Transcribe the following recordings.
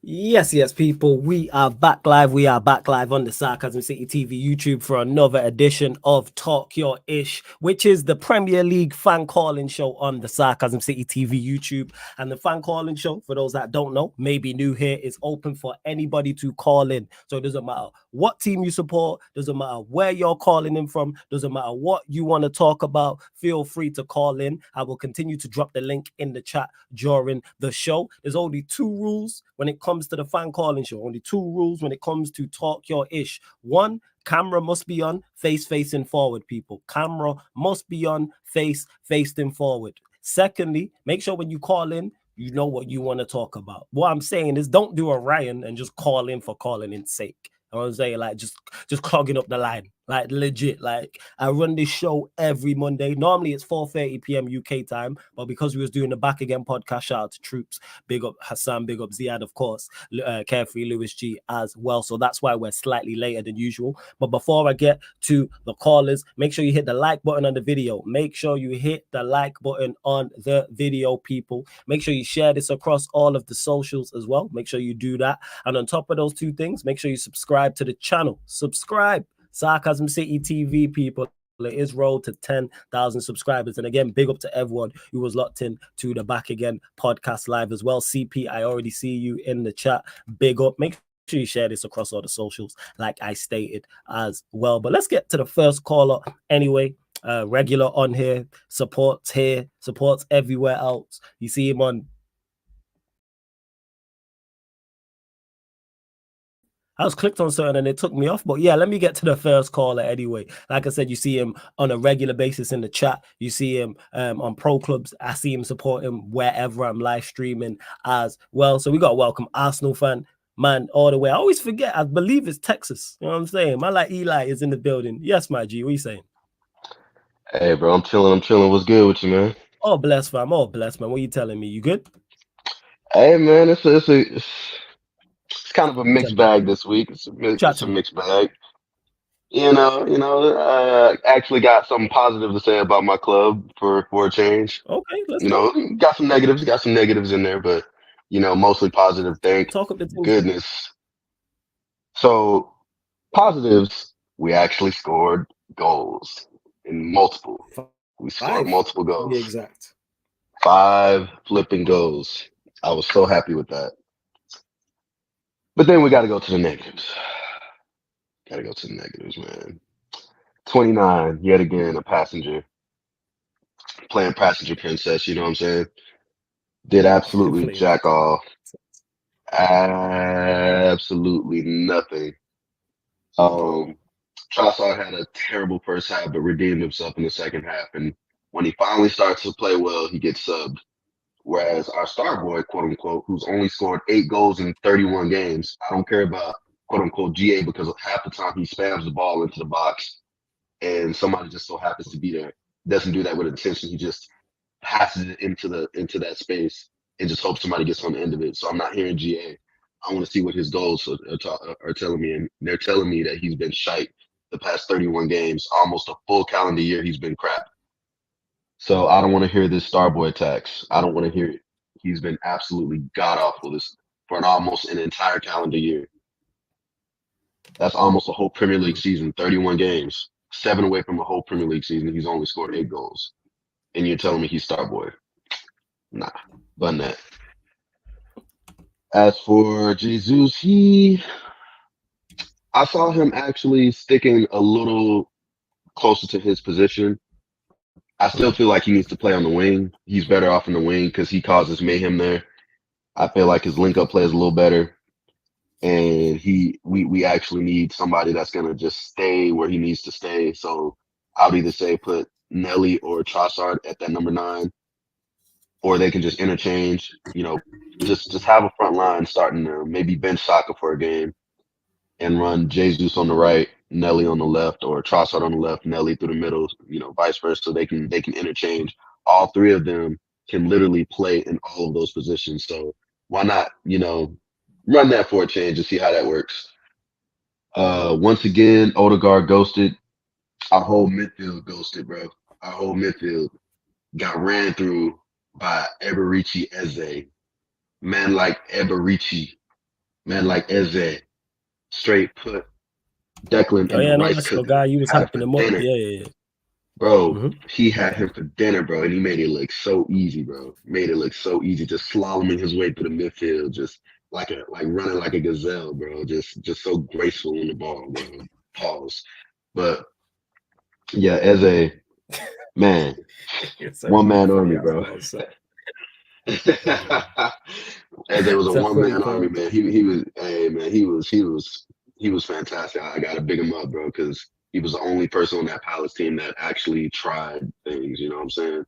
Yes, people. We are back live. We are back live on the Sarcasm City TV YouTube for another edition of Talk Your Ish, which is the Premier League fan calling show on the Sarcasm City TV YouTube. And the fan calling show, for those that don't know, maybe new here, is open for anybody to call in. So it doesn't matter what team you support, doesn't matter where you're calling in from, doesn't matter what you want to talk about. Feel free to call in. I will continue to drop the link in the chat during the show. There's only two rules when it comes to the fan calling show. Only two rules when it comes to Talk Your Ish. One, camera must be on, face facing forward, people. Camera must be on, face facing forward. Secondly, make sure when you call in, you know what you want to talk about. What I'm saying is don't do a Ryan and just call in for calling in sake. You know what I'm saying? Like just clogging up the line. Like legit. Like I run this show every Monday. Normally it's 4:30 p.m. UK time, but because we was doing the Back Again podcast, shout out to Troops, big up Hassan, big up Ziad, of course, Carefree Lewis G as well. So that's why we're slightly later than usual. But before I get to the callers, make sure you hit the like button on the video. Make sure you hit the like button on the video, people. Make sure you share this across all of the socials as well. Make sure you do that. And on top of those two things, make sure you subscribe to the channel. Subscribe. Sarcasm City TV, people. It is road to 10,000 subscribers. And again, big up to everyone who was locked in to the Back Again podcast live as well. CP, I already see you in the chat. Big up. Make sure you share this across all the socials, like I stated as well. But let's get to the first caller anyway. Regular on here, supports everywhere else. You see him on. I was clicked on something and it took me off. But yeah, let me get to the first caller anyway. Like I said, you see him on a regular basis in the chat. You see him on pro clubs. I see him support him wherever I'm live streaming as well. So we got to welcome Arsenal fan, man, all the way. I always forget. I believe it's Texas. You know what I'm saying? Man like Eli is in the building. Yes, my G. What are you saying? Hey, bro, I'm chilling. What's good with you, man? Oh, bless, fam. Oh, bless, man. What are you telling me? You good? Hey, man, it's kind of a Tell mixed me. bag this week. Chat It's to a me. mixed bag. Actually got something positive to say about my club for a change. Okay, let's You go. know, got some negatives in there, but mostly positive. Thank Talk up the things, man. goodness. So positives, we actually scored goals in multiple. We Five, scored to be multiple exact. goals, 5 flipping goals. I was so happy with that. But then we got to go to the negatives. Got to go to the negatives, man. 29, yet again, a passenger playing passenger princess. You know what I'm saying? Did absolutely Playing jack passenger. off. Absolutely nothing. Um, Trossard had a terrible first half, but redeemed himself in the second half. And when he finally starts to play well, he gets subbed. Whereas our star boy, quote unquote, who's only scored 8 goals in 31 games, I don't care about quote unquote GA because half the time he spams the ball into the box and somebody just so happens to be there. Doesn't do that with intention. He just passes it into that space and just hopes somebody gets on the end of it. So I'm not hearing GA. I want to see what his goals are telling me, and they're telling me that he's been shite the past 31 games, almost a full calendar year. He's been crap. So I don't want to hear this Starboy attacks. I don't want to hear it. He's been absolutely god awful this for almost an entire calendar year. That's almost a whole Premier League season, 31 games, 7 away from a whole Premier League season. He's only scored 8 goals, and you're telling me he's Starboy? Nah, bun that. As for Jesus, I saw him actually sticking a little closer to his position. I still feel like he needs to play on the wing. He's better off in the wing because he causes mayhem there. I feel like his link up play is a little better, and we actually need somebody that's gonna just stay where he needs to stay. So I would either say put Nelly or Trossard at that number 9, or they can just interchange. Just have a front line starting there. Maybe bench Saka for a game and run Jesus on the right, Nelly on the left, or Trossard on the left, Nelly through the middle. Vice versa. So they can interchange. All three of them can literally play in all of those positions. So why not, run that for a change and see how that works. Once again, Odegaard ghosted. Our whole midfield ghosted, bro. Our whole midfield got ran through by Eberici Eze. Man like Eberici. Man, like Eze, straight put Declan Oh in the yeah, no, rice that's your cooker, guy. You was had hyping for him up. dinner. Yeah. Bro, Mm-hmm. he had him for dinner, bro, and he made it look so easy, bro. Made it look so easy, just slaloming his way through the midfield, just like running like a gazelle, bro. Just so graceful on the ball, bro. Pause. But yeah, as a man, Sorry, one you man funny army, as bro. well. So. As there was a It's a one funny man army, code. man. He was, hey man, he was fantastic. I gotta big him up, bro, because he was the only person on that Palace team that actually tried things. You know what I'm saying?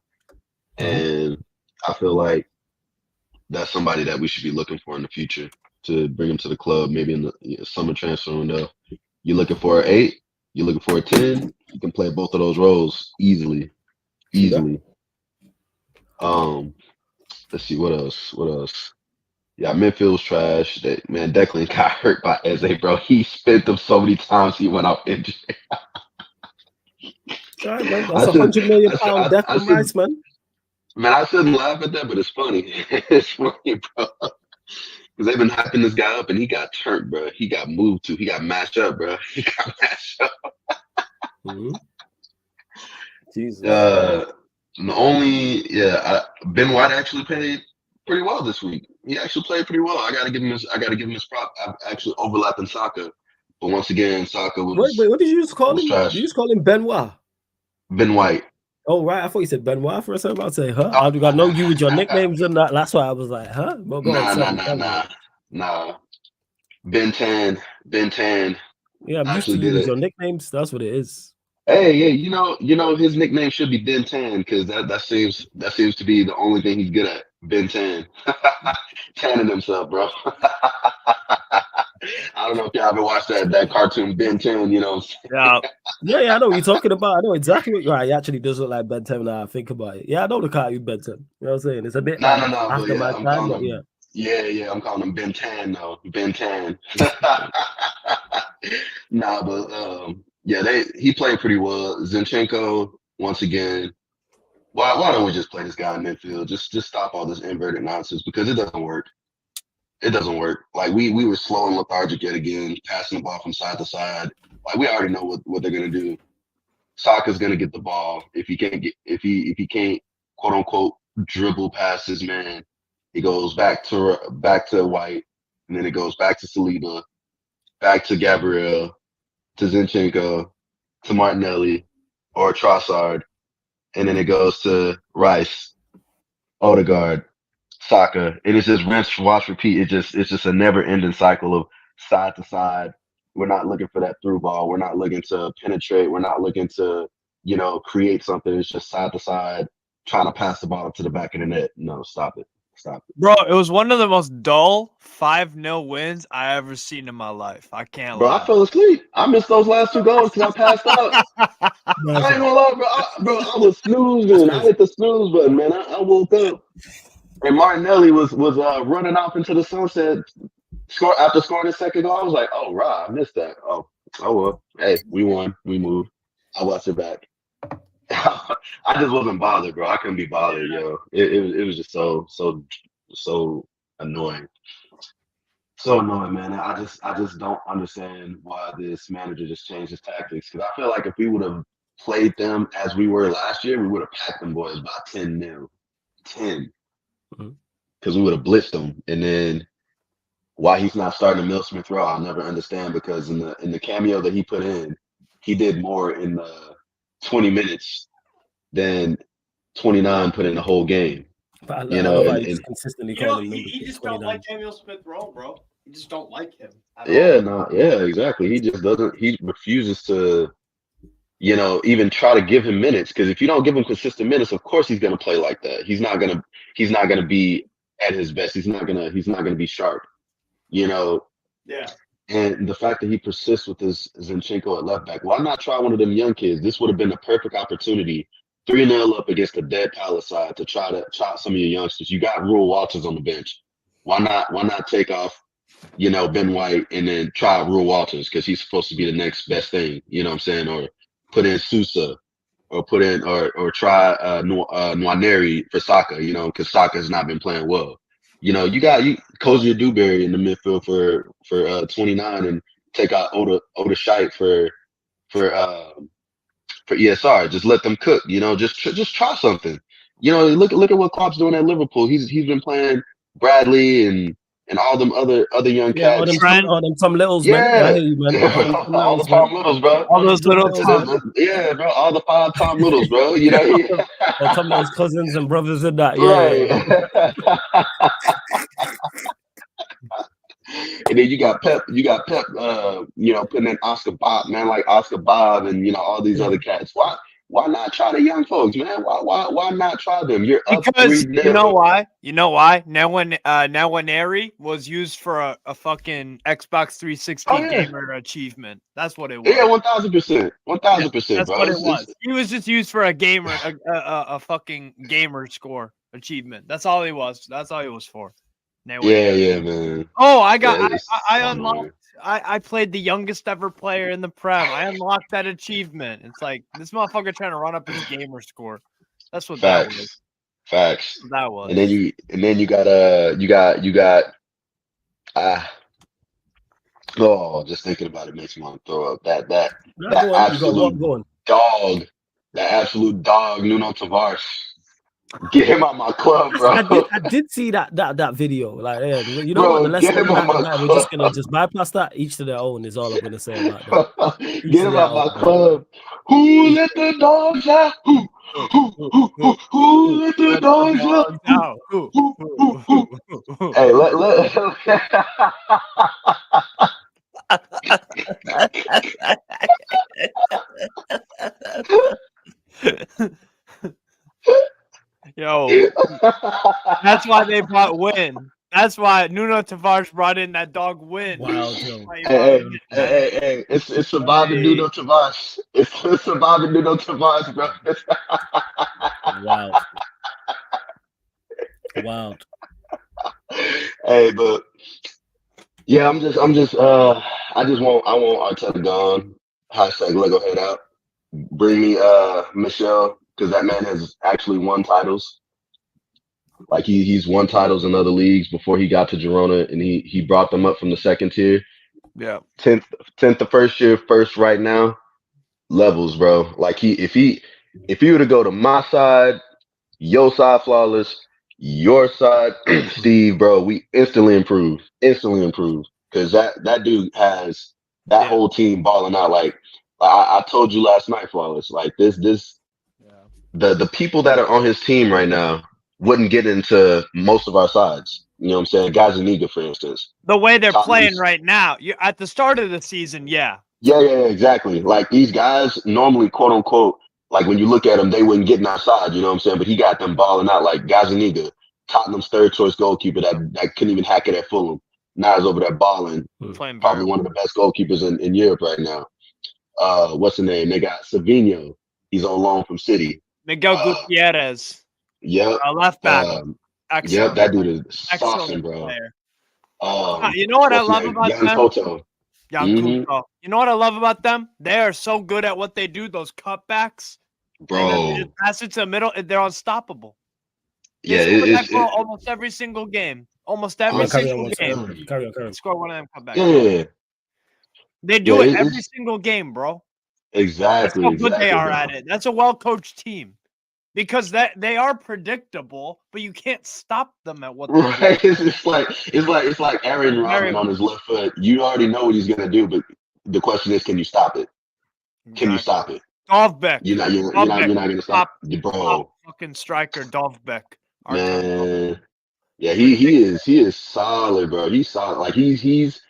Mm-hmm. And I feel like that's somebody that we should be looking for in the future to bring him to the club, maybe in the summer transfer window. You're looking for an 8, you're looking for a 10. You can play both of those roles easily, True that. easily. Um, let's see what else. What else? Yeah, midfield's trash. That man, Declan got hurt by Eze, bro. He spent them so many times he went off injured. All right, man. That's I a should, hundred million I should, pound death I from should, Rice, man. man, I shouldn't laugh at that, but it's funny. It's funny, bro. Because they've been hyping this guy up, and he got turned, bro. He got moved to. He got mashed up, bro. He got mashed up. Mm-hmm. Jesus. Uh, the only, Ben White actually played pretty well this week. He actually played pretty well. I gotta give him his prop. I've actually overlapped in Saka, but once again, Saka Wait. What did you just call was him? Did you trash. just call him Benoit? Ben White. Oh right, I thought you said Benoit for a second. I was about to say, huh? Oh, I know you with your nicknames and that. That's why I was like, huh? But go on, nah, nah, tell nah, me. nah, nah. Ben Tan Yeah, I'm used to actually you did with it. your nicknames. That's what it is. Hey, yeah, his nickname should be Ben Tan because that seems to be the only thing he's good at. Ben Tan, tanning himself, bro. I don't know if y'all ever watched that cartoon Ben 10, you know. Yeah. Yeah, I know what you're talking about. I know exactly what you're right. He actually does look like Ben 10 now I think about it. Yeah, I know the cartoon Ben 10. You know what I'm saying? It's a bit No, no, like no, but after yeah, my I'm time, calling but yeah. him. Yeah, I'm calling him Ben 10 though. Ben 10. Nah, but yeah, he played pretty well. Zinchenko once again. Why don't we just play this guy in midfield? Just stop all this inverted nonsense because it doesn't work. It doesn't work. Like we were slow and lethargic yet again, passing the ball from side to side. Like we already know what they're gonna do. Saka's gonna get the ball if he can't quote unquote dribble past his man. He goes back to White, and then it goes back to Saliba, back to Gabriel, to Zinchenko, to Martinelli, or Trossard, and then it goes to Rice, Odegaard, Saka. It is just rinse, wash, repeat. It's just a never ending cycle of side to side. We're not looking for that through ball. We're not looking to penetrate. We're not looking to, create something. It's just side to side, trying to pass the ball up to the back of the net. No, stop it. Stop it. Bro, it was one of the most dull 5-0 wins I ever seen in my life. I can't Bro, I lie. fell asleep. I missed those last two goals because I passed out. I ain't Imagine. gonna lie, bro. I was That's snoozing. I crazy. hit the snooze button, man. I woke up and Martinelli was running off into the sunset. After scoring his second goal, I was like, "Oh, right, I missed that." Oh well. Hey, we won. We moved. I watched it back. I just wasn't bothered, bro. I couldn't be bothered, yo. It was just so annoying. So annoying, man. I just don't understand why this manager just changed his tactics. Because I feel like if we would have played them as we were last year, we would have packed them boys by 10-0. 10. Mhm. Because we would have blitzed them. And then why he's not starting Mill Smith Rowe, I'll never understand because in the cameo that he put in, he did more in the 20 minutes than 29 put in the whole game. But I You know, love how and, you just and consistently You call know, him you, number you just don't 29. like Emil Smith Rowe, bro. You just don't like him at yeah, all. no, yeah, exactly. He just doesn't. He refuses to, even try to give him minutes. Because if you don't give him consistent minutes, of course he's gonna play like that. He's not gonna. He's not gonna be at his best. He's not gonna. He's not gonna be sharp. You know, Yeah. and the fact that he persists with his Zinchenko at left back, why not try one of them young kids? This would have been the perfect opportunity. 3-0 up against the dead Palace side to try to chop some of your youngsters. You got Rule Walters on the bench. Why not? Why not take off, Ben White and then try Rule Walters because he's supposed to be the next best thing. You know what I'm saying? Or put in Sousa, or put in or try Nwaneri for Saka. Because Saka has not been playing well. You know, you got Cozier Dewberry in the midfield for 29 and take out Oda Scheidt for ESR. Just let them cook. You know, just try something. You know, look at what Klopp's doing at Liverpool. He's been playing Bradley and all them other young Yeah, all cats. them Tom Littles, man. I Yeah, hear you, man. All them Tom all the Littles, man. Tom Littles, bro. All those Tom little Littles, Tom. man. Yeah, bro. All the 5 Tom Littles, bro. You know, Or Tom Little's cousins and brothers and that. Yeah, right. And then you got Pep, you know, putting in Oscar Bob, man, like Oscar Bob and, you know, all these other cats. Why not try the young folks, man? Why not try them? You're up Because 3-0. you know why? You know why? Now when Eri was used for a fucking Xbox 360 Oh, yeah. gamer achievement. That's what it was. Yeah, 1000%. 1000%, That's bro. what it was. He was just used for a gamer, a fucking gamer score achievement. That's all he was. That's all he was for. Now when Yeah, man. Oh, Yeah, I it's unlocked. annoying. I played the youngest ever player in the Prem. I unlocked that achievement. It's like this motherfucker trying to run up his gamer score. That's what that was. Facts. That was. And then you got just thinking about it makes me want to throw up. That go on, absolute go on. dog, that absolute dog, Nuno Tavares. Get him out my club, bro. I did see that video. Like, yeah, you know Bro, what? The lesson get him out my we're just gonna just bypass that. Each to their own is all I'm gonna say about that. Get him out my club. Who let the dogs out? Who let the dogs out? Hey, Yo, that's why they brought Win. That's why Nuno Tavares brought in that dog Win. Wow, Joe. Hey, it's surviving Nuno Tavares. It's surviving Nuno Tavares, bro. Wow. Hey, but yeah, I want Arteta gone. Hashtag Lego head out. Bring me Michelle, because that man has actually won titles. Like he's won titles in other leagues before he got to Girona, and he brought them up from the second tier. Yeah. 10th the first year, first right now. Levels, bro. Like if he were to go to my side, your side flawless, your side, Steve, bro, we instantly improve. Because that dude has that whole team balling out. Like I told you last night, flawless. Like the people that are on his team right now wouldn't get into most of our sides. You know what I'm saying? Gazaniga, for instance. The way they're playing right now, at the start of the season, yeah. Yeah, exactly. Like these guys normally, quote unquote, like when you look at them, they wouldn't get in our side. You know what I'm saying? But he got them balling out. Like Gazaniga, Tottenham's third choice goalkeeper that couldn't even hack it at Fulham. Now he's over there balling. Probably one of the best goalkeepers in Europe right now. What's the name? They got Savinho. He's on loan from City. Miguel Gutierrez. Yep. Left back. Yep, that dude is saucing, bro. You know what I love about them? Mm-hmm. You know what I love about them? They are so good at what they do, those cutbacks. Bro. They pass it to the middle, they're unstoppable. Yeah, it's almost every single game. Almost every single game. Carry on. Score one of them cutbacks. Yeah. They do it every single game, bro. Exactly. That's how good they are at it. That's a well-coached team. Because they are predictable, but you can't stop them at what they do. It's like Aaron Rodgers on his left foot. You already know what he's gonna do, but the question is, can you stop it? Can you stop it? Dovbek. You're not gonna stop it, bro. Top fucking striker, Dovbek. Man. Yeah, he is solid, bro. He's solid. Like he's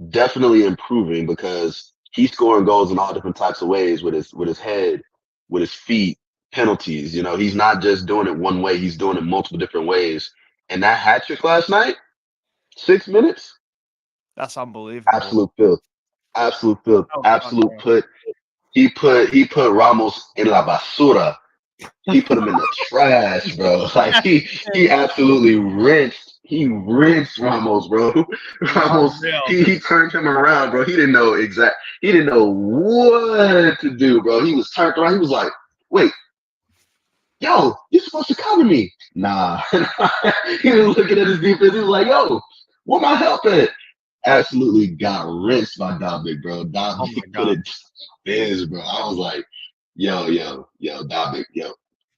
definitely improving because he's scoring goals in all different types of ways with his head, with his feet. Penalties, you know, he's not just doing it one way, he's doing it multiple different ways. And that hat trick last night, 6 minutes, that's unbelievable. Absolute filth. He put Ramos in la basura. He put him in the trash, bro. Like he absolutely rinsed Ramos, bro. Ramos, he turned him around, bro. He didn't know what to do, bro. He was turned around. He was like, wait, yo, you're supposed to cover me. Nah. He was looking at his defense. He was like, yo, where my help at? Absolutely got rinsed by Dobbik, bro. Dobbik Oh my put God. it biz, bro. I was like, yo, Dobbik,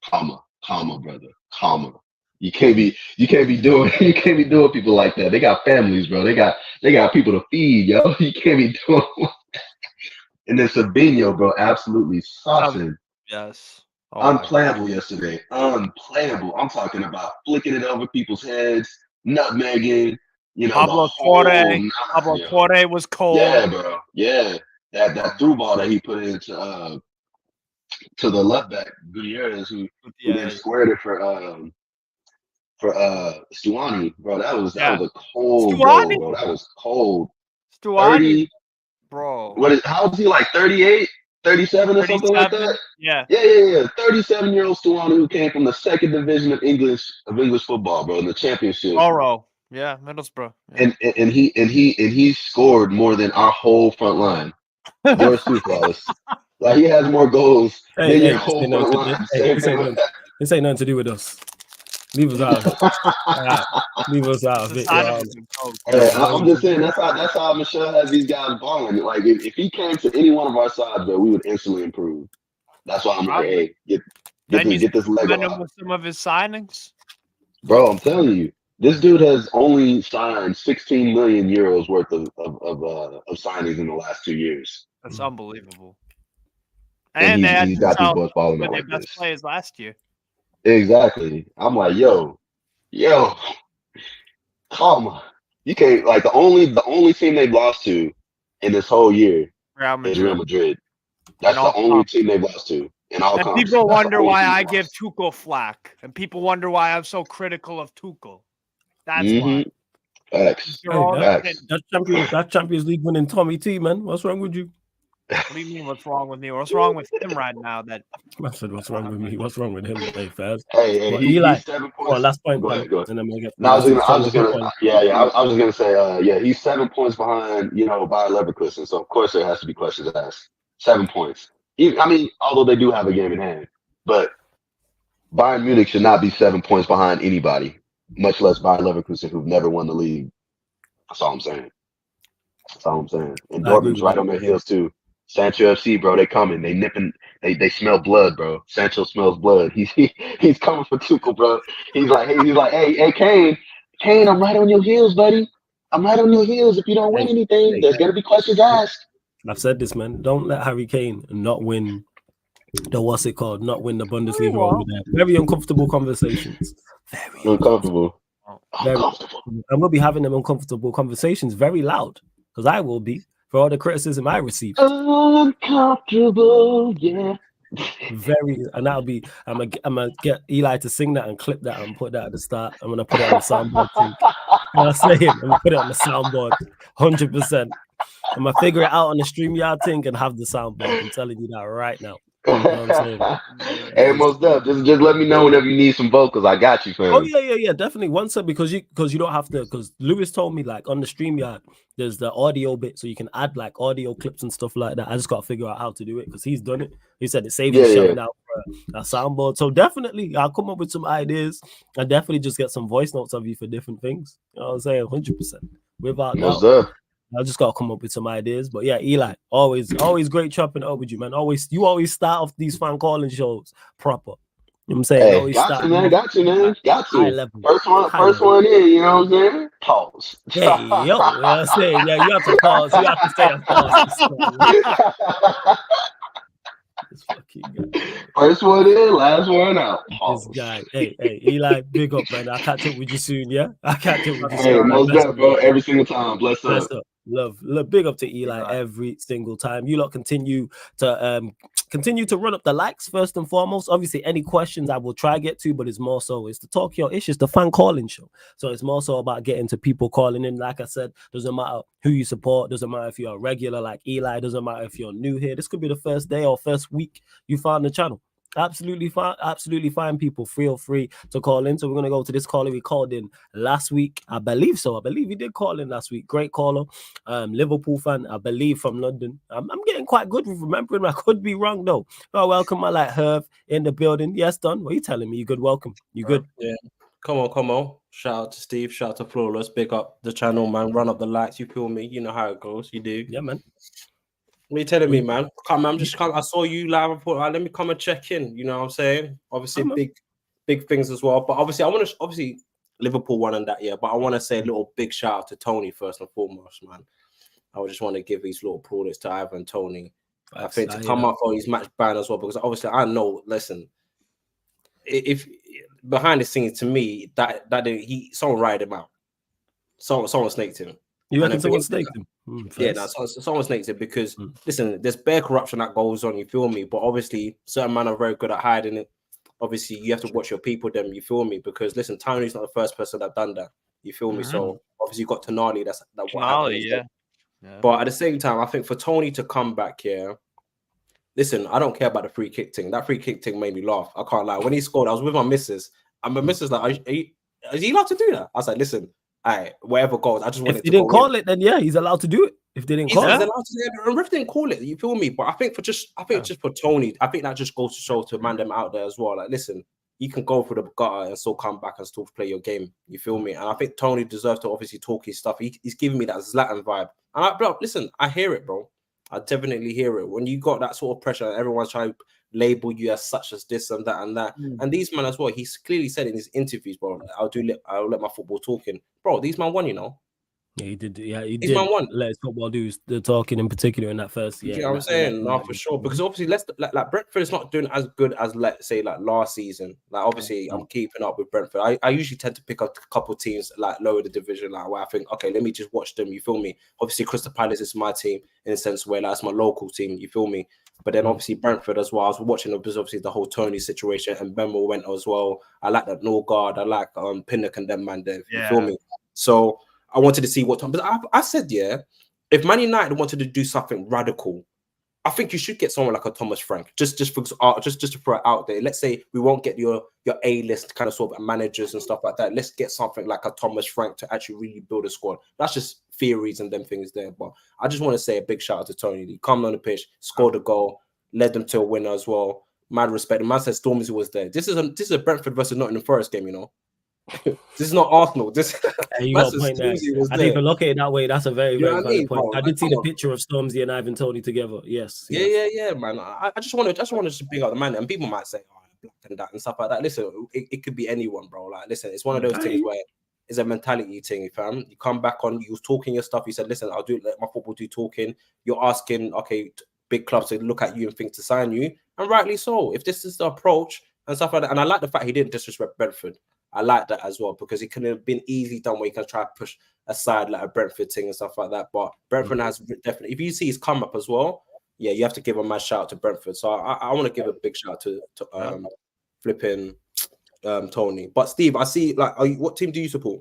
calmer, brother, calmer. You can't be doing people like that. They got families, bro. They got people to feed, yo. You can't be doing. And then Sabinho, bro, absolutely saucing. Yes. Oh my God. Unplayable yesterday. Unplayable. I'm talking about flicking it over people's heads, nutmegging, the Pablo whole Torre. nine, Pablo yo. Torre was cold. Yeah, bro. Yeah. That through ball that he put into to the left back, Gutierrez, who then squared it for Stuani, bro. That was a cold goal, Stuani? bro. That was cold. Stuani, 30, bro. how is he, like 38, 37 or something like 37? that? Yeah. Yeah. 37-year-old Stuani who came from the second division of English football, bro, in the championship. Oro. Yeah, Middlesbrough. Yeah. And he scored more than our whole front line. Yours too, Flawless. Like, he has more goals than your whole front line. This ain't nothing to do with us. Leave us out of it. Right. Leave us out of it. Hey, I'm just saying that's how Michelle has these guys balling. Like, if he came to any one of our sides, bro, we would instantly improve. That's why I'm like, hey, get this leg out. With some of his signings, bro. I'm telling you, this dude has only signed 16 million euros worth of signings in the last 2 years. That's unbelievable. And he's got these boys balling out like this. Players last year. Exactly. I'm like, yo, calm on. You can't, like, the only team they've lost to in this whole year is Real Madrid. That's the only team they've lost to in all comps. People wonder why I give Tuchel flack, and people wonder why I'm so critical of Tuchel. That's why. Facts. That Champions League winning Tommy T, man. What's wrong with you? What do you mean? What's wrong with me? What's wrong with him right now? I said, what's wrong with me? What's wrong with him? Hey, Faz. Hey, Eli. He's 7 points. Oh, last point. Go ahead. And then we'll get. No, I was just gonna say, he's 7 points behind, Bayer Leverkusen. So of course there has to be questions asked. 7 points. Although they do have a game in hand, but Bayern Munich should not be 7 points behind anybody, much less Bayer Leverkusen, who've never won the league. That's all I'm saying. And Dortmund's right on their heels too. Sancho FC, bro, they coming. They nipping. They smell blood, bro. Sancho smells blood. He's coming for Tuchel, bro. He's like, hey, Kane, I'm right on your heels, buddy. I'm right on your heels. If you don't win anything, there's gonna be questions asked. I've said this, man. Don't let Harry Kane not win not win the Bundesliga over there. Very uncomfortable conversations. Very uncomfortable. And we'll be having them uncomfortable conversations very loud, because I will be, for all the criticism I receive. Uncomfortable, yeah. And that'll be, I'm gonna get Eli to sing that and clip that and put that at the start. I'm gonna put it on the soundboard too. I'm gonna put it on the soundboard 100%. I'm gonna figure it out on the StreamYard thing and have the soundboard. I'm telling you that right now. You know what I'm saying? Hey, most up. Just let me know whenever you need some vocals. I got you, fam. Oh yeah, definitely. Once because you don't have to, because Lewis told me, like, on the StreamYard there's the audio bit, so you can add like audio clips and stuff like that. I just gotta figure out how to do it, because he's done it. He said it saves you shouting out for a soundboard. So definitely I'll come up with some ideas. I definitely just get some voice notes of you for different things. You know what I'm saying? 100%. Without doubt. I just gotta come up with some ideas. But yeah, Eli, always great chopping up with you, man. You always start off these fan calling shows proper. You know what I'm saying? Hey, got you, man. Got you. High level. First one in, you know what I'm saying? Pause. Hey, yo, you know what I'm saying? Yeah, you have to pause. You have to say a pause. This fucking guy. First one in, last one out. Pause. This guy. Hey, Eli, big up, man. I'll catch up with you soon, yeah? Hey, most up, bro. Every single time. Bless up. Love, big up to Eli every single time. You lot continue to run up the likes first and foremost. Obviously, any questions I will try get to, but it's more so it's the Talk Your Ish, it's the fan calling show. So it's more so about getting to people calling in. Like I said, doesn't matter who you support, doesn't matter if you're a regular like Eli, doesn't matter if you're new here. This could be the first day or first week you found the channel. Absolutely fine. Absolutely fine, people. Feel free to call in. So we're going to go to this caller we called in last week. I believe so. I believe he did call in last week. Great caller. Liverpool fan, I believe, from London. I'm getting quite good with remembering. I could be wrong, though. Oh, welcome, my like Herv in the building. Yes, Don. What are you telling me? You good? Welcome. You good? Yeah. Come on. Shout out to Steve. Shout out to Flawless. Big up the channel, man. Run up the likes. You feel me? You know how it goes. You do. Yeah, man. What are you telling me, man? Come, I'm just I saw you live. I thought, let me come and check in. You know what I'm saying? Obviously, big things as well. But obviously, I want to obviously Liverpool won in that year. But I want to say a little big shout out to Tony first and foremost, man. I just want to give these little plaudits to Ivan and Tony. I think to come up for his match ban as well, because obviously I know. Listen, if behind the scenes, to me, that someone ratted him out. Someone snaked him. You reckon someone snaked him? Yeah, no, someone snakes it because listen, there's bare corruption that goes on. You feel me? But obviously, certain men are very good at hiding it. Obviously, you have to watch your people. Them, you feel me? Because listen, Tony's not the first person that done that. You feel me? So obviously, you got Tonali. That's what happened. Yeah. But at the same time, I think for Tony to come back here, listen, I don't care about the free kick thing. That free kick thing made me laugh. I can't lie. When he scored, I was with my missus, and my missus like, is he allowed to do that? I was like, listen. Whatever goes, I just wanted to. If he didn't call it, then yeah, he's allowed to do it. If they didn't call it, the ref didn't call it. You feel me? But I think just for Tony, I think that just goes to show to man them out there as well. Like, listen, you can go through the gutter and still come back and still play your game. You feel me? And I think Tony deserves to obviously talk his stuff. He's giving me that Zlatan vibe. And bro, listen, I hear it, bro. I definitely hear it. When you got that sort of pressure, everyone's trying to label you as such as this and that and that. And these men as well, he's clearly said in his interviews, bro, I'll let my football talking. Bro, these men won, you know. Yeah, he did. Yeah, he these did. Man won. Let his football do the talking in particular in that first. Yeah, you know what I'm saying? No, for sure. Because obviously, like Brentford is not doing as good as let's say like last season. Like obviously, I'm keeping up with Brentford. I usually tend to pick up a couple teams like lower the division, like where I think, okay, let me just watch them. You feel me? Obviously, Crystal Palace is my team in a sense where like, it's my local team. You feel me? But then obviously Brentford as well. I was watching obviously the whole Tony situation and Benmo went as well. I like that Norgard. I like Pinnock and them man there. You feel me? So I wanted to see what time. But I said, yeah, if Man United wanted to do something radical, I think you should get someone like a Thomas Frank. Just to throw it out there. Let's say we won't get your A-list kind of sort of managers and stuff like that. Let's get something like a Thomas Frank to actually really build a squad. That's just theories and them things there. But I just want to say a big shout out to Tony. He come on the pitch, scored a goal, led them to a winner as well. Mad respect. The man said Stormzy was there. This is a Brentford versus Nottingham Forest game, you know. This is not Arsenal. This you got a point there. I didn't even look at it that way. That's a very, very valid point. Bro, I did see the picture of Stormzy and Ivan Toney together. Yes. Yeah, man. I just want to bring out the man, and people might say, "Oh, black and that and stuff like that." Listen, it could be anyone, bro. Like, listen, it's one of those things where it's a mentality thing, fam. You come back on, you was talking your stuff. You said, "Listen, I'll let my football do talking." You're asking, okay, big clubs to look at you and think to sign you, and rightly so. If this is the approach and stuff like that, and I like the fact he didn't disrespect Brentford. I like that as well because it could have been easily done where you can try to push aside like a Brentford thing and stuff like that. But Brentford has definitely, if you see his come up as well, yeah, you have to give a mad shout out to Brentford. So I want to give a big shout out to flipping Tony. But Steve, I see like, what team do you support?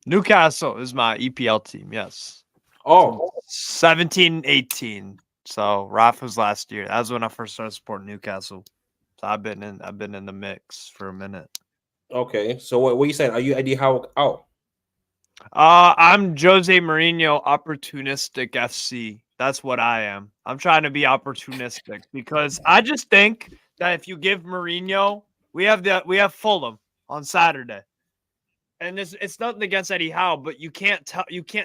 Newcastle is my EPL team. Yes. Oh, 17-18. So Rafa's last year. That was when I first started supporting Newcastle. So I've been in the mix for a minute. Okay, so what are you saying? Are you Eddie Howe out? I'm Jose Mourinho opportunistic FC. That's what I am. I'm trying to be opportunistic because I just think that if you give Mourinho, we have Fulham on Saturday. And it's nothing against Eddie Howe, but you can't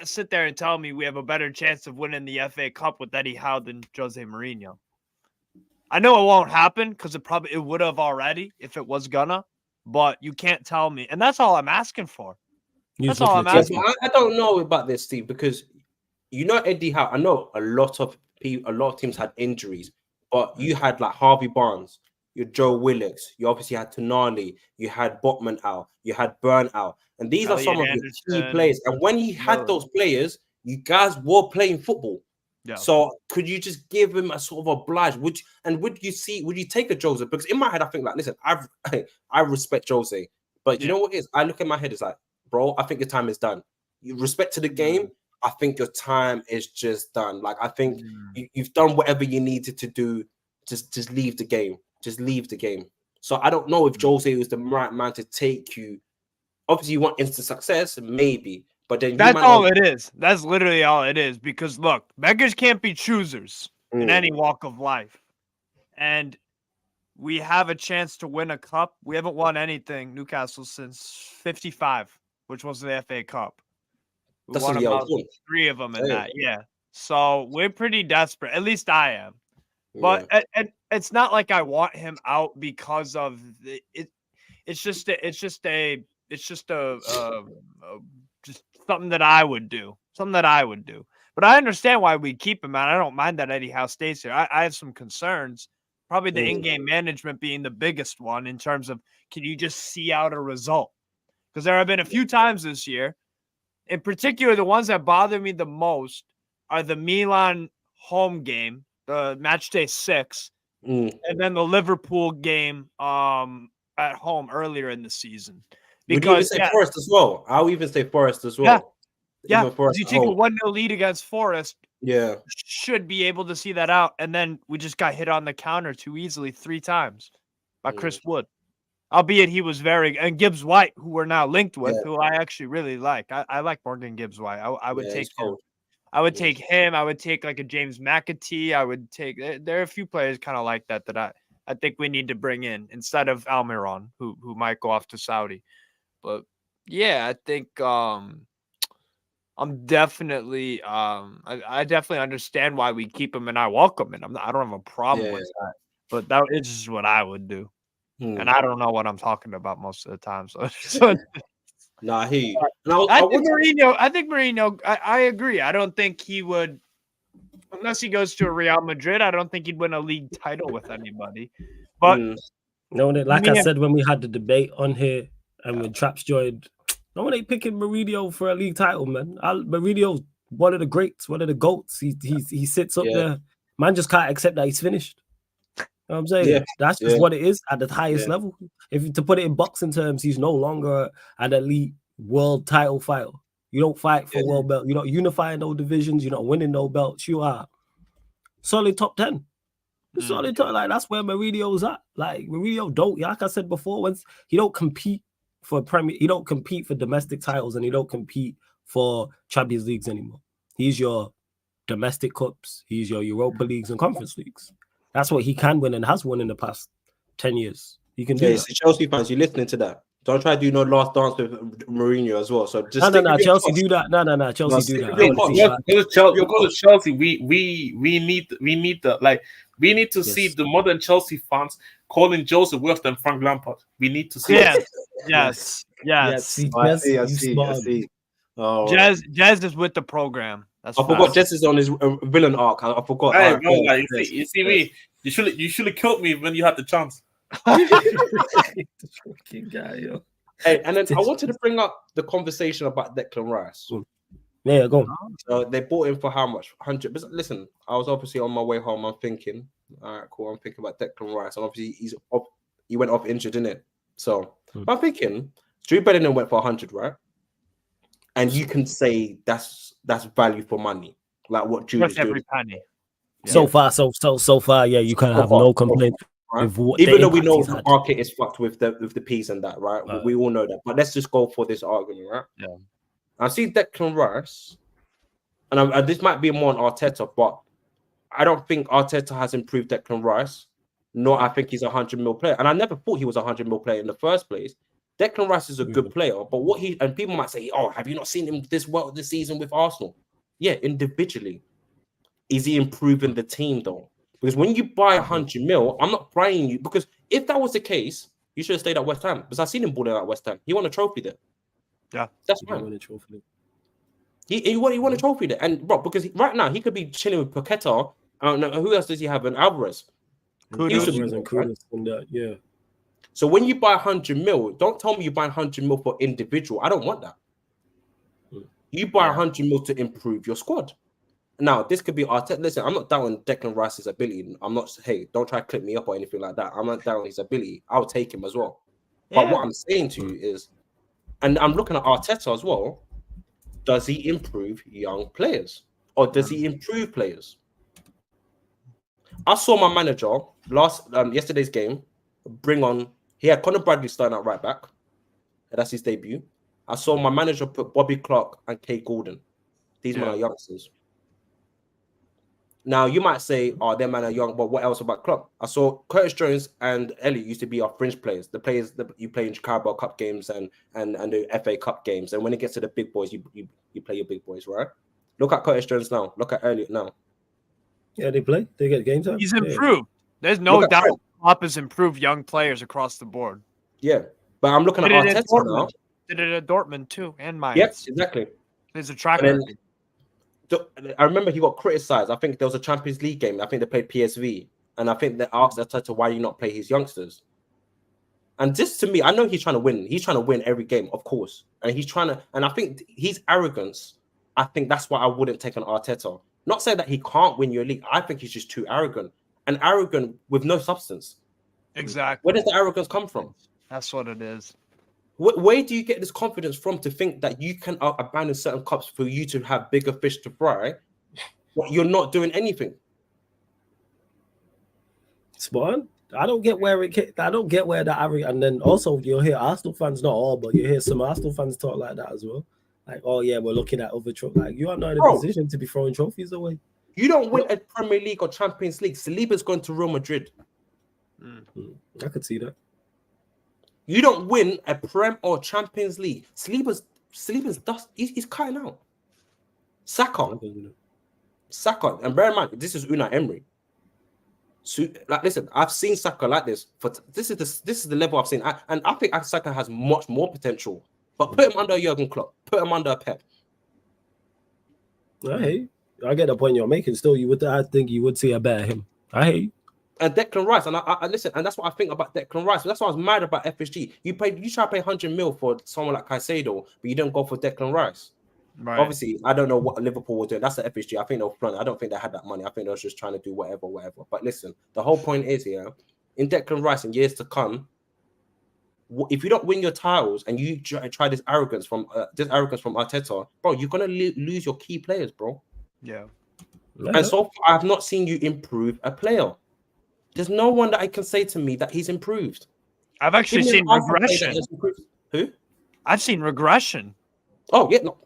sit there and tell me we have a better chance of winning the FA Cup with Eddie Howe than Jose Mourinho. I know it won't happen because it would have already if it was gonna. But you can't tell me. And that's all I'm asking for. That's all I'm asking. I don't know about this, Steve, because you know Eddie Howe. I know a lot of teams had injuries, but you had like Harvey Barnes, you had Joe Willox, you obviously had Tonali, you had Botman out, you had Burn out. And these are some of your key players. And when he had those players, you guys were playing football. Yeah. So could you just give him a sort of oblige? Would you take a Jose? Because in my head, I think like, listen, I respect Jose, but you know what it is? I look in my head, it's like, bro, I think your time is done. You respect to the game. I think your time is just done. Like I think you've done whatever you needed to do. Just leave the game. just leave the game. So I don't know if Jose was the right man to take you. Obviously, you want instant success, maybe, but then That's all it is. That's literally all it is. Because look, beggars can't be choosers in any walk of life, and we have a chance to win a cup. We haven't won anything, Newcastle, since '55, which was the FA Cup. We That's won a year about old. 3 of them in that. Yeah. So we're pretty desperate. At least I am. But and it's not like I want him out because of it. It's just just something that I would do. Something that I would do. But I understand why we keep him, and I don't mind that Eddie Howe stays here. I have some concerns. Probably the in-game management being the biggest one in terms of, can you just see out a result? Because there have been a few times this year, in particular, the ones that bother me the most are the Milan home game, the match day 6, and then the Liverpool game at home earlier in the season. Because would you even say Forest as well? I'll even say Forest as well. Yeah, because you take a 1-0 lead against Forest. Yeah, should be able to see that out. And then we just got hit on the counter too easily 3 times by Chris Wood. Albeit he was and Gibbs White, who we're now linked with, who I actually really like. I like Morgan Gibbs White. I would take him. I would take him. I would take like a James McAtee. I would take. There are a few players kind of like that I think we need to bring in instead of Almiron, who might go off to Saudi. But yeah, I think I'm definitely I definitely understand why we keep him, and I welcome it. I don't have a problem with that. But that is just what I would do. And I don't know what I'm talking about most of the time. So no, I hear you. I think Mourinho, I agree. I don't think he would, unless he goes to a Real Madrid, I don't think he'd win a league title with anybody. But no, like I said when we had the debate on here and when Traps joined, no one ain't picking Mourinho for a league title, man. Mourinho's one of the greats, one of the GOATs. He sits up there. Man just can't accept that he's finished. You know what I'm saying? That's just what it is at the highest level. If to put it in boxing terms, he's no longer an elite world title fighter. You don't fight for world belt. You're not unifying no divisions. You're not winning no belts. You are solid top 10. Solid top, like that's where Mourinho's at. Like Mourinho don't, like I said before, once he don't compete for Premier, he don't compete for domestic titles, and he don't compete for Champions Leagues anymore. He's your domestic cups. He's your Europa Leagues and Conference Leagues. That's what he can win and has won in the past 10 years. He can do that. So Chelsea fans, you listening to that? Don't try to do no last dance with Mourinho as well. So just no. Chelsea do that. No. Chelsea do that. You go to Chelsea. We need to see the modern Chelsea fans calling Jose worse than Frank Lampard. We need to see. Yes. I see. Oh, Jazz is with the program. I forgot Jess is on his villain arc. I forgot. Hey, bro, you see me. You should have killed me when you had the chance. Hey, and then I wanted to bring up the conversation about Declan Rice. Yeah, go on. So they bought him for how much? 100. But listen, I was obviously on my way home. I'm thinking, all right, cool. I'm thinking about Declan Rice, and obviously he went off injured, didn't it? So I'm thinking, Drew Bellingham went for 100, right? And you can say that's value for money, like what Drew is doing. Every penny. So far, yeah, you can have no complaint. Right? Even though we know the market is fucked with the P's and that, right? We all know that. But let's just go for this argument, right? Yeah. I see Declan Rice, and this might be more on Arteta, but I don't think Arteta has improved Declan Rice, nor I think he's a 100 mil player. And I never thought he was a 100 mil player in the first place. Declan Rice is a good player, but and people might say, oh, have you not seen him this well this season with Arsenal? Yeah, individually. Is he improving the team though? Because when you buy 100 mil, I'm not buying you, because if that was the case, you should have stayed at West Ham. Because I've seen him balling at West Ham. He won a trophy there. Yeah, that's fine. He won a trophy there, and bro, because right now he could be chilling with Paqueta. I don't know who else does he have, and Alvarez. Yeah. So when you buy 100 mil, don't tell me you buy 100 mil for individual. I don't want that. You buy 100 mil to improve your squad. Now, this could be Arteta. Listen, I'm not doubting Declan Rice's ability. I'm not, hey, don't try to clip me up or anything like that. I'm not doubting his ability. I'll take him as well. But what I'm saying to you is, and I'm looking at Arteta as well, does he improve young players? Or does he improve players? I saw my manager yesterday's game bring on. He had Conor Bradley starting at right back. That's his debut. I saw my manager put Bobby Clark and Kate Gordon. These men are youngsters. Now you might say, "Oh, them men are young," but what else about Klopp? I saw Curtis Jones and Elliot used to be our fringe players, the players that you play in Carabao Cup games and the FA Cup games. And when it gets to the big boys, you play your big boys, right? Look at Curtis Jones now. Look at Elliot now. Yeah, they play. They get game time. He's improved. There's no Look at doubt Trent. Klopp has improved young players across the board. Yeah, but I'm looking at Did it at Arteta now. Dortmund. Did it at Dortmund too, and Mainz. Yep, exactly. There's a track And then- record. I remember he got criticized. I think there was a Champions League game. I think they played PSV, and I think they asked Arteta why you not play his youngsters. And this to me, I know he's trying to win. He's trying to win every game, of course, and he's trying to. And I think his arrogance. I think that's why I wouldn't take an Arteta. Not saying that he can't win your league. I think he's just too arrogant and arrogant with no substance. Exactly. Where does the arrogance come from? That's what it is. Where do you get this confidence from to think that you can abandon certain cups for you to have bigger fish to fry? But you're not doing anything. Spot on. I don't get where that arrogance. And then also you'll hear Arsenal fans, not all, but you hear some Arsenal fans talk like that as well. Like, oh yeah, we're looking at other trophies. Like, you are not in a position to be throwing trophies away. You don't win a Premier League or Champions League. Saliba's going to Real Madrid. I could see that. You don't win a Prem or Champions League. Saliba's dust. He's cutting out. Saka. And bear in mind, this is Unai Emery. So, like, listen, I've seen Saka like this. This is the level I've seen. And I think Saka has much more potential. But put him under Jurgen Klopp. Put him under Pep. I hate you. I get the point you're making. Still, I think you would see a better him. I hate you. And Declan Rice, and I listen, and that's what I think about Declan Rice. That's why I was mad about FSG. You try to pay 100 mil for someone like Caicedo, but you don't go for Declan Rice. Right. Obviously, I don't know what Liverpool were doing. That's the FSG. I think they were planning. I don't think they had that money. I think they were just trying to do whatever. But listen, the whole point is here, in Declan Rice in years to come, if you don't win your titles and you try this arrogance from Arteta, bro, you're gonna lose your key players, bro. Yeah. And so far, I have not seen you improve a player. There's no one that I can say to me that he's improved. I've actually seen regression. Who? I've seen regression. Oh, yeah. No.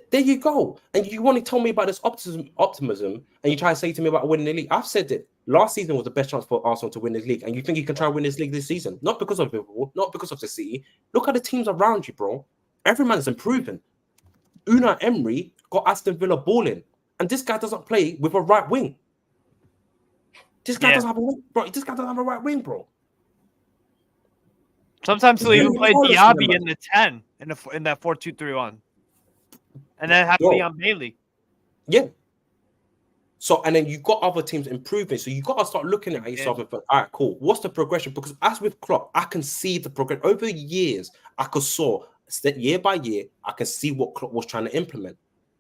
There you go. And you want to tell me about this optimism, and you try to say to me about winning the league. I've said it. Last season was the best chance for Arsenal to win this league. And you think you can try to win this league this season? Not because of Liverpool, not because of the City. Look at the teams around you, bro. Every man's improving. Unai Emery got Aston Villa balling. And this guy doesn't play with a right wing. This guy doesn't have a wing, bro. This guy doesn't have a right wing, bro. Sometimes he'll even play Diaby in the 10 in that 4-2-3-1. And then have Leon Bailey. Yeah. So, and then you got other teams improving. So you got to start looking at yourself and think, all right, cool. What's the progression? Because as with Klopp, I can see the progression. Over years, I could saw that year by year, I can see what Klopp was trying to implement.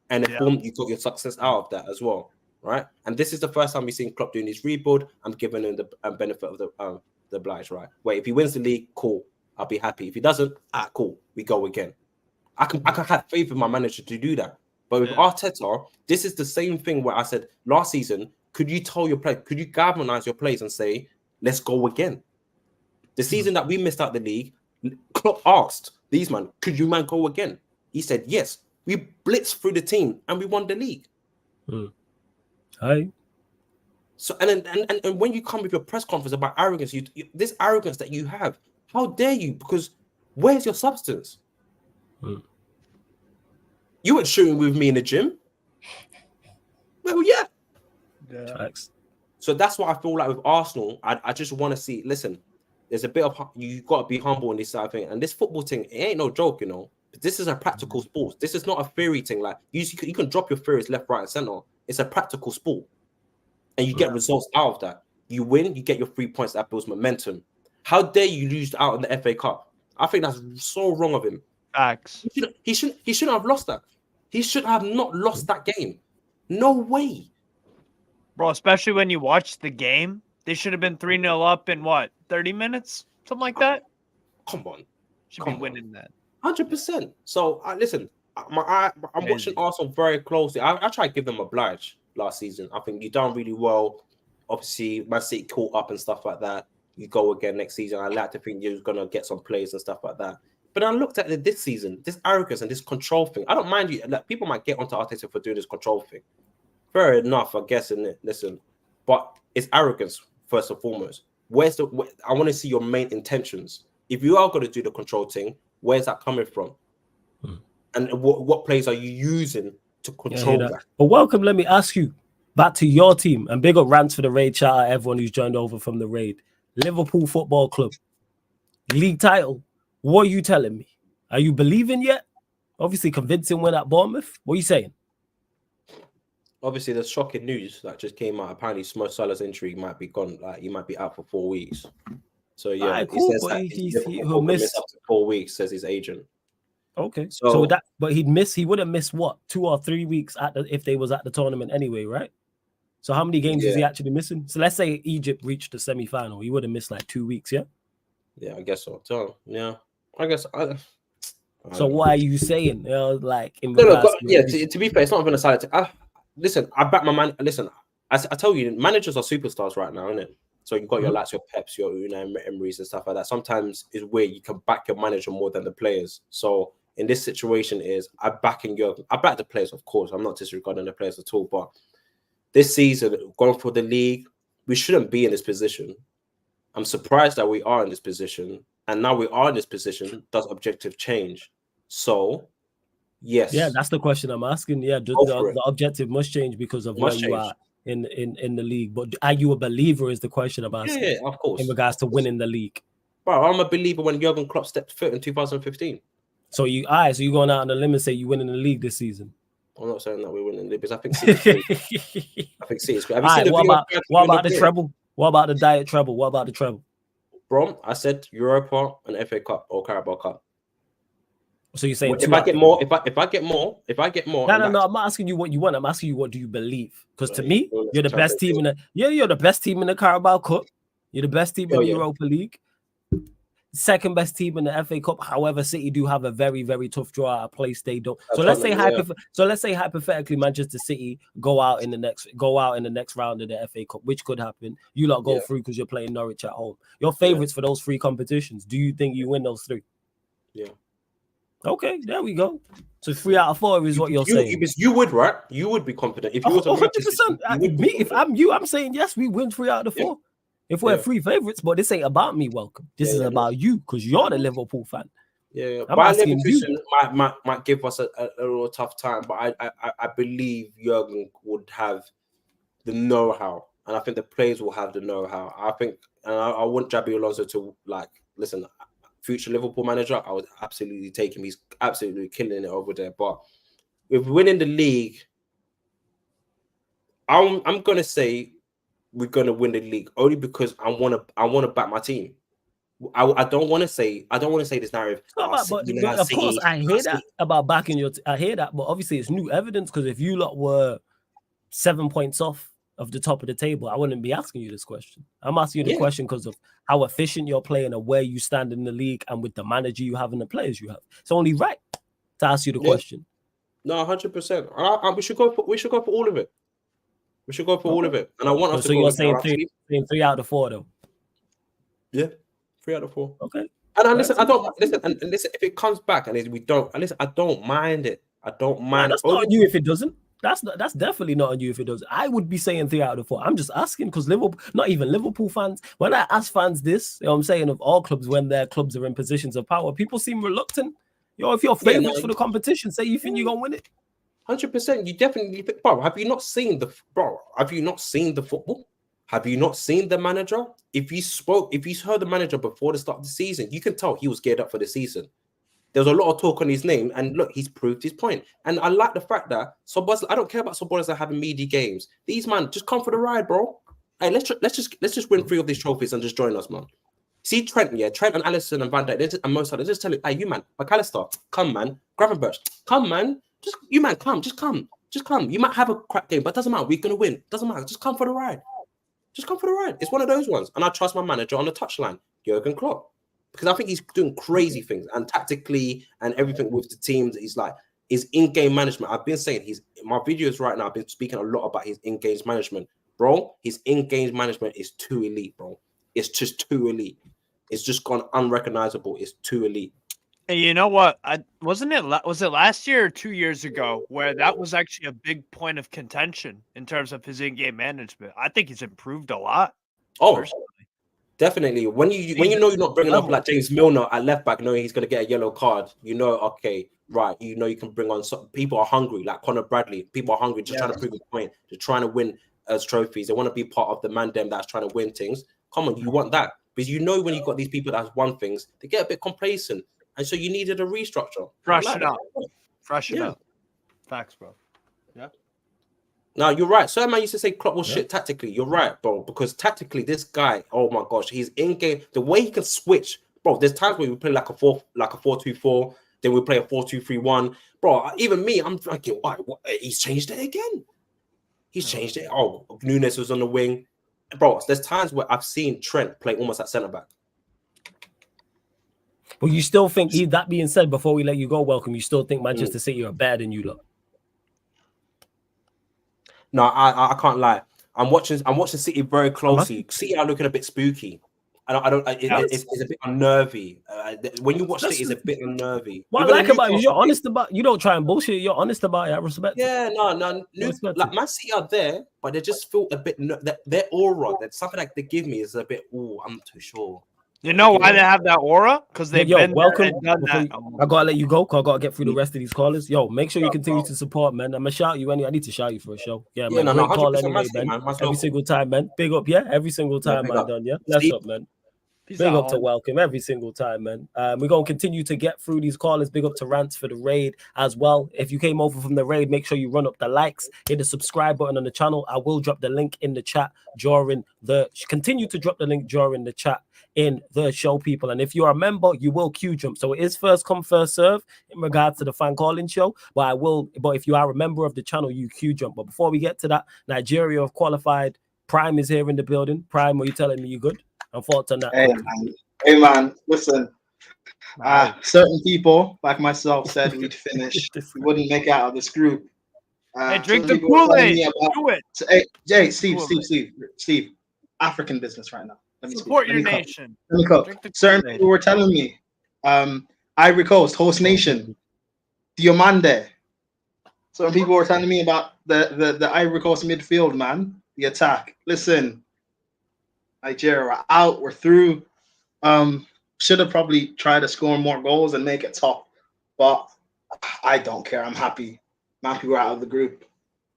And the form, you got your success out of that as well. Right, and this is the first time we've seen Klopp doing his rebuild. I'm giving him the benefit of the oblige, right? Where if he wins the league, cool, I'll be happy. If he doesn't, cool, we go again. I can have faith in my manager to do that. But with Arteta, this is the same thing where I said last season, could you galvanize your players and say, let's go again? The season that we missed out the league, Klopp asked these man, could you man go again? He said yes. We blitzed through the team and we won the league. Hi. So and when you come with your press conference about arrogance, this arrogance that you have, how dare you? Because where's your substance? You weren't shooting with me in the gym. Well, yeah. Facts. So that's what I feel like with Arsenal. I just want to see. Listen, there's a bit of you got to be humble in this side of thing, and this football thing, it ain't no joke, you know. This is a practical sport. This is not a theory thing. Like you can drop your theories left, right, and center. It's a practical sport, and you get results out of that. You win, you get your 3 points. That builds momentum. How dare you lose out in the FA Cup? I think that's so wrong of him. Facts. He shouldn't have lost that. He should have not lost that game. No way, bro. Especially when you watch the game, they should have been 3-0 up in 30 minutes, something like that. Come on, should be winning that 100%. So listen. I'm watching Arsenal very closely. I try to give them a oblige last season. I think you done really well. obviously Man City caught up and stuff like that. You go again next season. I like to think you're gonna get some players and stuff like that. But I looked at it this season, this arrogance and this control thing. I don't mind you. Like, people might get onto Arteta for doing this control thing. Fair enough, I guess. Listen, but it's arrogance first and foremost. I want to see your main intentions. If you are going to do the control thing, where's that coming from? And what plays are you using to control that? But welcome, let me ask you, back to your team, and big up rants for the raid. Shout out everyone who's joined over from the raid. Liverpool Football Club, league title. What are you telling me? Are you believing yet? Obviously, convincing win at Bournemouth. What are you saying? Obviously, the shocking news that just came out. Apparently, Mo Salah's injury might be gone. Like, he might be out for 4 weeks. So yeah, right, cool, he says that he'll miss up to 4 weeks, says his agent. Okay, so that, but he wouldn't miss what, 2 or 3 weeks if they was at the tournament anyway, right? So how many games is he actually missing? So let's say Egypt reached the semi-final, he would have missed like 2 weeks, yeah. Yeah, I guess so. So yeah, I guess. So what are you saying? You know, like in to be fair, it's not even a side. Listen, I back my man. Listen, I tell you, managers are superstars right now, isn't it? So you've got your likes, your Peps, your Unai Emery's and stuff like that. Sometimes is where you can back your manager more than the players. So in this situation, I back the players, of course. I'm not disregarding the players at all. But this season, going for the league, we shouldn't be in this position. I'm surprised that we are in this position. And now we are in this position. Does objective change? So, yes. Yeah, that's the question I'm asking. Yeah, the objective must change because of where you are in the league. But are you a believer is the question I'm asking. Yeah, of course. In regards to winning the league. Bro, I'm a believer when Jurgen Klopp stepped foot in 2015. So you going out on the limb and say you winning the league this season? I'm not saying that we're winning the league because I think City's I think City's great. What about the treble? What about the diet treble? What about the treble? Bro, I said Europa and FA Cup or Carabao Cup. So you're saying if I get more. No, I'm not asking you what you want. I'm asking you what do you believe? Because to me, you're the best team you're the best team in the Carabao Cup. You're the best team in the Europa League. Second best team in the FA Cup. However, City do have a very, very tough draw at a place they don't. So let's say hypothetically Manchester City go out in the next round of the FA Cup, which could happen. You lot go through because you're playing Norwich at home. Your favorites for those 3 competitions. Do you think you win those 3? Yeah. Okay, there we go. So 3 out of 4 is what you're saying. You would, right? You would be confident if you were 100%. If I'm you, I'm saying yes. We win 3 out of 4. If we're 3 favorites, but this ain't about me. Welcome. This is about you because you're the Liverpool fan. Yeah. I'm asking you. Might give us a little tough time, but I believe Jurgen would have the know-how, and I think the players will have the know-how. I think, and I want Xabi Alonso to listen. Future Liverpool manager, I would absolutely take him. He's absolutely killing it over there. But with winning the league, I'm gonna say we're gonna win the league only because I wanna back my team. I don't want to say this narrative. Of course, I hear that about backing your. I hear that, but obviously it's new evidence because if you lot were 7 points off of the top of the table, I wouldn't be asking you this question. I'm asking you the question because of how efficient you're playing and where you stand in the league and with the manager you have and the players you have. It's only right to ask you the question. No, 100%. We should go for all of it. We should go for all of it. And I want us to. So you're saying 3 out of 4 though. Yeah, 3 out of 4. Okay. And listen, listen. If it comes back and we don't, and listen, I don't mind it. I don't mind. That's not on you if it doesn't. That's definitely not on you if it does. I would be saying 3 out of 4. I'm just asking because Liverpool, not even Liverpool fans. When I ask fans this, you know what I'm saying, of all clubs, when their clubs are in positions of power, people seem reluctant. If you're famous for the competition, say you think you're gonna win it. 100%. You definitely think, bro. Have you not seen the football? Have you not seen the manager? If you heard the manager before the start of the season, you can tell he was geared up for the season. There's a lot of talk on his name, and look, he's proved his point. And I like the fact that I don't care about Sobozla that having media games. These man just come for the ride, bro. Hey, let's just win 3 of these trophies and just join us, man. See Trent and Alisson and Van Dijk and Mo Salah. They just tell you, hey, you man, McAllister, come man, Gravenberch, come man, just come. You might have a crap game, but it doesn't matter. We're gonna win. Doesn't matter. Just come for the ride. It's one of those ones, and I trust my manager on the touchline, Jurgen Klopp. Because I think he's doing crazy things and tactically and everything with the team. He's like his in-game management. I've been saying my videos right now. I've been speaking a lot about his in-game management. bro, his in-game management is too elite, bro. It's just too elite. It's just gone unrecognizable. It's too elite. And you know what? Was it last year or 2 years ago where that was actually a big point of contention in terms of his in-game management? I think he's improved a lot. Oh, personally. definitely. When you know you're not bringing up like James Milner at left back, knowing he's going to get a yellow card, you know, okay, right, you know you can bring on some people are hungry, like Conor Bradley. People are hungry, just trying to prove a point. They're trying to win as trophies. They want to be part of the mandem that's trying to win things. Come on, you want that because you know when you've got these people that's won things, they get a bit complacent, and so you needed a restructure. Freshen up. Facts, bro. Yeah. No, you're right. So man used to say Klopp was shit tactically. You're right, bro. Because tactically, this guy, oh my gosh, he's in game. The way he can switch, bro. There's times where we play like a 4-2-4, then we play a 4-2-3-1. Bro, even me, I'm thinking, why? What? He's changed it again. He's changed it. Oh, Nunes was on the wing, bro. There's times where I've seen Trent play almost at centre back. But you still think, that being said, before we let you go, welcome, you still think Manchester City are better than you lot? No, I can't lie. I'm watching City very closely. City are looking a bit spooky. It's a bit unnervy. When you watch City, it's a bit unnervy. What I like about you, you're honest about. You don't try and bullshit. You're honest about it. I respect. Yeah, no. Like Man City are there, but they just feel a bit. Their aura, that something like they give me is a bit. Oh, I'm not too sure. You know why they have that aura? Because they've been welcome. there and done that. I gotta let you go. Cause I gotta get through the rest of these callers. Yo, make sure you continue to support, man. I'm gonna shout you anyway. I need to shout you for a show. Yeah, man. Great call anyway, man. Every single time, man. Big up, yeah. Every single time, man. Done, yeah. Bless up, man. Big up to welcome every single time, man. We're gonna continue to get through these callers. Big up to Rants for the raid as well. If you came over from the raid, make sure you run up the likes, hit the subscribe button on the channel. I will drop the link in the chat continue to drop the link during the chat in the show, people. And if you are a member, you will queue jump. So it is first come, first serve in regards to the fan calling show. But if you are a member of the channel, you queue jump. But before we get to that, Nigeria have qualified. Prime is here in the building. Prime, are you telling me you good? And thoughts on that? Hey man, listen. Certain people like myself said we'd finish. We wouldn't make it out of this group. Hey, drink the Kool-Aid. Do it. Hey, Jay, Steve. African business right now. Let me support your nation. Let me go. Certain people were telling me, Ivory Coast, host nation, Diomande. Certain people were telling me about the Ivory Coast midfield, man. The attack. Listen, Nigeria are out. We're through. Should have probably tried to score more goals and make it tough, but I don't care. I'm happy. We're out of the group.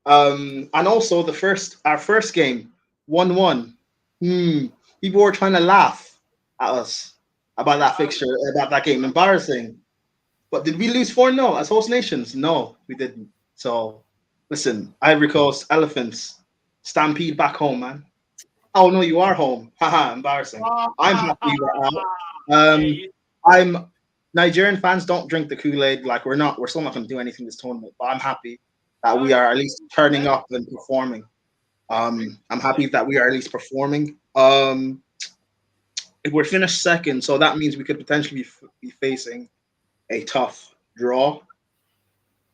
And also our first game, 1-1. People were trying to laugh at us about that fixture, about that game. Embarrassing. But did we lose 4-0 as host nations? No, we didn't. So listen, Ivory Coast, Elephants, stampede back home, man. Oh no, you are home. Haha, embarrassing. I'm happy right now. Nigerian fans don't drink the Kool-Aid. Like we're still not going to do anything this tournament. But I'm happy that we are at least turning up and performing. I'm happy that we are at least performing. If we're finished second, so that means we could potentially be facing a tough draw.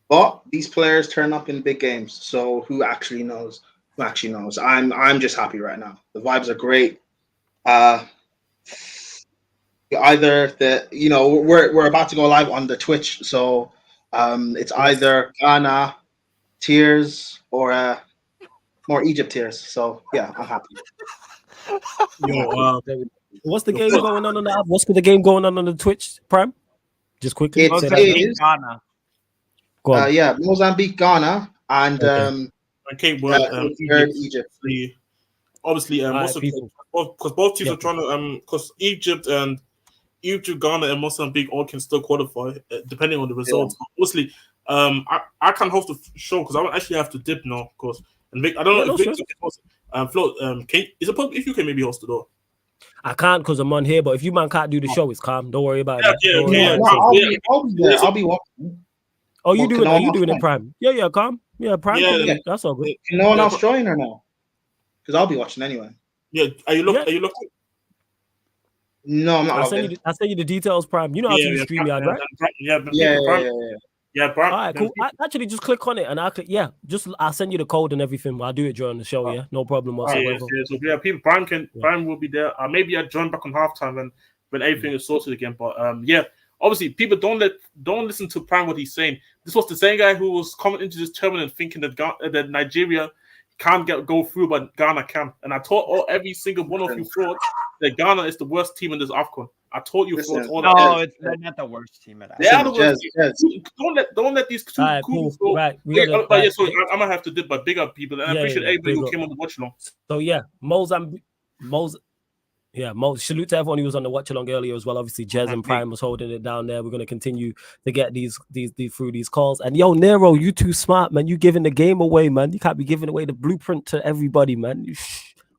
But these players turn up in big games, so who actually knows? I'm just happy right now. The vibes are great. We're about to go live on the Twitch, so it's either Ghana tears or more Egypt tears. So yeah, I'm happy. What's the game going on the app? What's the game going on the Twitch, Prime? Just quickly. It is Ghana. Mozambique, Ghana, and Cape Verde, Egypt. Obviously, because both teams are trying to because Egypt, Ghana, and Mozambique all can still qualify depending on the results. Yeah. Obviously, I can't host the show because I don't actually have to dip now, of course. And I don't know if Victor can host. Flo, is it if you can maybe host it or? I can't because I'm on here, but if you man can't do the show, it's calm. Don't worry about it. Yeah. I'll be watching. Oh, you doing? Are you doing it, Prime? Yeah, calm. Yeah, Prime. Yeah. That's all good. Can no one else join or no? Because I'll be watching anyway. Yeah, are you looked? No, I'm not. I'll send you the details, Prime. You know how to use StreamYard, right? Yeah. Yeah, Brian. All right, cool. Actually, just click on it and I'll send you the code and everything. I'll do it during the show. Yeah, no problem whatsoever. So people, Brian will be there. Maybe I join back on halftime when everything is sorted again. But obviously, people don't listen to Prime what he's saying. This was the same guy who was coming into this tournament thinking that Nigeria can't go through, but Ghana can. And I told every single one of you thought that Ghana is the worst team in this AFCON. I told you thoughts all that. No, they're not the worst team at AFCON. They are the worst team. Don't let these two cool go. Right. So I'm gonna have to dip, but big up people, and I appreciate everybody who came on the watch along. So salute to everyone who was on the watch along earlier as well. Obviously, Jez and Prime was holding it down there. We're gonna continue to get these through these calls. And yo, Nero, you too smart, man. You giving the game away, man. You can't be giving away the blueprint to everybody, man. You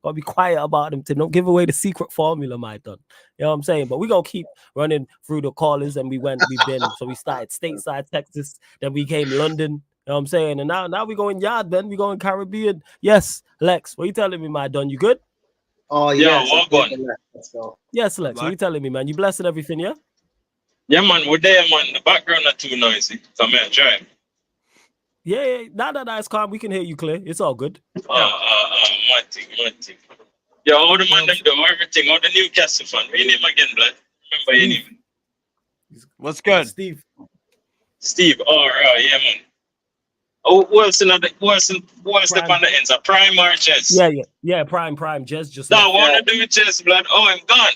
gotta be quiet about them. Don't give away the secret formula, my done. You know what I'm saying? But we're gonna keep running through the callers, and we started stateside Texas, then we came London. You know what I'm saying? And now we going yard, then we going Caribbean. Yes, Lex, what are you telling me, my done? You good? Oh yeah, let's go. Yes, Lex, what are you telling me, man? You blessed and everything, yeah? Yeah, man, we're there, man. The background not too noisy. Come here, drive. Yeah. Now that it's calm, we can hear you clear. It's all good. My thing. Yeah, all the man them do everything. All the Newcastle fan. Your name again, blood. Remember your name. What's good? Steve. All right, yeah, man. Oh, what's the on the ends? A Prime or Jez? Yeah, Prime. Jez just. No, I want to do with Jez, blood. Oh, I'm gone.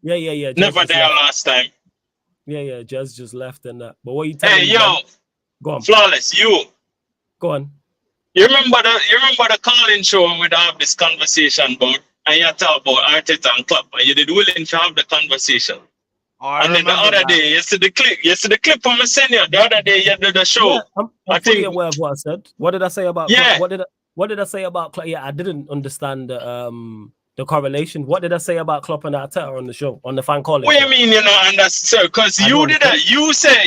Yeah. Jez never there last time. Yeah. Jez just left and that. But what you telling me? Hey, yo. Go on. Flawless, you. Go on. You remember the calling show when we have this conversation about, and you talk about Arteta and Klopp, and you did willing to have the conversation. And then the other day, you see the clip from the senior. The other day, you did the show. Yeah, I'm fully aware of what I said. What did I say about? Yeah. What did I say about? Yeah, I didn't understand the correlation. What did I say about Klopp and Arteta on the show, on the fan calling? What do you mean you know understand? Because you did that. You said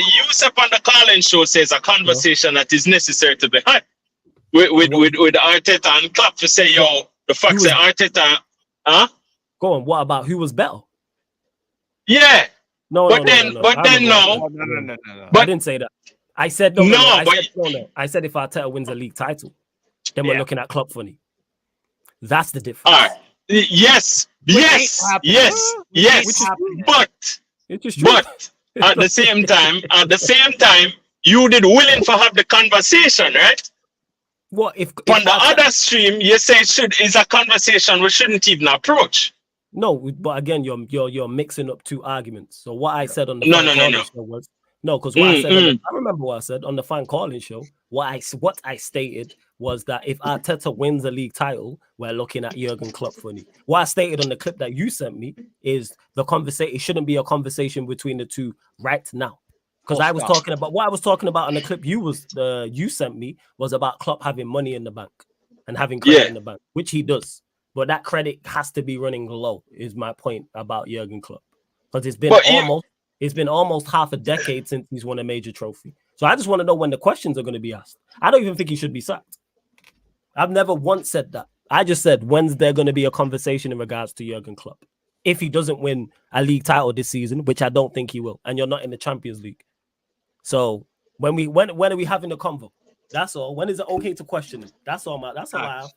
on the calling show says a conversation that is necessary to be had with Arteta and Klopp to say, yo, the fact that Arteta, Go on. What about who was better? Yeah. No. But then no. I didn't say that. I said no. I said if Arteta wins a league title, then we're looking at Klopp funny. That's the difference. All right. Yes. But at the same time, you did willing to have the conversation, right? What if on the other stream you say is a conversation we shouldn't even approach? No, but again, you're mixing up two arguments. So what I said on the show was because what I said I remember what I said on the fan calling show. What I stated was that if Arteta wins a league title, we're looking at Jurgen Klopp funny. What I stated on the clip that you sent me is the conversation. It shouldn't be a conversation between the two right now. Because I was talking about what I was talking about on the clip you sent me was about Klopp having money in the bank and having credit in the bank, which he does. But that credit has to be running low, is my point about Jurgen Klopp. Because it's been almost half a decade since he's won a major trophy. So I just want to know when the questions are going to be asked. I don't even think he should be sacked. I've never once said that. I just said, when's there going to be a conversation in regards to Jurgen Klopp? If he doesn't win a league title this season, which I don't think he will, and you're not in the Champions League. So when are we having a convo? That's all. When is it okay to question him? That's all I have.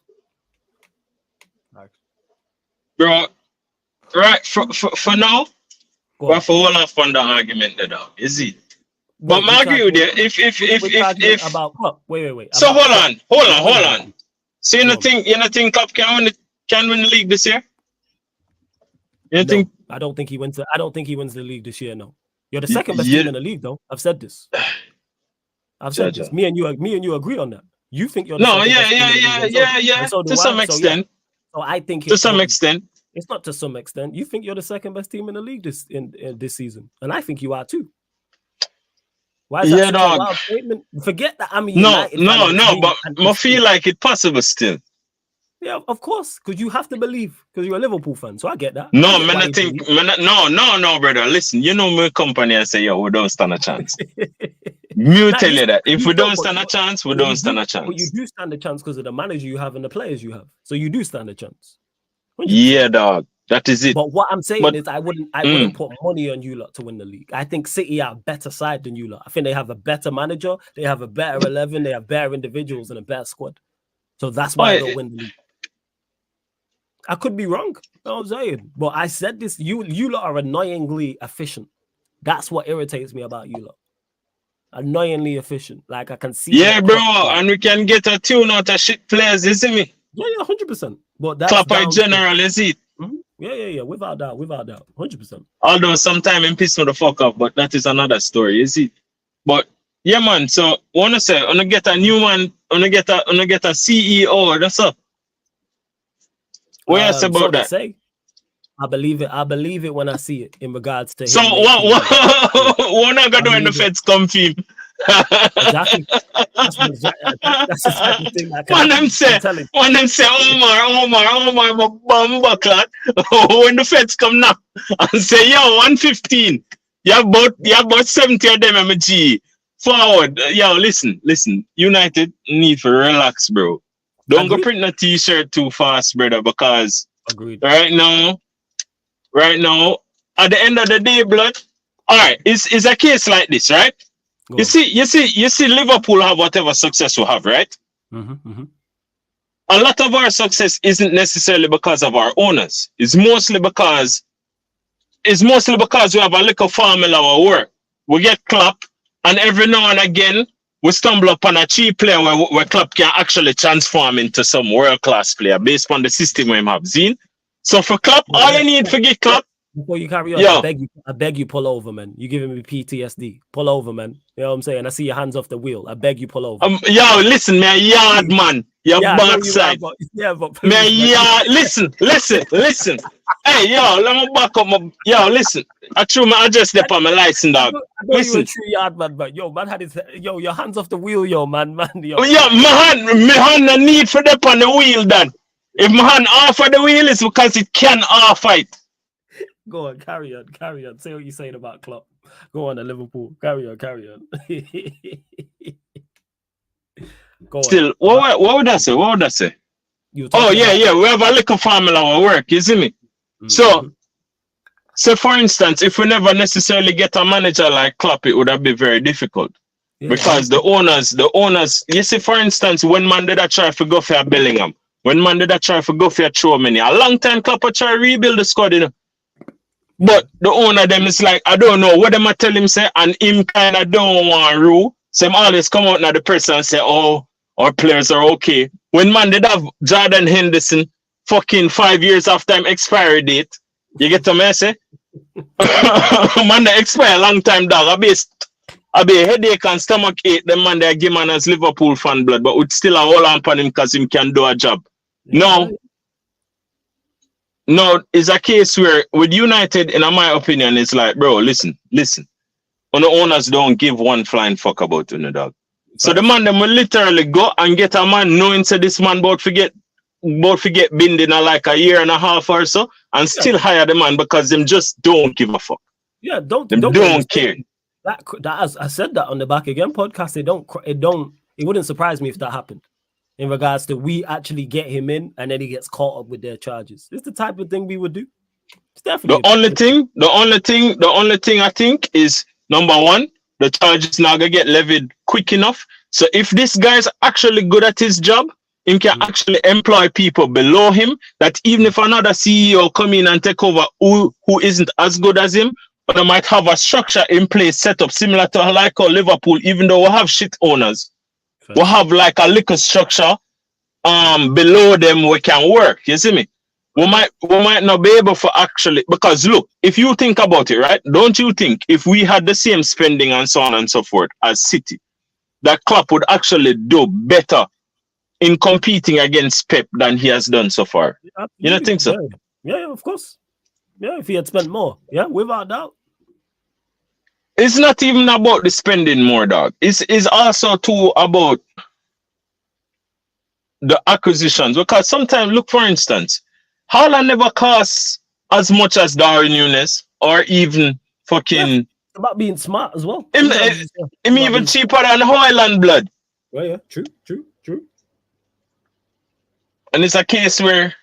Bro, right, for now, we have to hold off on the argument there, dog. Is it? But I agree with you. If about Klopp. Wait. So hold on. So you don't think Klopp can win the league this year? Think? I don't think he wins the league this year. No, you're the second best team in the league, though. I've said this. Me and you agree on that. You think you're yeah. To some extent. So I think to some extent. It's not to some extent. You think you're the second best team in the league this season, and I think you are too. Why is that such a wild statement? Forget that. I mean, no. But I feel like it's possible still. Yeah, of course, because you have to believe because you're a Liverpool fan. So I get that. No, no, brother. Listen, you know my company. I say, yo, we don't stand a chance. Me tell you that if we don't stand a chance, we don't stand a chance. But you do stand a chance because of the manager you have and the players you have. So you do stand a chance. 100%. Yeah, dog. That is it. But what I'm saying is, I wouldn't put money on you lot to win the league. I think City are a better side than you lot. I think they have a better manager, they have a better 11, they have better individuals and a better squad. So that's why they'll win the league. I could be wrong. You know what I'm saying? But I said this. You lot are annoyingly efficient. That's what irritates me about you lot. Annoyingly efficient. Like I can see. Yeah, bro, and we can get a tune out of shit players, you see me? Yeah, 100%. But that's Klopper general, is it? Yeah. Without doubt, 100%. Although sometime in piss me the fuck up, but that is another story, is it? But yeah, man. So wanna say, wanna get a new man, wanna get a CEO. That's up. What you say about that? I believe it when I see it in regards to. So what not gonna do when the feds come for him? Exactly. That's the type of thing. One them say, Omar, my bumper clot. When the feds come knock and say, yo, 115. You have about 70 of them MG. Forward. Yo, listen. United need to relax, bro. Don't go print a t-shirt too fast, brother, because right now, at the end of the day, blood. All right, it's a case like this, right? You see, Liverpool have whatever success we have, right? A lot of our success isn't necessarily because of our owners. It's mostly because we have a little formula of work. We get Klopp, and every now and again we stumble upon a cheap player where Klopp can actually transform into some world-class player based on the system we have seen. So for Klopp, all you need to get Klopp. Before you carry on, I beg you, pull over, man. You're giving me PTSD. Pull over, man. You know what I'm saying? I see your hands off the wheel. I beg you, pull over. Yo, listen, man, yard man. Your backside. Listen. Hey, yo, let me back up listen. I threw my address there on my license, dog. Listen. You a true yard man, but yo, man had his your hands off the wheel, yo, man. Yo. Yeah, my hand no need for them on the wheel, then. If my hand off of the wheel, it's because it can off it. Go on, carry on. Say what you're saying about Klopp. Go on to Liverpool. Carry on. Go on. Still, what would I say? Oh, yeah. We have a little formula of work, you see me? So for instance, if we never necessarily get a manager like Klopp, it would have been very difficult. Because the owners, you see, for instance, when man did I try to go for Bellingham, when man did I try to go for Chouameni, a long time Klopp try to rebuild the squad, you know. But the owner them is like, I don't know what them I tell him say, and him kind of don't want rule. So him always come out now the person and say, oh, our players are okay. When man did have Jordan Henderson fucking 5 years after him expiry date, you get to me say? Man they expire a long time, dog. I be headache and stomach ache, them man they give man as Liverpool fan blood, but would still hold on upon him because him can do a job. No, it's a case where with United, in my opinion, it's like, bro, listen. On the owners don't give one flying fuck about you, dog. So the man them will literally go and get a man knowing say this man about forget binned in like a year and a half or so, and still hire the man because them just don't give a fuck. Yeah, don't care. That as I said that on the Back Again podcast, it wouldn't surprise me if that happened. In regards to we actually get him in and then he gets caught up with their charges. It's the type of thing we would do. It's definitely the only thing I think is number one, the charges now gonna get levied quick enough. So if this guy's actually good at his job, he can actually employ people below him. That even if another CEO come in and take over who isn't as good as him, but they might have a structure in place set up similar to like our Liverpool, even though we have shit owners. We have like a little structure below them we can work. You see me? We might not be able to actually, because look, if you think about it, right? Don't you think if we had the same spending and so on and so forth as City, that Klopp would actually do better in competing against Pep than he has done so far? Yeah, you don't think so? Yeah, of course. Yeah, if he had spent more. Yeah, without doubt. It's not even about the spending more, dog. It's also too about the acquisitions. Because sometimes, look, for instance, Haaland never costs as much as Darwin Núñez or even fucking... Yeah, about being smart as well. Him even cheaper than Haaland, blood. Yeah, true. And it's a case where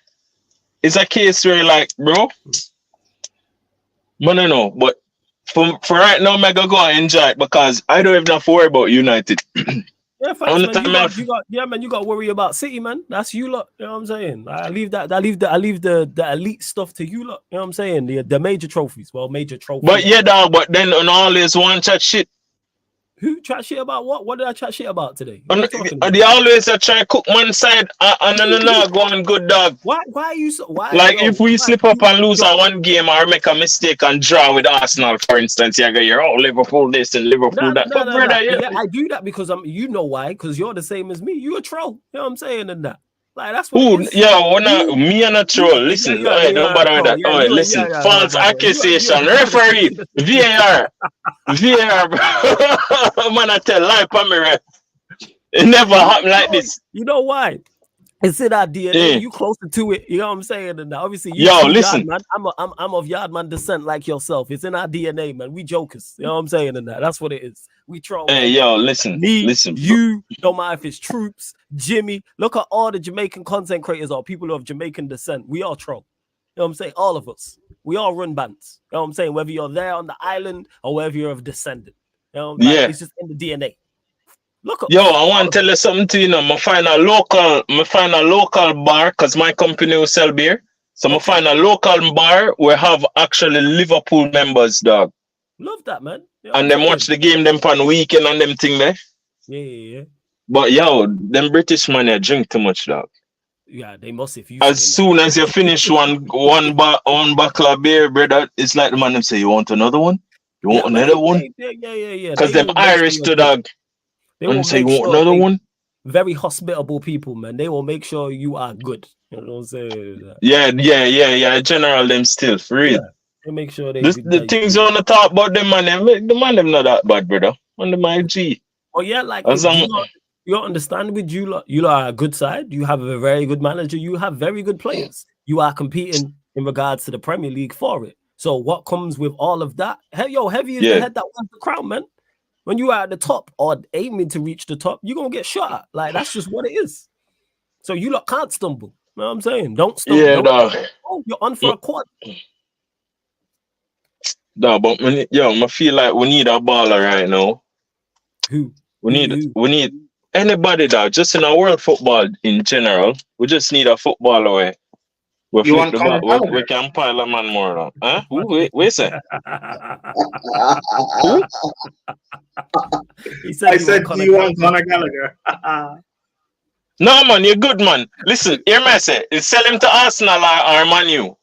it's a case where like, bro, I don't know, but for right now, I'm gonna go and enjoy it because I don't even have to worry about United. Yeah, thanks, man. You got to worry about City, man. That's you lot. You know what I'm saying? I leave the elite stuff to you lot. You know what I'm saying? The major trophies. Well, major trophies. But yeah, dog. But then on always one chat shit. Who chat shit about what? What did I chat shit about today? They always try cook one side and no go on good, dog. Why are you so? Why? Like if we slip up and lose on one game or make a mistake and draw with Arsenal, for instance, you're Liverpool this and Liverpool that. But brother, yeah, I do that because you know why? Because you're the same as me. You a troll. You know what I'm saying? And that. Like that's what. Me and a troll. Listen, don't bother with that. Oh, listen, false accusation, referee, VAR, bro. Man, I tell lie, Pamela. It never happened like this. You know why? It's in our DNA. You closer to it. You know what I'm saying? And obviously, listen, man. I'm of Yardman descent like yourself. It's in our DNA, man. We jokers. You know what I'm saying? And that's what it is. We troll. Hey, listen. You don't mind if it's Troops, Jimmy. Look at all the Jamaican content creators or people of Jamaican descent. We all troll. You know what I'm saying? All of us. We all run bands. You know what I'm saying? Whether you're there on the island or whether you're of descendant. You know, it's just in the DNA. Look up. I want to tell you something to you. I find a local bar because my company will sell beer. So I find a local bar where have actually Liverpool members, dog. Love that, man. And them watch the game them on weekend and them thing there. Yeah. But them British man they drink too much, dog. Yeah, they must. If you as soon as you finish one bottle of beer, brother, it's like the man them say, "You want another one? You want another one?" Yeah. Because them Irish to dog. They will say, "You want another one?" Very hospitable people, man. They will make sure you are good. You know what I'm saying? Yeah. General them still for real. Yeah. They make sure the things you want to talk about them man. The man them not that bad, brother. On the my G. Oh yeah, like you understand with you lot are a good side. You have a very good manager. You have very good players. You are competing in regards to the Premier League for it. So what comes with all of that? Heavy is the head that wants the crown, man. When you are at the top or aiming to reach the top, you're gonna get shot at. Like that's just what it is. So you lot can't stumble. You know what I'm saying? Don't stumble. Yeah, dog. You're on for a quad. No, but I feel like we need a baller right now. Who? We need anybody that just in our world football in general. We just need a footballer where we can pile a man more on. Huh? Wait, say? Who? I said, do you want Conor Gallagher? No, man, you're good, man. Listen, hear me say, sell him to Arsenal or Man U.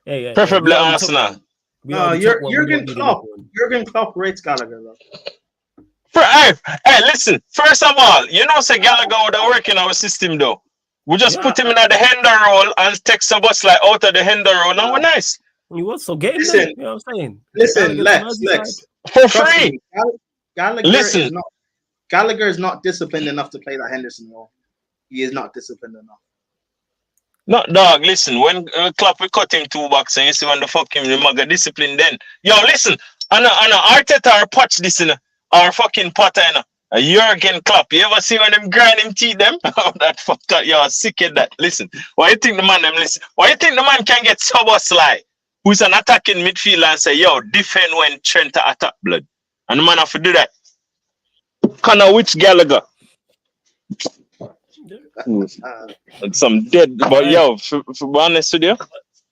Yeah. Preferably Arsenal. No, Jurgen Klopp rates Gallagher, though. Hey, listen. First of all, say Gallagher would work in our system, though. We just put him in at the Hender role and take some bus like out of the Hender role. Now we're nice. You what? So get him. You know what I'm saying? Listen, Lex. For free. Gallagher is not disciplined enough to play that Henderson role. He is not disciplined enough. No, dog, listen. When Klopp we cut him 2 bucks and you see when the fuck him, the maga discipline then. Listen. I know Arteta or Potch this in our fucking Potter, a Jurgen Klopp. You ever see when them grind him teeth them? Oh, that fucker, you're sick of that. Listen, why you think the man can get Szoboszlai, who's an attacking midfielder and say, defend when Trent attack blood? And the man have to do that. Connor which Gallagher? Some dead, but for be honest with you,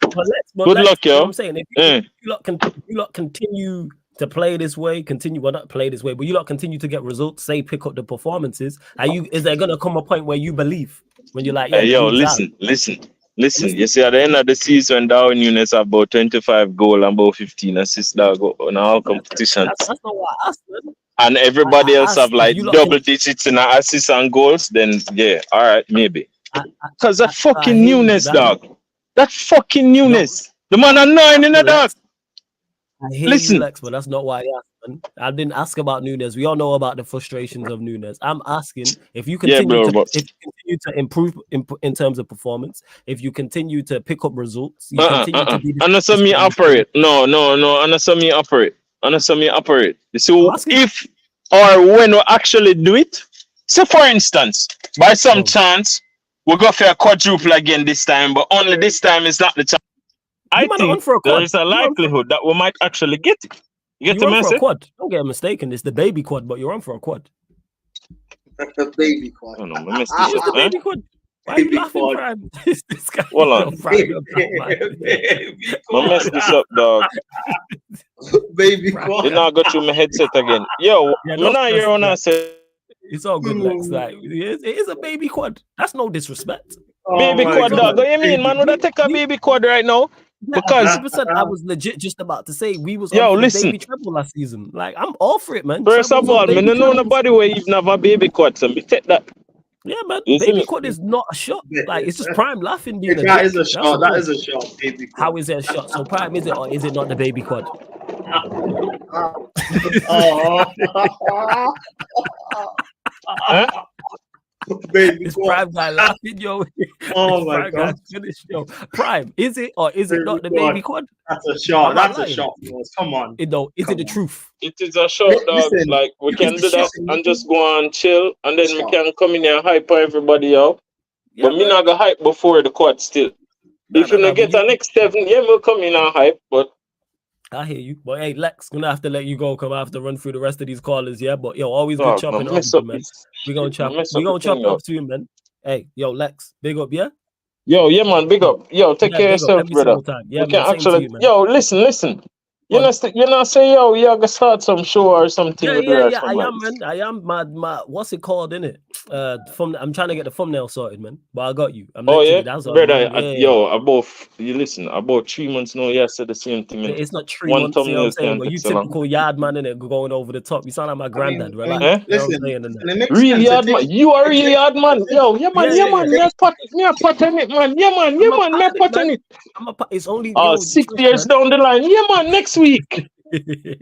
good luck, yo. You know what I'm saying, if you lot continue to play this way, not play this way, but you lot continue to get results, say pick up the performances. Is there gonna come a point where you believe when you're like, listen. You see, at the end of the season, Darwin Nunes have about 25 goals and about 15 assists that go on all competitions. That's not what I asked, man. And everybody else have like double digits in assists and goals, then all right, maybe. Because that fucking Nunes, dog. That fucking Nunes. The man annoying in the dog. I hear you, Lex, but that's not why I asked, man. I didn't ask about Nunes. We all know about the frustrations of Nunes. I'm asking if you continue to improve in terms of performance, if you continue to pick up results, you continue to be. And that's me operate. No. And that's me operate. So if or when we actually do it, so for instance, by some chance, we'll go for a quadruple again this time, but only this time it's not the chance. I think there is a likelihood that we might actually get it. You get the message? For a quad. Don't get mistaken. It's the baby quad, but you're on for a quad. The baby quad. Oh, no, I missed It's the baby quad. Why are you laughing, Prime? This guy. Hold on. Baby I messed this up, dog. Baby quad. Did not go through my headset again. Yo, it's all good, Lex. Like, it is a baby quad. That's no disrespect. Baby quad, dog. What do you mean, man? Would I take a baby quad right now? Because 100%, I was legit just about to say we was yo, on listen, baby treble last season. Like, I'm all for it, man. First of all, man, don't know nobody where even have a baby quad, so me take that. Yeah, man. Baby quad is not a shot. Like, it's just Prime laughing. That is a shot. That is a shot, baby quad. How is it a shot? So Prime, is it or is it not the baby quad? Baby this Prime guy laughing, yo. Oh my God. Finished, yo. Prime, is it or is it not the baby quad? That's a shot. That's a shot. Come on. Is it the truth? It is a shot, dog. Listen, like we can do that and just go and chill, and then we can come in here and hype everybody out. Yeah, but me not go hype before the quad still. If you not get a next 7, yeah, we'll come in and hype, but I hear you. But hey, Lex, gonna have to let you go. Come I have to run through the rest of these callers, yeah. But yo, always good chopping up, man. We gonna chop up soon, man. Hey, yo, Lex, big up, yeah. Yo, yeah, man, big up. Yo, take care of yourself, brother. Yeah, we can actually. Yo, listen. You know say yo, you gotta start some show or something. Yeah. I am, man. I am my what's it called, innit? I'm trying to get the thumbnail sorted, man. But I got you. Brother. About 3 months now, I said the same thing. Yeah, it's not 3 months. You know what I'm saying? But you typical yard man, innit? Going over the top. You sound like my granddad, right? Listen, real yard man. You are real yard man. Yo, yeah, man. Me a pot on it, man. Yeah, man. Me a pot on it. It's only 6 years down the line. Yeah, man. Next week.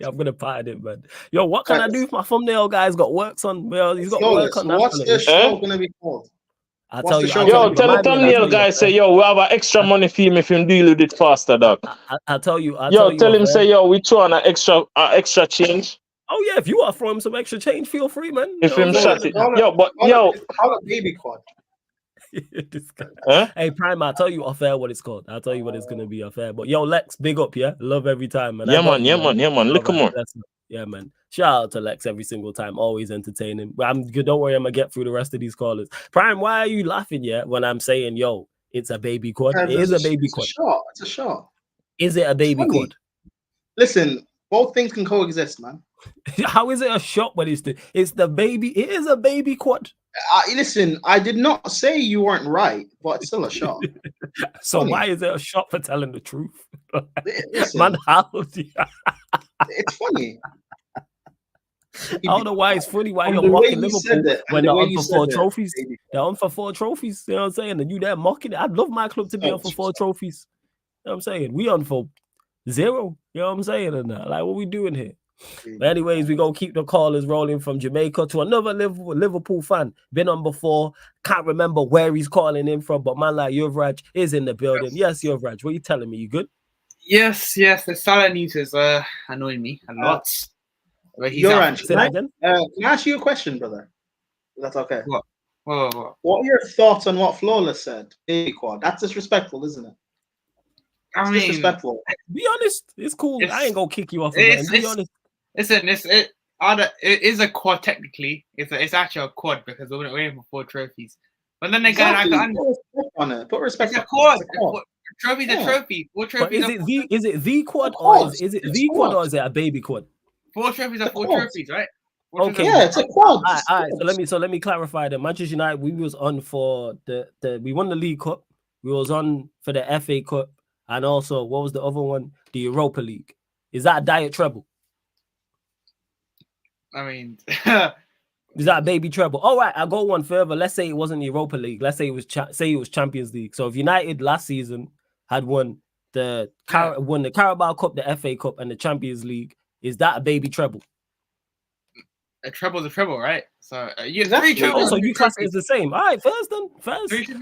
I'm gonna pattern it, man. Yo, what can I do if my thumbnail guy's got works on? Well, he's got work on that. What's the show gonna be called? Tell the thumbnail guy say, yo, we have an extra money for him if him deal with it faster, dog. I'll tell you. Tell him say, yo, we throw on an extra change. Oh yeah, if you want to throw him some extra change, feel free, man. If him shut it, how a baby quad. Hey, Prime, I'll tell you off air what it's called. I'll tell you what it's gonna be off air. But yo, Lex, big up, yeah. Love every time, man. Yeah, man. Look more. Yeah, man. Shout out to Lex every single time. Always entertaining. I'm good. Don't worry, I'm gonna get through the rest of these callers. Prime, why are you laughing, yeah? When I'm saying, yo, it's a baby quad. It is a baby quad. It's a shot. Is it a baby quad? Listen, both things can coexist, man. How is it a shot when it's the baby? It is a baby quad. Listen, I did not say you weren't right, but it's still a shot. So why is it a shot for telling the truth? Listen, man, how? It's funny. I don't know why it's funny. Why you're mocking Liverpool when they're on for 4 trophies? They're on for 4 trophies. You know what I'm saying? And you there mocking it. I'd love my club to be on for 4 trophies. You know what I'm saying? We on for 0. You know what I'm saying? And like, what we doing here? But anyways, we gonna keep the callers rolling from Jamaica to another Liverpool fan. Been on before, can't remember where he's calling in from, but man like Yuvraj is in the building. Yes, Yuvraj, what are you telling me? You good? Yes. The Salah news is annoying me a lot. Yuvraj, can I ask you a question, brother? That's okay. What? What are your thoughts on what Flawless said? Baby quad. That's disrespectful, isn't it? I mean, disrespectful. Be honest. It's cool. I ain't gonna kick you off. Be honest. Listen, it is a quad technically. It's actually a quad because we're waiting for 4 trophies. But then again, put respect on it. It's a quad. Trophy's a trophy. 4 trophies. Is it the quad or is it the quad or is it a baby quad? 4 trophies are 4 trophies, right? Okay. Yeah, it's a quad. All right. So let me clarify that Manchester United, we was on for we won the League Cup. We was on for the FA Cup, and also what was the other one? The Europa League. Is that a diet treble? I mean, is that a baby treble? All right, I'll go one further. Let's say it wasn't the Europa League. Let's say it was Champions League. So if United last season had won the Carabao Cup, the FA Cup, and the Champions League, is that a baby treble? A treble's a treble, right? So you 3 trebles. So you class it as the same. All right, first.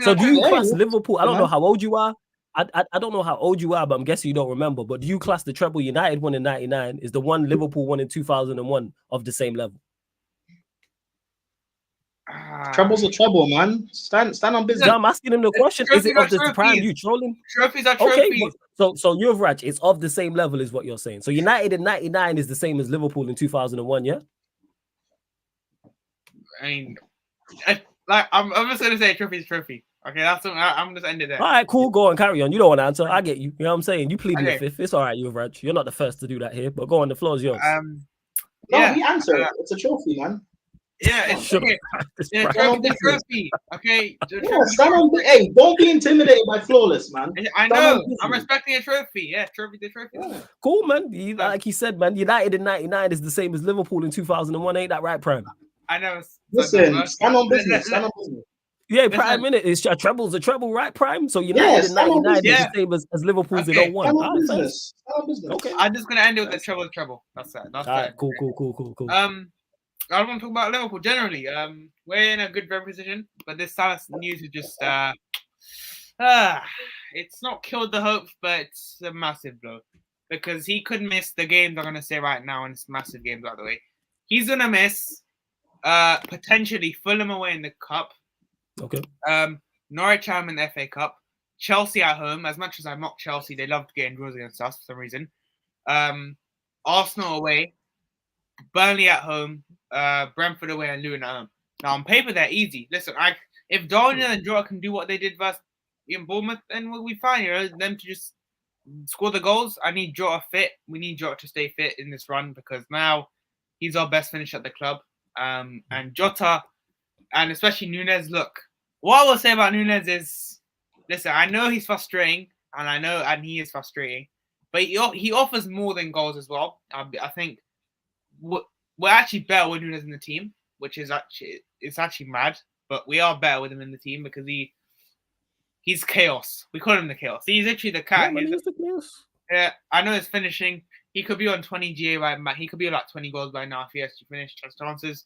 So do you class Liverpool? I don't know how old you are. I don't know how old you are, but I'm guessing you don't remember. But do you class the treble United won in 99 is the one Liverpool won in 2001 of the same level? Trouble's a trouble, man. Stand on business. No, I'm asking him the question. Is it of the prime? You trolling? Trophies are trophies. Okay, so Yuvraj, it's of the same level is what you're saying. So United in 99 is the same as Liverpool in 2001, yeah? I mean, I'm just gonna say trophy's trophy. Okay, that's what I'm just ending there. All right, cool. Go on, carry on. You don't want to answer. I get you. You know what I'm saying? You pleaded the Okay. fifth. It's all right, Yuvraj. You're not the first to do that here, but go on. The floor is yours. No, he answered. It's a trophy, man. Yeah, it's okay. Yeah, trophy. Okay. Hey, don't be intimidated by flawless, man. I know. I'm respecting a trophy. Yeah, trophy the trophy. Yeah. Cool, man. Like he said, man, United in 99 is the same as Liverpool in 2001. Ain't that right, Prime? I know. Listen, stand on business. Stand on business. Yeah, Prime minute is a treble, right, Prime? So United in 99 is the same as Liverpool's in 01. Stand on business. Okay. I'm just gonna end it with the treble. That's it. That's right, cool. I don't want to talk about Liverpool generally. We're in a good position, but this Salah's news is just it's not killed the hopes, but it's a massive blow because he could miss the games. I'm gonna say right now, and it's massive games by the way. He's gonna miss potentially Fulham away in the cup. Okay. Norwich home in the FA Cup. Chelsea at home. As much as I mock Chelsea, they love getting draws against us for some reason. Arsenal away. Burnley at home. Brentford away and Luton at home. Now on paper they're easy. Listen, if Darwin and Jota can do what they did versus in Bournemouth, then we'll be fine. You know, them to just score the goals. I need Jota fit. We need Jota to stay fit in this run because now he's our best finisher at the club. And Jota and especially Nunes. Look, what I will say about Nunes is, listen, I know he's frustrating, and he is frustrating, but he offers more than goals as well. I think we're actually better with Nunes in the team, which is actually mad, but we are better with him in the team because he's chaos. We call him the chaos. He's literally the cat. Yeah, he's the chaos. Yeah, I know his finishing. He could be on 20 GA right now. He could be like 20 goals by now if he has to finish chances,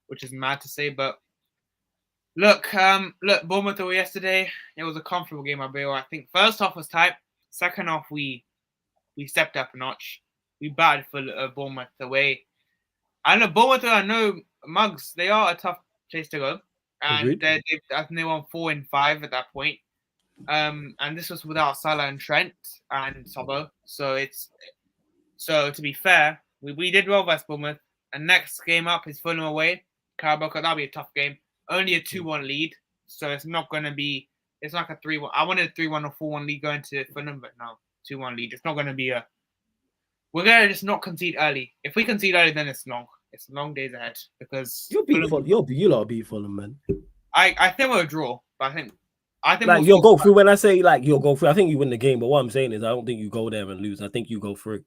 which is mad to say, but. Look, Bournemouth away yesterday. It was a comfortable game, I think first half was tight. Second half, we stepped up a notch. We battled for Bournemouth away. I know Bournemouth. I know Mugs. They are a tough place to go, and I think they won 4 in 5 at that point. And this was without Salah and Trent and Sabo. So to be fair, we did well versus Bournemouth. And next game up is Fulham away. Carabao Cup. That'll be a tough game. Only a 2-1 lead, so it's not going to be. It's like a 3-1. I wanted a 3-1 or 4-1 lead going to Fulham, but no, 2-1 lead. It's not going to be a. We're going to just not concede early. If we concede early, then it's long. It's long days ahead because you'll beat Fulham. You'll beat Fulham, man. I think we'll draw, but I think like you'll go through. When I say like you'll go through, I think you win the game. But what I'm saying is, I don't think you go there and lose. I think you go through.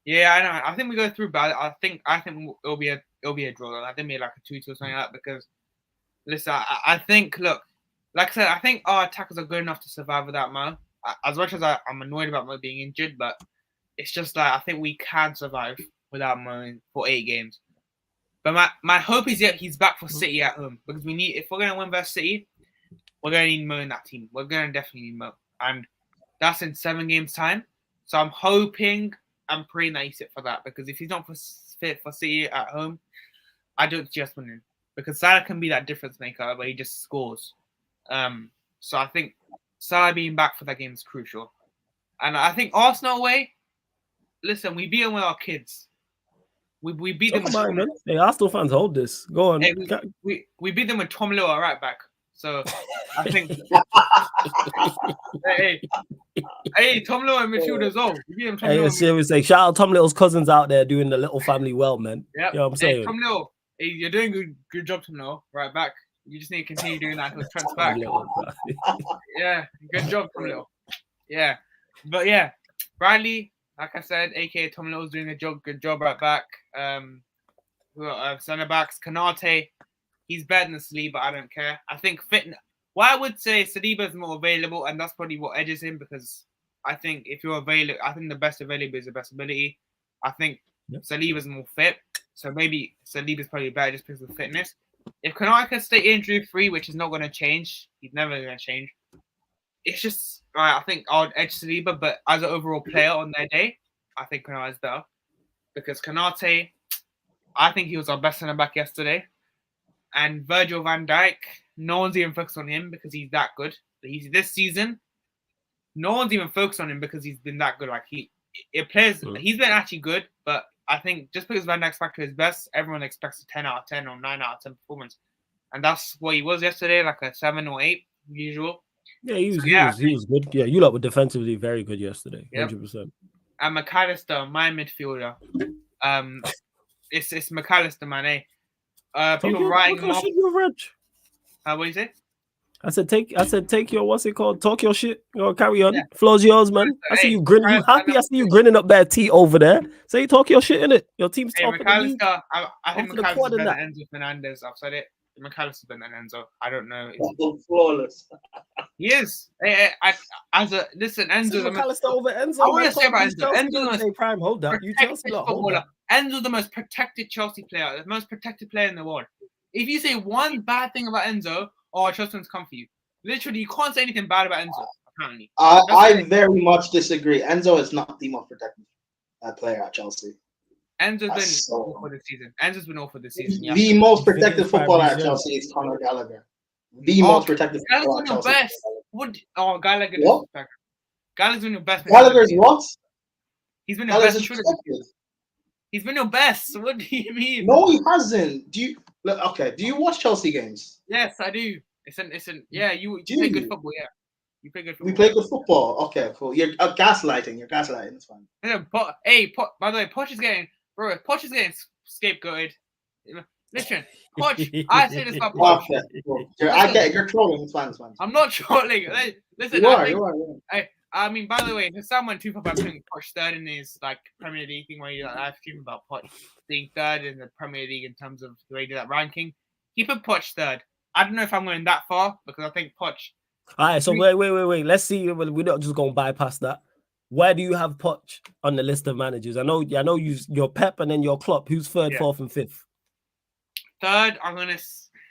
Yeah, I know. I think we go through, but I think it'll be a draw. I think maybe like a 2-2 or something like that because. Listen, I think, look, like I said, I think our attackers are good enough to survive without Mo. As much as I'm annoyed about Mo being injured, but it's just like I think we can survive without Mo for 8 games. But my hope is that he's back for City at home because if we're going to win versus City, we're going to need Mo in that team. We're going to definitely need Mo. And that's in 7 games' time. So I'm hoping and praying that he's fit for that because if he's not fit for City at home, I don't see us winning. Because Salah can be that difference maker where he just scores. So I think Salah being back for that game is crucial. And I think Arsenal away, listen, we beat them with our kids. We beat them. Come on, man. Hey, Arsenal fans, hold this. Go on. Hey, we beat them with Tom Little at right back. So I think. hey, Tom Little and midfield as well. We beat him. Hey, seriously, shout out Tom Little's cousins out there doing the little family well, man. Yep. You know what I'm saying? Tom Little. Hey, you're doing good job to know, right back. You just need to continue doing that until Trent's back. Yeah, good job, Tom Little. Yeah, but yeah, Bradley, like I said, aka Tom Little's doing a good job right back. Centre backs, Kanate, he's better than Saliba, but I don't care. I think what I would say Saliba is more available, and that's probably what edges him because I think if you're available, I think the best available is the best ability. I think Saliba's more fit. So maybe Saliba's probably better just because of fitness. If Kanai can stay injury-free, which is not going to change, he's never going to change. It's just, I think I would edge Saliba, but as an overall player on their day, I think Kanai is better. Because Kanate, I think he was our best centre-back yesterday. And Virgil van Dijk, no one's even focused on him because he's that good. This season, no one's even focused on him because he's been that good. Like he's been actually good, but I think just because Van Dijk's back to his best, everyone expects a 10 out of 10 or 9 out of 10 performance. And that's what he was yesterday, like a 7 or 8, usual. Yeah, he was good. Yeah, you lot were defensively very good yesterday, 100%. And McAllister, my midfielder. It's McAllister, man. People writing him off. What do you say? I said take your what's it called? Talk your shit. Carry on. Floor's yours, man. I see you grinning. You happy? I see you grinning up that tea over there. Say talk your shit in it. Your team's top of the league. I think McAllister's better than Enzo Fernandez. I've said it. McAllister's better than Enzo. I don't know. Flawless. He is. Listen, Enzo's McAllister over Enzo. I want to say about Enzo. Enzo's the prime. Hold that. You Chelsea footballer. Enzo's the most protected Chelsea player, the most protected player in the world. If you say one bad thing about Enzo, Chelsea's come for you. Literally, you can't say anything bad about Enzo. Apparently, I very much disagree. Enzo is not the most protected player at Chelsea. Enzo's been awful this season. Enzo's been awful this season. Yeah. The most protected footballer at Chelsea is Conor Gallagher. The most protected footballer at Chelsea. Gallagher. Gallagher's been your best. Gallagher's what? He's been your best. He's been your best. What do you mean? No, he hasn't. Do you watch Chelsea games? Yes, I do. You play good football, yeah. You play good football. We play good football. Okay, cool. You're gaslighting. It's fine. Yeah, by the way, Poch is getting scapegoated. Listen, Poch, I say this about Poch. Okay, I get it. You're trolling. It's fine. I'm not trolling. Listen, you are. I mean, by the way, if someone too far by putting Poch third in his like Premier League thing where you live stream about Poch being third in the Premier League in terms of the way he did that ranking, he put Poch third. I don't know if I'm going that far because I think Poch. All right, so wait. Let's see. We're not just going to bypass that. Where do you have Poch on the list of managers? I know you're Pep and then your Klopp. Who's third, fourth, and fifth? Third,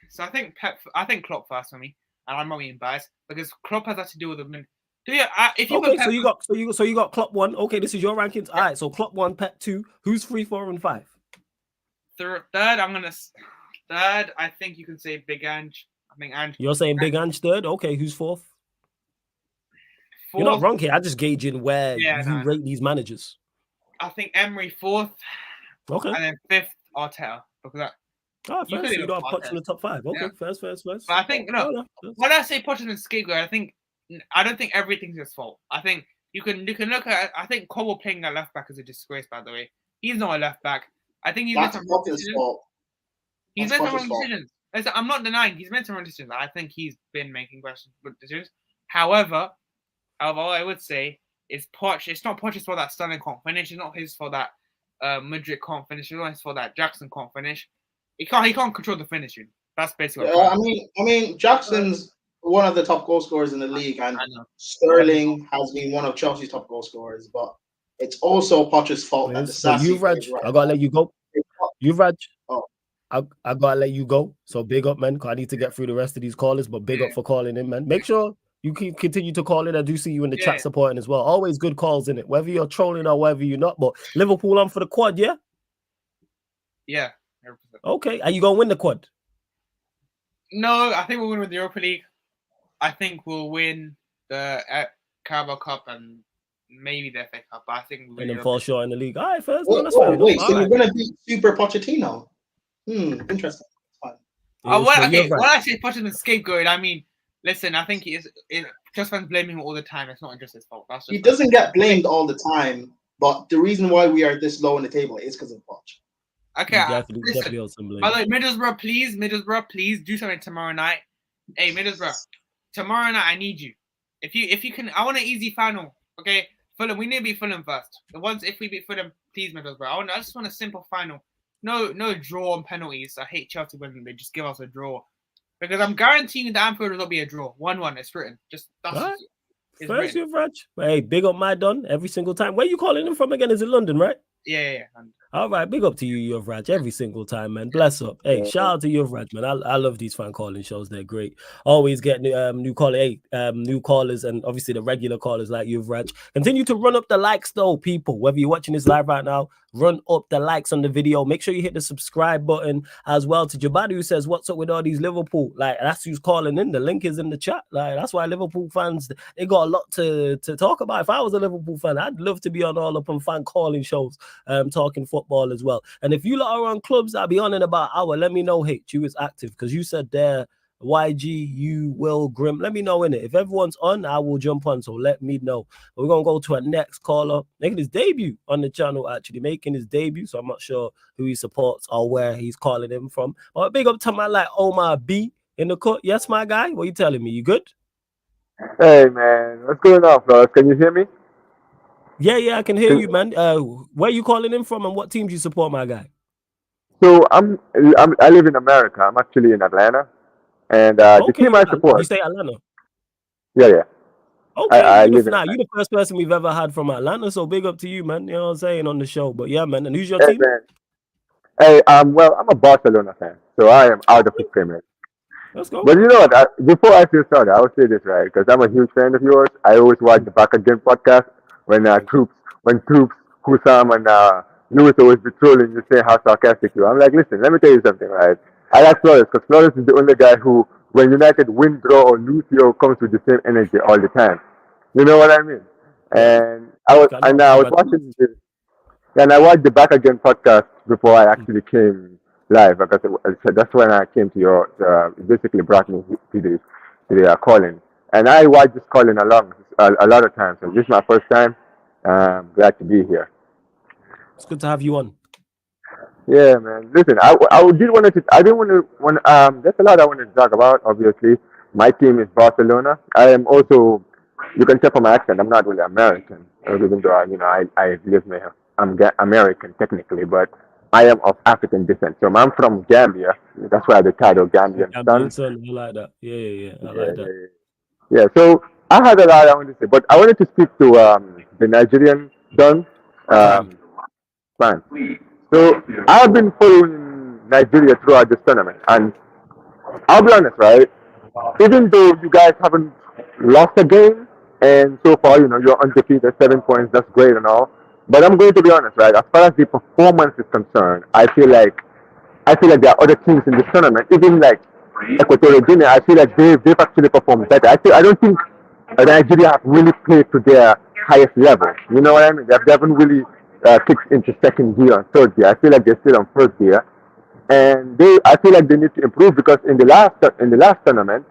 So I think Klopp first for me, and I'm not being biased because Klopp has had to deal with them. If you okay, so you got Klopp 1. Okay, this is your rankings. All right, so Klopp 1, Pep 2. Who's 3, 4, and 5? Third, I think you can say Big Ange. I think Ange. You're saying Big Ange third? Okay, who's fourth? You're not wrong here. I just gauging where you rate these managers. I think Emery fourth. Okay. And then fifth, Arteta. Because you don't have Poch in the top 5. Okay, first. But I think when I say Poch is a scapegoat, I don't think everything's his fault. I think you can look at. I think Cole playing at left back is a disgrace. By the way, he's not a left back. I think he's meant to run decisions. He's meant to run decisions. I'm not denying he's meant to run decisions. I think he's been making good decisions. However, I would say is Poch. It's not Poch's fault that Sterling can't finish. It's not his fault that Madrid can't finish. It's not his fault that Jackson can't finish. He can't control the finishing. That's basically. I mean, Jackson's one of the top goal scorers in the league, and Sterling has been one of Chelsea's top goal scorers. But it's also Poch's fault that the Sassy. I gotta let you go. I gotta let you go. So big up, man. Cause I need to get through the rest of these callers. But big up for calling in, man. Make sure you continue to call in. I do see you in the chat supporting as well. Always good calls in it, whether you're trolling or whether you're not. But Liverpool on for the quad, yeah. Yeah. 100%. Okay, are you gonna win the quad? No, I think we'll win with the Europa League. I think we'll win the Carabao Cup and maybe the FA Cup. But I think we'll and then fall short in the league. All right, first. Wait, so you're gonna be Super Pochettino? Interesting. Fine. When I say Pochettino's scapegoat, I mean, listen. I think just fans blaming him all the time. It's not just his fault. He doesn't get blamed all the time, but the reason why we are this low in the table is because of Poch. Okay, definitely by the way, Middlesbrough, please do something tomorrow night. Hey, Middlesbrough, tomorrow night I need you. If you can, I want an easy final. Okay, Fulham, we need to beat Fulham first. If we beat Fulham, please, Middlesbrough. I just want a simple final. No draw on penalties. I hate Chelsea when they just give us a draw, because I'm guaranteeing the Anfield will be a draw. 1-1. It's written. First, you've Raj. Hey, big up my Don every single time. Where you calling him from again? Is it London, right? Yeah. All right, big up to you, Yuvraj, every single time, man. Bless up. Hey, shout out to Yuvraj, man. I love these fan calling shows. They're great. Always get new callers, and obviously the regular callers like Yuvraj. Continue to run up the likes, though, people. Whether you're watching this live right now, run up the likes on the video. Make sure you hit the subscribe button as well. To Jabadi, who says, "What's up with all these Liverpool?" Like, that's who's calling in. The link is in the chat. Like, that's why Liverpool fans, they got a lot to talk about. If I was a Liverpool fan, I'd love to be on all up on fan calling shows, talking football as well. And if you lot are on clubs, I'll be on in about an hour. Let me know, H, you is active, because you said there, YG, you, Will, Grim. Let me know in it. If everyone's on, I will jump on. So let me know. But we're gonna go to our next caller, making his debut on the channel. Actually, making his debut. So I'm not sure who he supports or where he's calling him from. But big up to my like Omar B in the cut. Yes, my guy. What are you telling me? You good? Hey man, what's going on, fellas? Can you hear me? Yeah, I can hear you, man. Where are you calling in from, and what team do you support, my guy? So I live in America. I'm actually in Atlanta, and the team I support. You say Atlanta? Yeah. Okay, you're the first person we've ever had from Atlanta, so big up to you, man. You know what I'm saying, on the show. But yeah, man. And who's your team? Man. Hey, well, I'm a Barcelona fan, so I am out of the scrimmage. Let's go. But you know what? Before I feel started, I will say this, right? Because I'm a huge fan of yours. I always watch the Back Again podcast when Troops, Kusam, and Lewis always be trolling you, saying how sarcastic you are. I'm like, listen, let me tell you something, right? I like Flores because Flores is the only guy who, when United win, draw, or lose, comes with the same energy all the time. You know what I mean? And I was watching this. And I watched the Back Again podcast before I actually came live, because that's when I came to your, basically brought me to the calling. And I watched this calling along a lot of times. So this is my first time. Glad to be here. It's good to have you on. Yeah, man. Listen, I didn't want to, there's a lot I wanted to talk about, obviously. My team is Barcelona. I am also, you can tell from my accent, I'm not really American, even though, I live here. I'm American technically, but I am of African descent. So I'm from Gambia. That's why the title Gambian Son. I like that. Yeah. I like that. Yeah, so I had a lot I wanted to say, but I wanted to speak to the Nigerian Son fan. So I've been following Nigeria throughout this tournament, and I'll be honest, right? Even though you guys haven't lost a game, and so far, you're undefeated, 7 points, that's great and all. But I'm going to be honest, right? As far as the performance is concerned, I feel like there are other teams in this tournament, even like Equatorial Guinea. I feel like they've actually performed better. I don't think Nigeria have really played to their highest level. You know what I mean? They haven't really kicked into second gear and third gear. I feel like they're still on first gear, and I feel like they need to improve, because in the last tournament,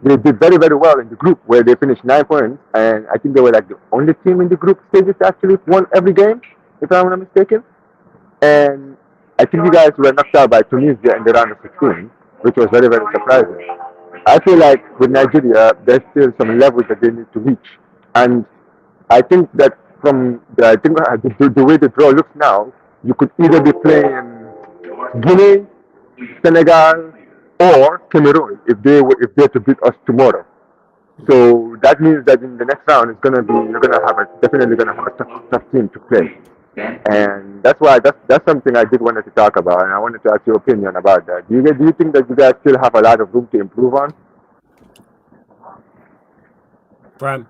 they did very, very well in the group, where they finished 9 points, and I think they were like the only team in the group stages that actually won every game, if I'm not mistaken. And I think you guys were knocked out by Tunisia in the round of 16, which was very, very surprising. I feel like with Nigeria, there's still some levels that they need to reach, and I think that the way the draw looks now, you could either be playing Guinea, Senegal, or Cameroon if they're to beat us tomorrow. So that means that in the next round, you're definitely gonna have a tough team to play. And that's why that's something I did wanted to talk about, and I wanted to ask your opinion about that. Do you think that you guys still have a lot of room to improve on? Prime.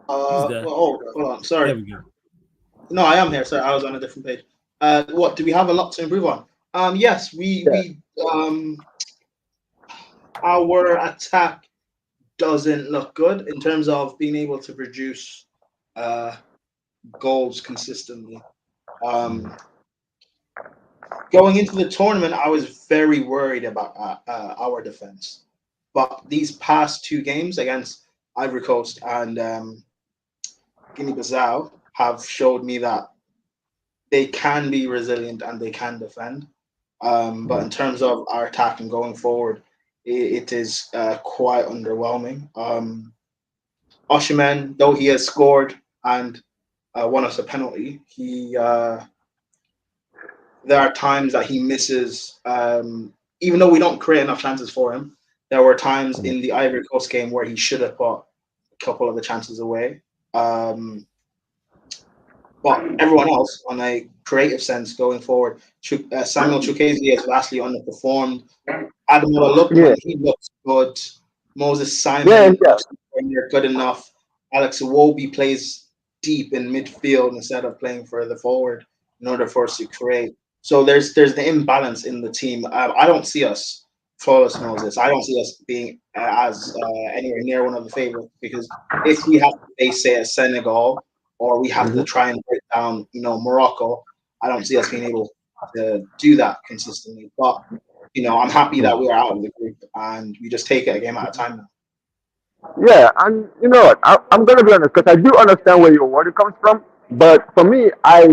Hold on. Sorry. There we go. No, I am here. Sorry, I was on a different page. What do we have a lot to improve on? Yes, we our attack doesn't look good in terms of being able to produce goals consistently. Going into the tournament, I was very worried about our defense, but these past 2 games against Ivory Coast and Guinea-Bissau have showed me that they can be resilient and they can defend. But in terms of our attack and going forward, it is quite underwhelming. Osimhen, though he has scored and won us a penalty, there are times that he misses. Even though we don't create enough chances for him, there were times in the Ivory Coast game where he should have put a couple of the chances away. But everyone else, on a creative sense, going forward, Samuel Chukwueze has vastly underperformed. Ademola Lookman, he looks good. Moses Simon looks good enough. Alex Iwobi plays deep in midfield instead of playing further forward in order for us to create. So there's the imbalance in the team. I don't see us flawless, Moses. I don't see us being as anywhere near one of the favorites, because if we have to face, say, a Senegal, or we have to try and break down, Morocco, I don't see us being able to do that consistently. But I'm happy that we're out of the group and we just take it a game at a time now. Yeah, and you know what? I'm gonna be honest, because I do understand where your worry comes from. But for me, I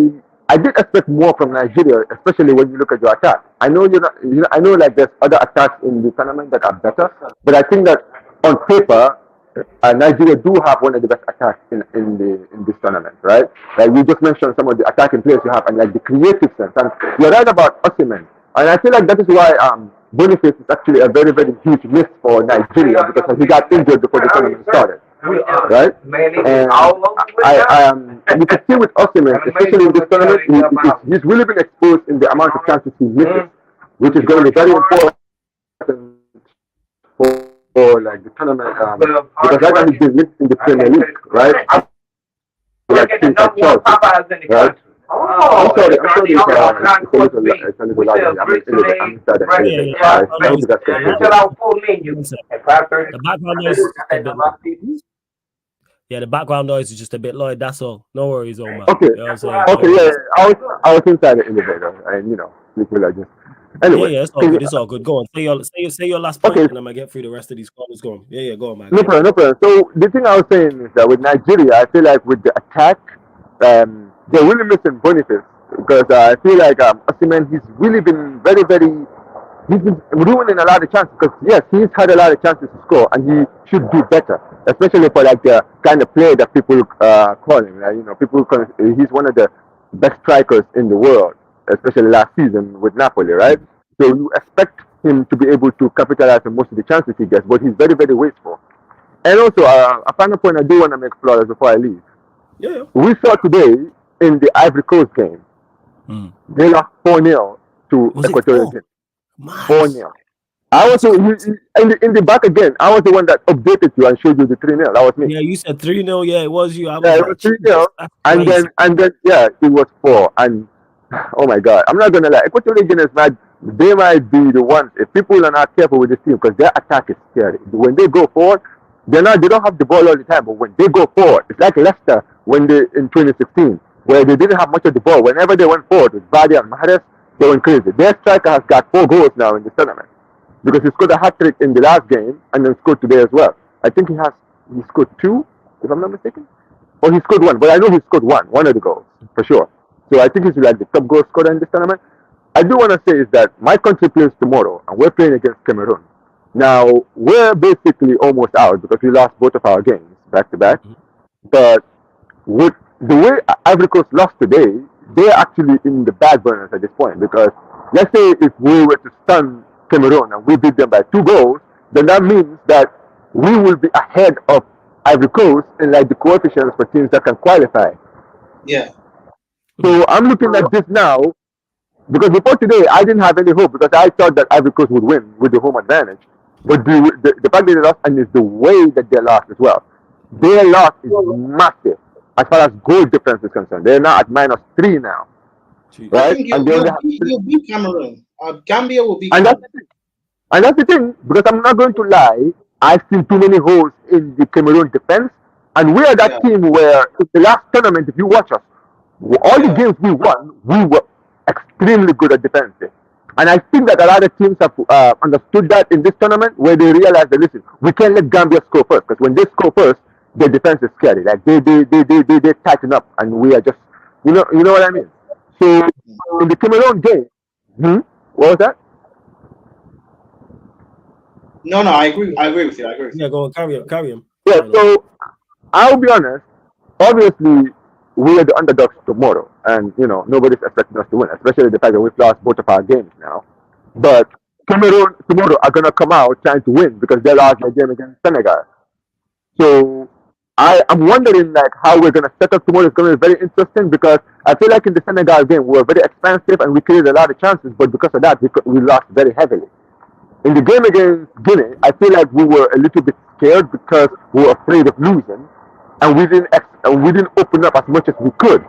did expect more from Nigeria, especially when you look at your attack. I know you're not. I know like there's other attacks in the tournament that are better, but I think that on paper, Nigeria do have one of the best attacks in this tournament, right? Like you just mentioned some of the attacking players you have, and like the creative sense. And you're right about Osimhen, and I feel like that is why Boniface is actually a very, very huge miss for Nigeria, because he got injured before the tournament started, right? And you can see with Osimhen, especially in this tournament, he's really been exposed in the amount of chances he misses, which is going to be very important for like the tournament, because right now he's been missed in the Premier League, right? Like things like Chelsea, right? I'm sorry, it's a little loud. I'm inside the elevator. I hope you guys can hear The background noise is a bit. Yeah, the background noise is just a bit loud. That's all. No worries, Omar. Okay. You know what I'm saying? Okay. Yeah. I was inside the elevator, and people are just. Anyway. Yeah, it's all good. It's all good. Go on. Say your last point, and I'm gonna get through the rest of these calls. Go on. Yeah, go on, man. No problem. So the thing I was saying is that with Nigeria, I feel like with the attack, they're really missing Boniface, because I feel like Osimhen, he's really been very, very. He's been ruining a lot of chances, because yes, he's had a lot of chances to score, and he should do better, especially for like the kind of player that people call him. Like, he's one of the best strikers in the world, especially last season with Napoli, right? So you expect him to be able to capitalize on most of the chances he gets, but he's very, very wasteful. And also, a final point I do want to make, Flores, before I leave. Yeah. We saw today in the Ivory Coast game, they lost 4-0 to Equatorial Guinea. 4-0. I was in the back again. I was the one that updated you and showed you the 3-0. That was me. Yeah, you said 3-0. Yeah, it was you. It was 3-0, and then it was 4. And oh my God, I'm not gonna lie. Equatorial Guinea they might be the ones, if people are not careful with this team, because their attack is scary. When they go forward, they don't have the ball all the time, but when they go forward, it's like Leicester when they in 2016, where they didn't have much of the ball. Whenever they went forward with Vardy and Mahrez, they went crazy. Their striker has got 4 goals now in the tournament, because he scored a hat-trick in the last game and then scored today as well. I think he scored 2, if I'm not mistaken, or he scored 1, but I know he scored one of the goals for sure. So I think he's like the top goal scorer in this tournament. I do want to say is that my country plays tomorrow, and we're playing against Cameroon. Now, we're basically almost out because we lost both of our games back to back. But with the way Ivory Coast lost today, they're actually in the back burners at this point, because let's say if we were to stun Cameroon and we beat them by 2 goals, then that means that we will be ahead of Ivory Coast in like the coefficients for teams that can qualify. Yeah. So I'm looking at this now, because before today I didn't have any hope, because I thought that Ivory Coast would win with the home advantage. But the fact that they lost, and it's the way that they lost as well. Their loss is massive as far as goal difference is concerned. They're now at -3 now, right? And you'll beat Cameroon. Gambia will beat. And that's the thing, because I'm not going to lie. I've seen too many holes in the Cameroon defense, and we are that team where in the last tournament, if you watch us, all the games we won, we were extremely good at defense. And I think that a lot of teams have understood that in this tournament, where they realize that, listen, we can't let Gambia score first, because when they score first, their defense is scary. Like they tighten up, and we are just, you know what I mean. So in the Cameroon game, what was that? No, I agree. I agree with you. Yeah, go on, carry him. Yeah. So I'll be honest. Obviously, we are the underdogs tomorrow, and nobody's expecting us to win, especially the fact that we've lost both of our games now. But Cameroon tomorrow are gonna come out trying to win, because they lost their game against Senegal. So I'm wondering like how we're gonna set up tomorrow. It's gonna be very interesting because I feel like in the Senegal game we were very expansive and we created a lot of chances, but because of that we lost very heavily. In the game against Guinea, I feel like we were a little bit scared because we were afraid of losing, and we didn't open up as much as we could,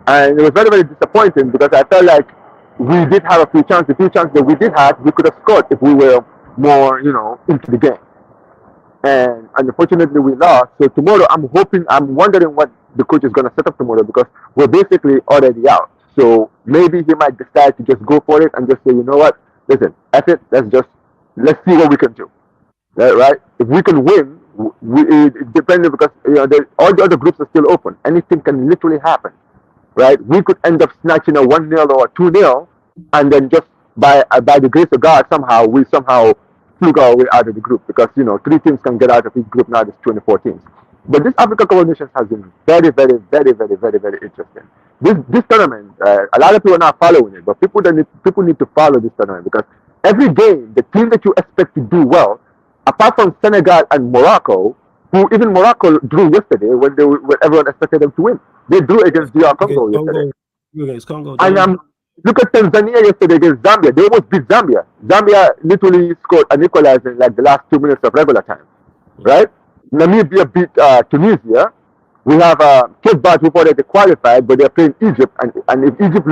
and it was very very disappointing because I felt like we did have a few chances. The few chances that we did have, we could have scored if we were more, into the game. And unfortunately, we lost. So tomorrow, I'm wondering what the coach is going to set up tomorrow because we're basically already out. So maybe he might decide to just go for it and just say, you know what, listen, that's it. Let's see what we can do. Right? If we can win, it depends because all the other groups are still open. Anything can literally happen. Right? We could end up snatching a 1-0 or a 2-0, and then just by the grace of God, we somehow fluke our way out of the group because 3 teams can get out of each group. Now there's 24 teams. But this Africa Cup of Nations has been very, very, very, very, very, very interesting. This tournament, a lot of people are not following it, but people need to follow this tournament because every game, the team that you expect to do well, apart from Senegal and Morocco, who even Morocco drew yesterday when everyone expected them to win. They drew against DR Congo yesterday. Against Congo. And look at Tanzania yesterday against Zambia. They almost beat Zambia. Zambia literally scored an equalizer in like the last 2 minutes of regular time. Right? Namibia beat Tunisia. We have Cape Verde who already qualified, but they're playing Egypt. And if Egypt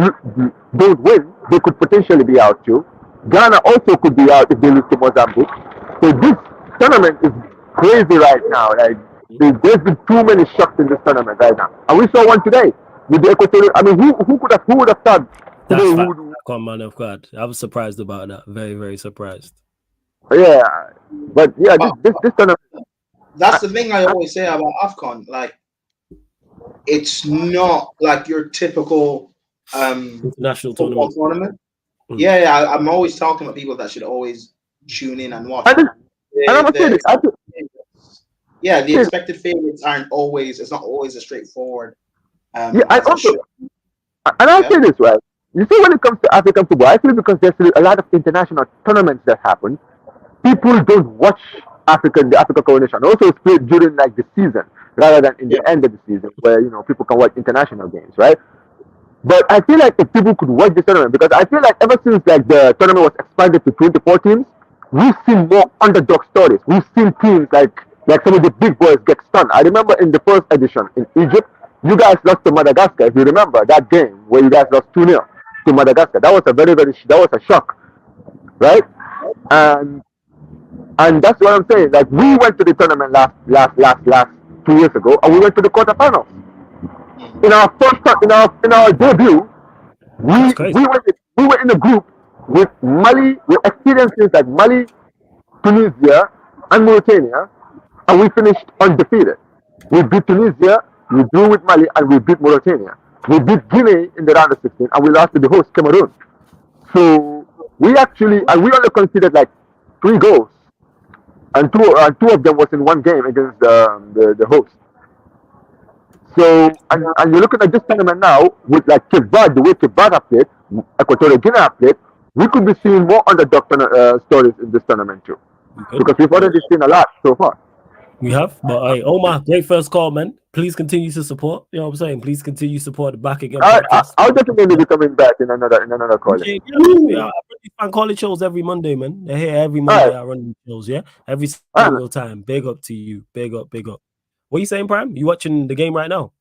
don't win, they could potentially be out too. Ghana also could be out if they lose to Mozambique. So this tournament is crazy right now. Like there's been too many shocks in this tournament right now, and we saw one today with the Equatorial. I mean, who would have thought today? Come on, of God, I was surprised about that. Very, very surprised. Yeah, but yeah, this tournament. That's the thing I always say about AFCON. Like, it's not like your typical international tournament. Yeah, I'm always talking about people that should always tune in and watch. The expected favorites aren't always. It's not always a straightforward. I'll say this, right? You see, when it comes to African football, I feel because there's a lot of international tournaments that happen, people don't watch the Africa Cup of Nations. Also, it's played during like the season rather than in the end of the season, where people can watch international games, right? But I feel like if people could watch the tournament, because I feel like ever since like the tournament was expanded to 24 teams, we've seen more underdog stories. We've seen teams like some of the big boys get stunned. I remember in the first edition in Egypt, you guys lost to Madagascar. If you remember that game where you guys lost 2-0 to Madagascar, that was a shock, right? And that's what I'm saying. Like we went to the tournament last 2 years ago, and we went to the quarterfinals. In our debut, we were in a group with Mali, with experienced teams like Mali, Tunisia, and Mauritania, and we finished undefeated. We beat Tunisia, we drew with Mali, and we beat Mauritania. We beat Guinea in the round of 16, and we lost to the host Cameroon. So we only conceded like 3 goals, and two of them was in one game against the host. So and you're looking at this tournament now with like Cape Verde, the way Cape Verde have played, Equatorial Guinea have played, we could be seeing more underdog stories in this tournament too, because we've already seen a lot so far. We have, but Omar, great first call, man. Please continue to support. You know what I'm saying? Please continue to support the Back Again podcast. I'll definitely be coming back in another call. Yeah, I run these fan calling shows every Monday, man. They're here every Monday. Right. I run these shows, yeah, every single time. Big up to you. Big up. What are you saying, Prime? You watching the game right now?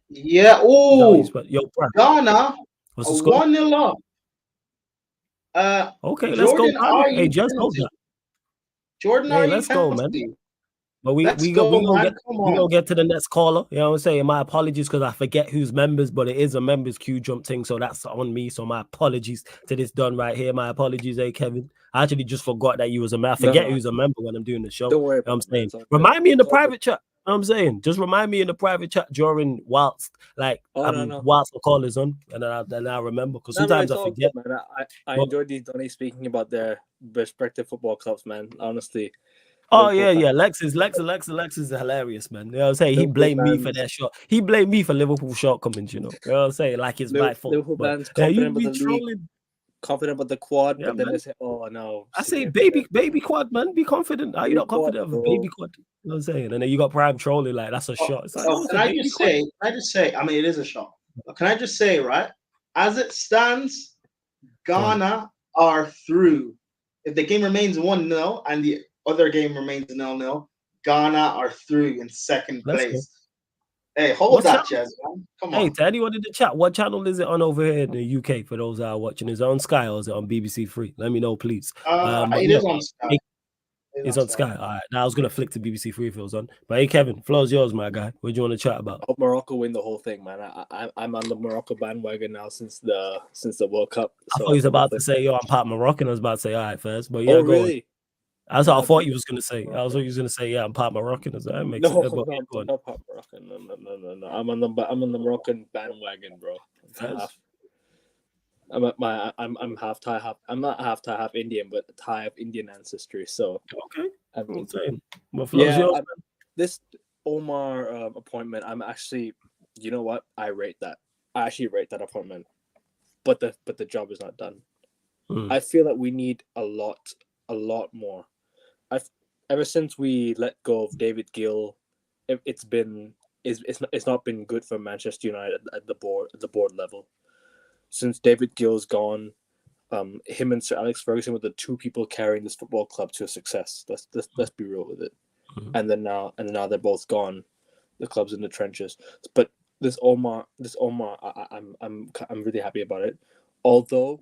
Yeah. Oh, yo, Prime. Ghana. What's the score? 1-0 up. Okay, let's go. Hey, just hold that. Jordan, hey, let's go, man. But we gonna get to the next caller. You know what I'm saying? My apologies because I forget who's members, but it is a members queue jump thing, so that's on me. So my apologies to this done right here. My apologies, Kevin. I actually just forgot that you was a member. I forget who's a member when I'm doing the show. Don't worry. You know what I'm saying? Remind me in the private chat. You know what I'm saying? Just remind me in the private chat during whilst whilst the call is on, and then I remember because sometimes I forget. Good, man. I enjoyed these Donnie speaking about their respective football clubs, man. Honestly. Oh yeah. Lex is hilarious, man. You know what I'm saying? He blamed me for that shot. He blamed me for Liverpool shortcomings, you know. You know what I'm saying? Like it's my fault. Liverpool fans you be trolling. confident about the quad, Yeah, but then man. they say, "Oh no." I say City baby quad, man. Be confident. Are you not confident of a baby quad? You know what I'm saying? And then you got Prime trolling like that's a shot. It's like, no, it's can a I baby just quad. say? Can I just say? I mean, it is a shot. But can I just say, right? As it stands, Ghana are through. If the game remains 1-0 and the other game remains 0-0, Ghana are through in second Let's go. place. Hey, hold What that, channel? Jez, man. Come Hey, on. to anyone in the chat, what channel is it on over here in the UK for those that are watching? Is it on Sky or is it on BBC Three? Let me know, please. It is on Sky. It's on Sky. All right. Now I was gonna flick to BBC Three if it was on. But hey, Kevin, floor's yours, my guy. What do you want to chat about? I hope Morocco win the whole thing, man. I'm on the Morocco bandwagon now since the World Cup. I So thought he was about to say, "Yo, I'm part Moroccan." I was about to say, "All right, first," but yeah, oh go on. really? That's what I thought he was gonna say. I was gonna say, "Yeah, I'm part Moroccan." That makes No, sense. But no, go I'm on. not part Moroccan. No. I'm on the Moroccan bandwagon, bro. I'm half Thai, I'm not half Thai, half Indian, but Thai of Indian ancestry. So okay, I'm saying, this Omar appointment, I'm actually, you know what? I actually rate that appointment, but the job is not done. I feel that we need a lot more. Ever since we let go of David Gill, it's not been good for Manchester United at the board level. Since David Gill's gone, him and Sir Alex Ferguson were the two people carrying this football club to a success. Let's be real with it. And then now they're both gone. The club's in the trenches. But this Omar, I'm really happy about it. Although,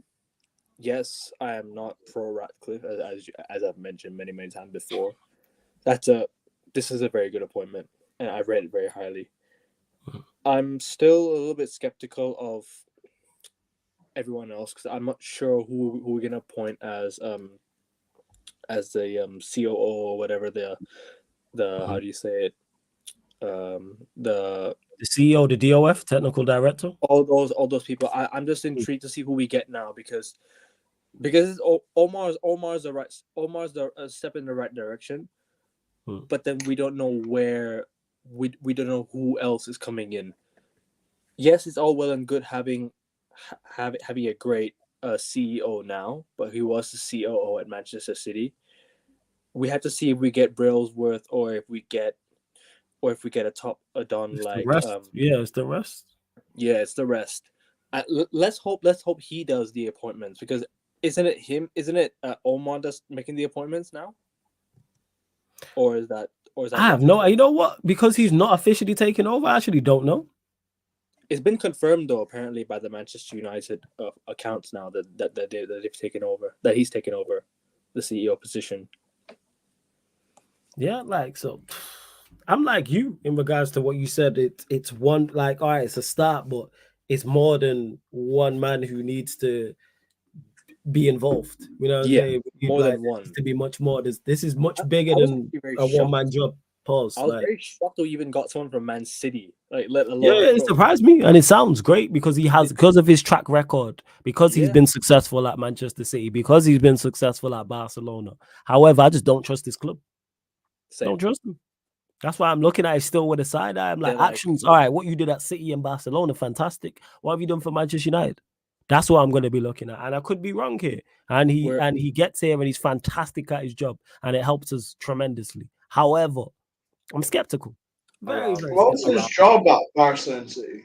yes, I am not pro Ratcliffe as I've mentioned many times before. This is a very good appointment, and I rate it very highly. I'm still a little bit skeptical of everyone else because I'm not sure who we're gonna appoint as the COO or whatever the how do you say it the CEO, the DOF, technical director. All those people. I'm just intrigued to see who we get now because Omar's a step in the right direction, but then we don't know where we don't know who else is coming in. Yes, it's all well and good having a great CEO now, but he was the COO at Manchester City. We have to see if we get Brailsworth or if we get a top Don like it's the rest. Yeah, it's the rest. Let's hope he does the appointments because isn't it Omar that's making the appointments now? Or is that I have no. You know what? Because he's not officially taken over. I actually don't know. It's been confirmed though, apparently by the Manchester United accounts now that they've taken over. That he's taken over the CEO position. Yeah, so. I'm like you in regards to what you said. It's one all right, it's a start, but it's more than one man who needs to be involved. You know what I'm saying? More than one. To be much more. This is much bigger than a one-man job. Pause. I was very shocked we even got someone from Man City. Let alone it surprised me, and it sounds great because because of his track record, because he's been successful at Manchester City, because he's been successful at Barcelona. However, I just don't trust this club. Don't trust him. That's why I'm looking at it still with a side eye. I'm like, actions. All right, what you did at City and Barcelona, fantastic. What have you done for Manchester United? That's what I'm going to be looking at, and I could be wrong here. And he gets here and he's fantastic at his job, and it helps us tremendously. However, I'm skeptical. Very, very. What was his job at Barcelona City?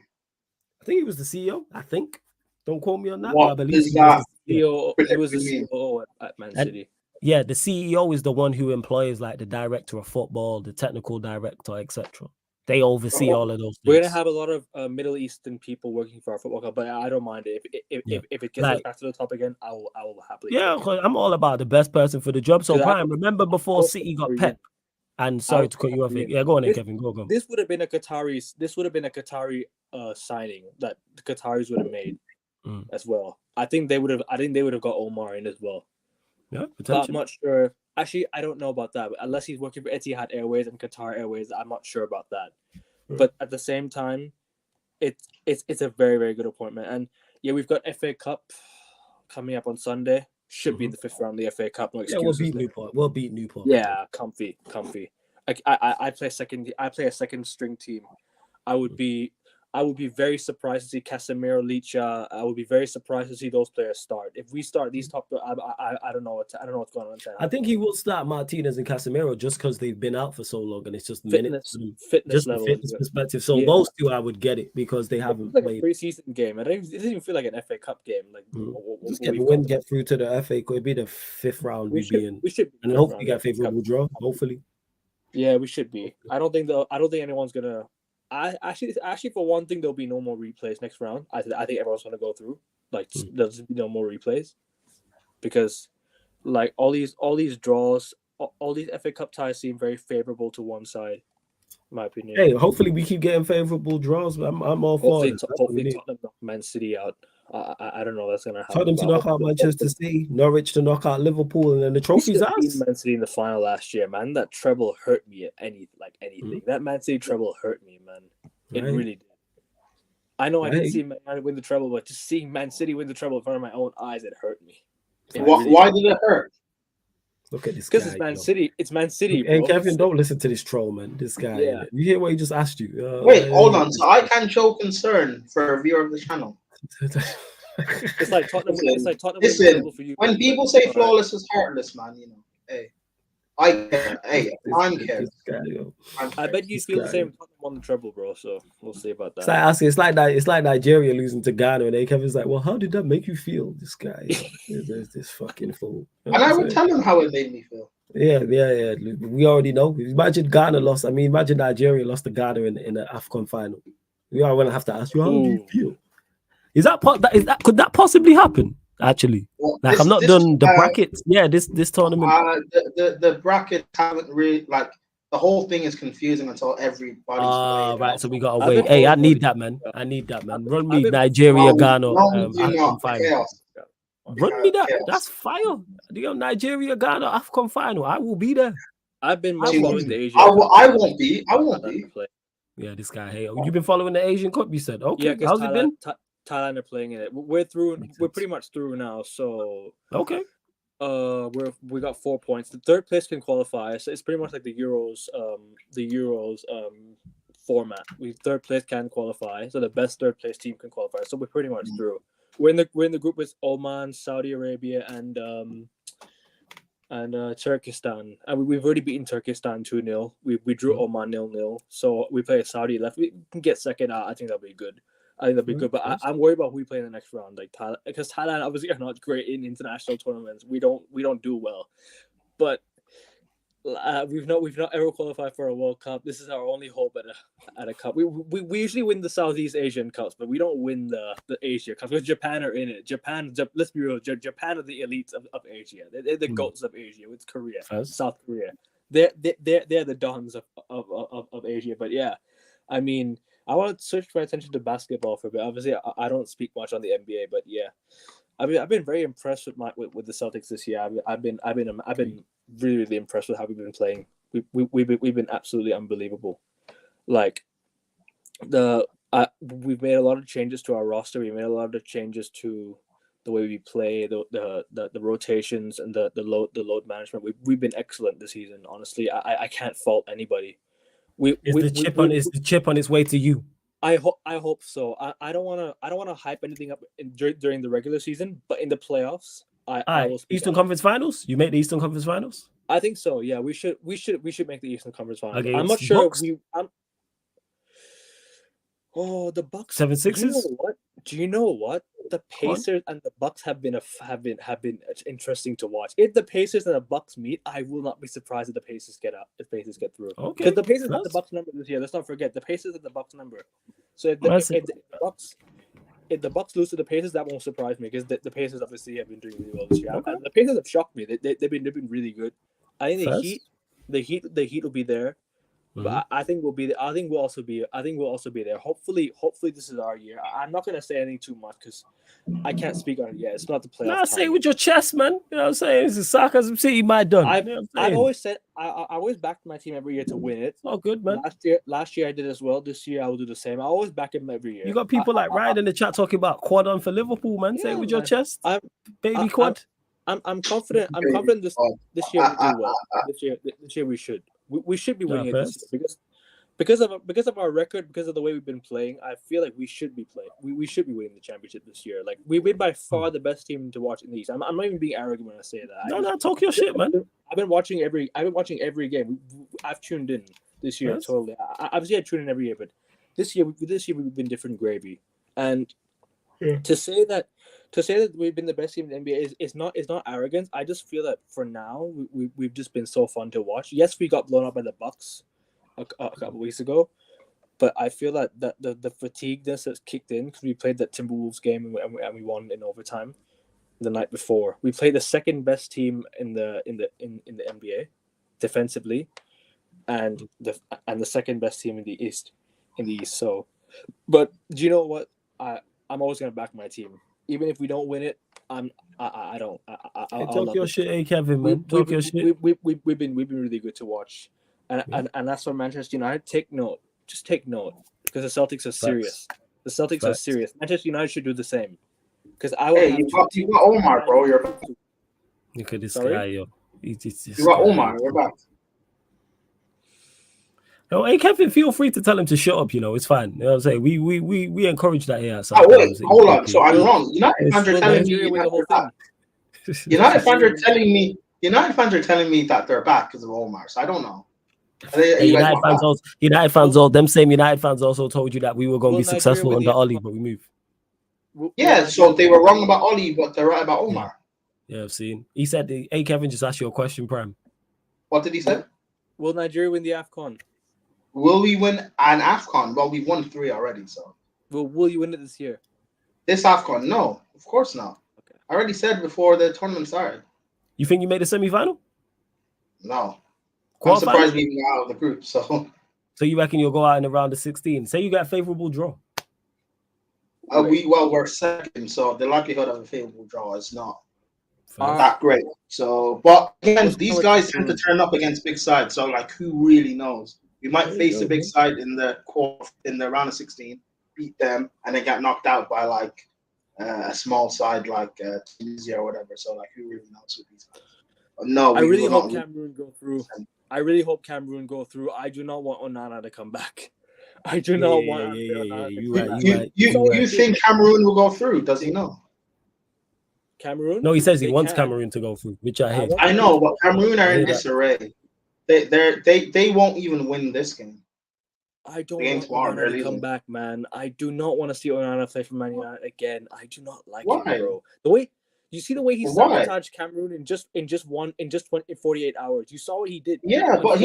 I think he was the CEO. I think. Don't quote me on that. What but I believe is that? He was the CEO at Man City. Yeah, the CEO is the one who employs like the director of football, the technical director, etc. They oversee all of those things. We're gonna have a lot of Middle Eastern people working for our football club, but I don't mind it. If it gets us back to the top again, I will happily. Yeah, I'm all about the best person for the job. So Prime, remember before City got Pep, and sorry to cut you off. Yeah, go on, Kevin. Go. This would have been a Qatari signing that the Qataris would have made as well. I think they would have got Omar in as well. Yeah, but I'm not sure. Actually, I don't know about that. Unless he's working for Etihad Airways and Qatar Airways, I'm not sure about that. But at the same time, it's a very, very good appointment. And yeah, we've got FA Cup coming up on Sunday. Should be the 5th round of the FA Cup. No excuses. Yeah, we'll beat Newport. We'll beat Newport. Yeah, comfy. I play a second string team. I would be. I'm I would be very surprised to see Casemiro, Licha. I would be very surprised to see those players start. If we start these top, I don't know what's going on. I think he will start Martinez and Casemiro just because they've been out for so long, and it's just fitness level, fitness perspective. So those two, I would get it because they haven't like played a preseason game. It doesn't even feel like an FA Cup game. Like just get through to the FA. Could be the 5th round we be in, and then hopefully get a favorable draw. Hopefully, yeah, we should be. I don't think anyone's gonna. I actually for one thing there'll be no more replays next round. I think everyone's gonna go through. Like there's no more replays because like all these draws, all these FA Cup ties seem very favorable to one side, in my opinion. Hey, hopefully we keep getting favorable draws. I'm all for it. Hopefully Tottenham knock Man City out. I don't know that's gonna happen. Tottenham to knock out Manchester City, Norwich to knock out Liverpool, and then the trophy's ours. Man City in the final last year, man. That treble hurt me anything. That Man City treble hurt me, man. It really did. I know I didn't see Man United win the treble, but just seeing Man City win the treble in front of my own eyes, it hurt me. Why did it hurt? Look at this guy. Because it's Man City. It's Man City, bro. Hey, Kevin, don't listen to this troll, man. This guy. Yeah. You hear what he just asked you? Wait, hold on. So I can show concern for a viewer of the channel. It's like Tottenham. Listen, when people say flawless is heartless, man, you know, hey, I care. Hey, I'm caring. I bet you feel the same. Tottenham won the treble, bro. So we'll see about that. It's like Nigeria losing to Ghana, and Kevin's like, "Well, how did that make you feel?" This guy, there's this fucking fool. And I would tell him how it made me feel. Yeah. We already know. Imagine Ghana lost. I mean, imagine Nigeria lost to Ghana in the AFCON final. We are going to have to ask you, how do you feel? Could that possibly happen? Actually, well, like I'm not done the brackets. Yeah, this tournament. The brackets haven't really like the whole thing is confusing until everybody's right. So we gotta wait. Hey, I need that, man. Run me Nigeria, Ghana. AFCON final. Run me that. That's fire. Nigeria, Ghana, AFCON final. I will be there. I've been following the Asian. I won't be. Yeah, this guy. Hey, you've been following the Asian Cup. You said, okay. Yeah, how's it been? Thailand are playing in it. We're through. We're pretty much through now. So okay. We got 4 points. The third place can qualify. So it's pretty much like the Euros. Format. Third place can qualify. So the best third place team can qualify. So we're pretty much through. We're in the group with Oman, Saudi Arabia, and Turkestan. And we've already beaten Turkestan 2-0. We drew Oman 0-0. So we play Saudi left. We can get second out. I think that'll be good. But I'm worried about who we play in the next round, like Thailand, because Thailand obviously are not great in international tournaments. We don't do well, but we've not ever qualified for a World Cup. This is our only hope at a cup. We usually win the Southeast Asian Cups, but we don't win the Asia Cups because Japan are in it. Let's be real, Japan are the elites of Asia. They're the goats of Asia. With Korea, South Korea. They're the dons of Asia. But yeah, I mean. I want to switch my attention to basketball for a bit. Obviously, I don't speak much on the NBA, but yeah, I've been very impressed with the Celtics this year. I've been really, really impressed with how we've been playing. We've been absolutely unbelievable. Like we've made a lot of changes to our roster. We made a lot of changes to the way we play, the rotations and the load management. We've been excellent this season. Honestly, I can't fault anybody. Is the chip on its way to you? I hope so. I don't want to hype anything up during the regular season, but in the playoffs, I will Eastern Conference Finals. You make the Eastern Conference Finals? I think so. Yeah, we should make the Eastern Conference Finals. Okay, I'm not sure. The Bucks 76ers. Do you know what? The Pacers and the Bucks have been interesting to watch. If the Pacers and the Bucks meet, I will not be surprised if the Pacers get out. If Pacers get through, okay. Because the Pacers have the Bucks number this year. Let's not forget the Pacers have the Bucks number. So if the Bucks lose to the Pacers, that won't surprise me because the Pacers obviously have been doing really well this year. Okay. The Pacers have shocked me. They've been really good. I think the Heat will be there. But I think we'll be there. I think we'll also be there. Hopefully this is our year. I'm not gonna say anything too much because I can't speak on it yet. It's not the playoff. Nah, say it with your chest, man. You know what I'm saying? This is Sarcasm City, my done. I've always said I always backed my team every year to win it. Oh, good, man. Last year I did as well. This year I will do the same. I always back him every year. You got people like Ryan in the chat talking about quad on for Liverpool, man. Say it with your chest, baby quad. I'm confident. I'm confident this year we'll do well. This year we should. We should be winning it this year because of our record, because of the way we've been playing, I feel like we should be playing. We should be winning the championship this year. Like we've been by far the best team to watch in the East. I'm not even being arrogant when I say that. No, talk your shit, man. I've been watching every game. I've tuned in this year totally. Obviously, I tune in every year, but this year we've been different gravy. And to say that we've been the best team in the NBA is not arrogance. I just feel that for now we've just been so fun to watch. Yes, we got blown up by the Bucks a couple weeks ago, but I feel that the fatigueness that's kicked in because we played that Timberwolves game and we won in overtime the night before. We played the second best team in the NBA defensively, and the second best team in the East. So, but do you know what? I'm always gonna back my team, even if we don't win it. I don't. Talk your shit, hey Kevin, man. Talk your shit. We've been really good to watch. And that's for Manchester United. Take note, because the Celtics are serious. The Celtics are serious. Manchester United should do the same. Because you got Omar, bro. Look at this guy, yo. You got Omar. We're back. No, hey Kevin, feel free to tell him to shut up. You know, it's fine. You know what I'm saying? We encourage that here. Oh wait, hold on. So I'm wrong. United fans are telling me that they're back. United fans are telling me that they're back because of Omar. So I don't know. United fans also told you that we were going to be successful under Oli, but we moved. Yeah, so they were wrong about Oli, but they're right about Omar. Yeah, I've seen. He said, "Hey, Kevin, just asked you a question, Prime." What did he say? Will Nigeria win the AFCON? Will we win an AFCON? Well, we won 3 already, so. Will you win it this year? This AFCON? No, of course not. Okay. I already said before the tournament started. You think you made a semi-final? No. I'm surprised we got out of the group. So you reckon you'll go out in the round of 16? Say you got a favorable draw. We're second, so the likelihood of a favorable draw is not that great. So, but again, these guys tend to turn up against big sides. So, like, who really knows? We might face a big side in the round of 16, beat them, and then get knocked out by like a small side like Tunisia or whatever. So, like, who really knows with these guys? No, I really hope Cameroon go through. I really hope Cameroon go through. I do not want Onana to come back. I do not want. You think Cameroon will go through? Does he know? Cameroon? No, he says he wants Cameroon to go through, which I hate. I know, but Cameroon are in disarray. They won't even win this game. I don't want Onana to come back, man. I do not want to see Onana play for Man United again. I do not like him, bro. The way you see the way he sabotaged Cameroon in 48 hours. You saw what he did. Yeah, but